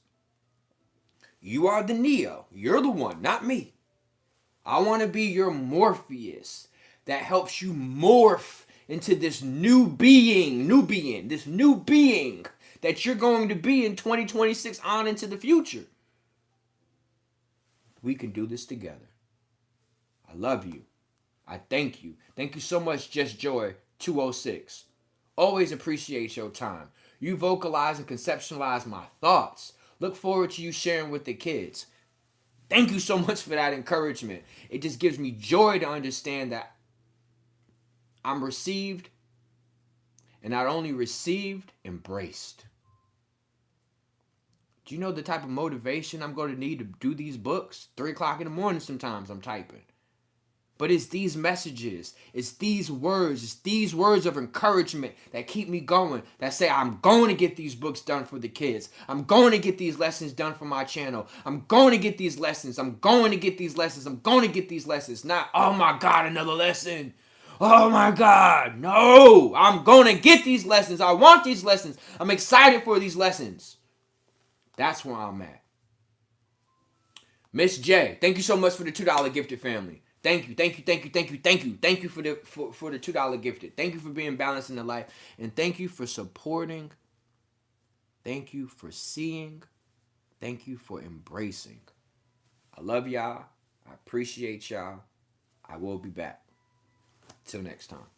You are the Neo. You're the one, not me. I want to be your Morpheus that helps you morph into this new being that you're going to be in 2026 on into the future. We can do this together. I love you. I thank you. Thank you so much, Just Joy 206. Always appreciate your time. You vocalize and conceptualize my thoughts. Look forward to you sharing with the kids. Thank you so much for that encouragement. It just gives me joy to understand that I'm received, and not only received, embraced. Do you know the type of motivation I'm going to need to do these books? 3 o'clock in the morning sometimes I'm typing. But it's these messages, it's these words of encouragement that keep me going, that say I'm going to get these books done for the kids. I'm going to get these lessons done for my channel. I'm going to get these lessons. I'm going to get these lessons. I'm going to get these lessons. Not, oh my God, another lesson. Oh my God, no. I'm going to get these lessons. I want these lessons. I'm excited for these lessons. That's where I'm at. Miss J, thank you so much for the $2 gifted, family. Thank you for the $2 gifted. Thank you for being balanced in the life, and thank you for supporting. Thank you for seeing. Thank you for embracing. I love y'all. I appreciate y'all. I will be back. Till next time.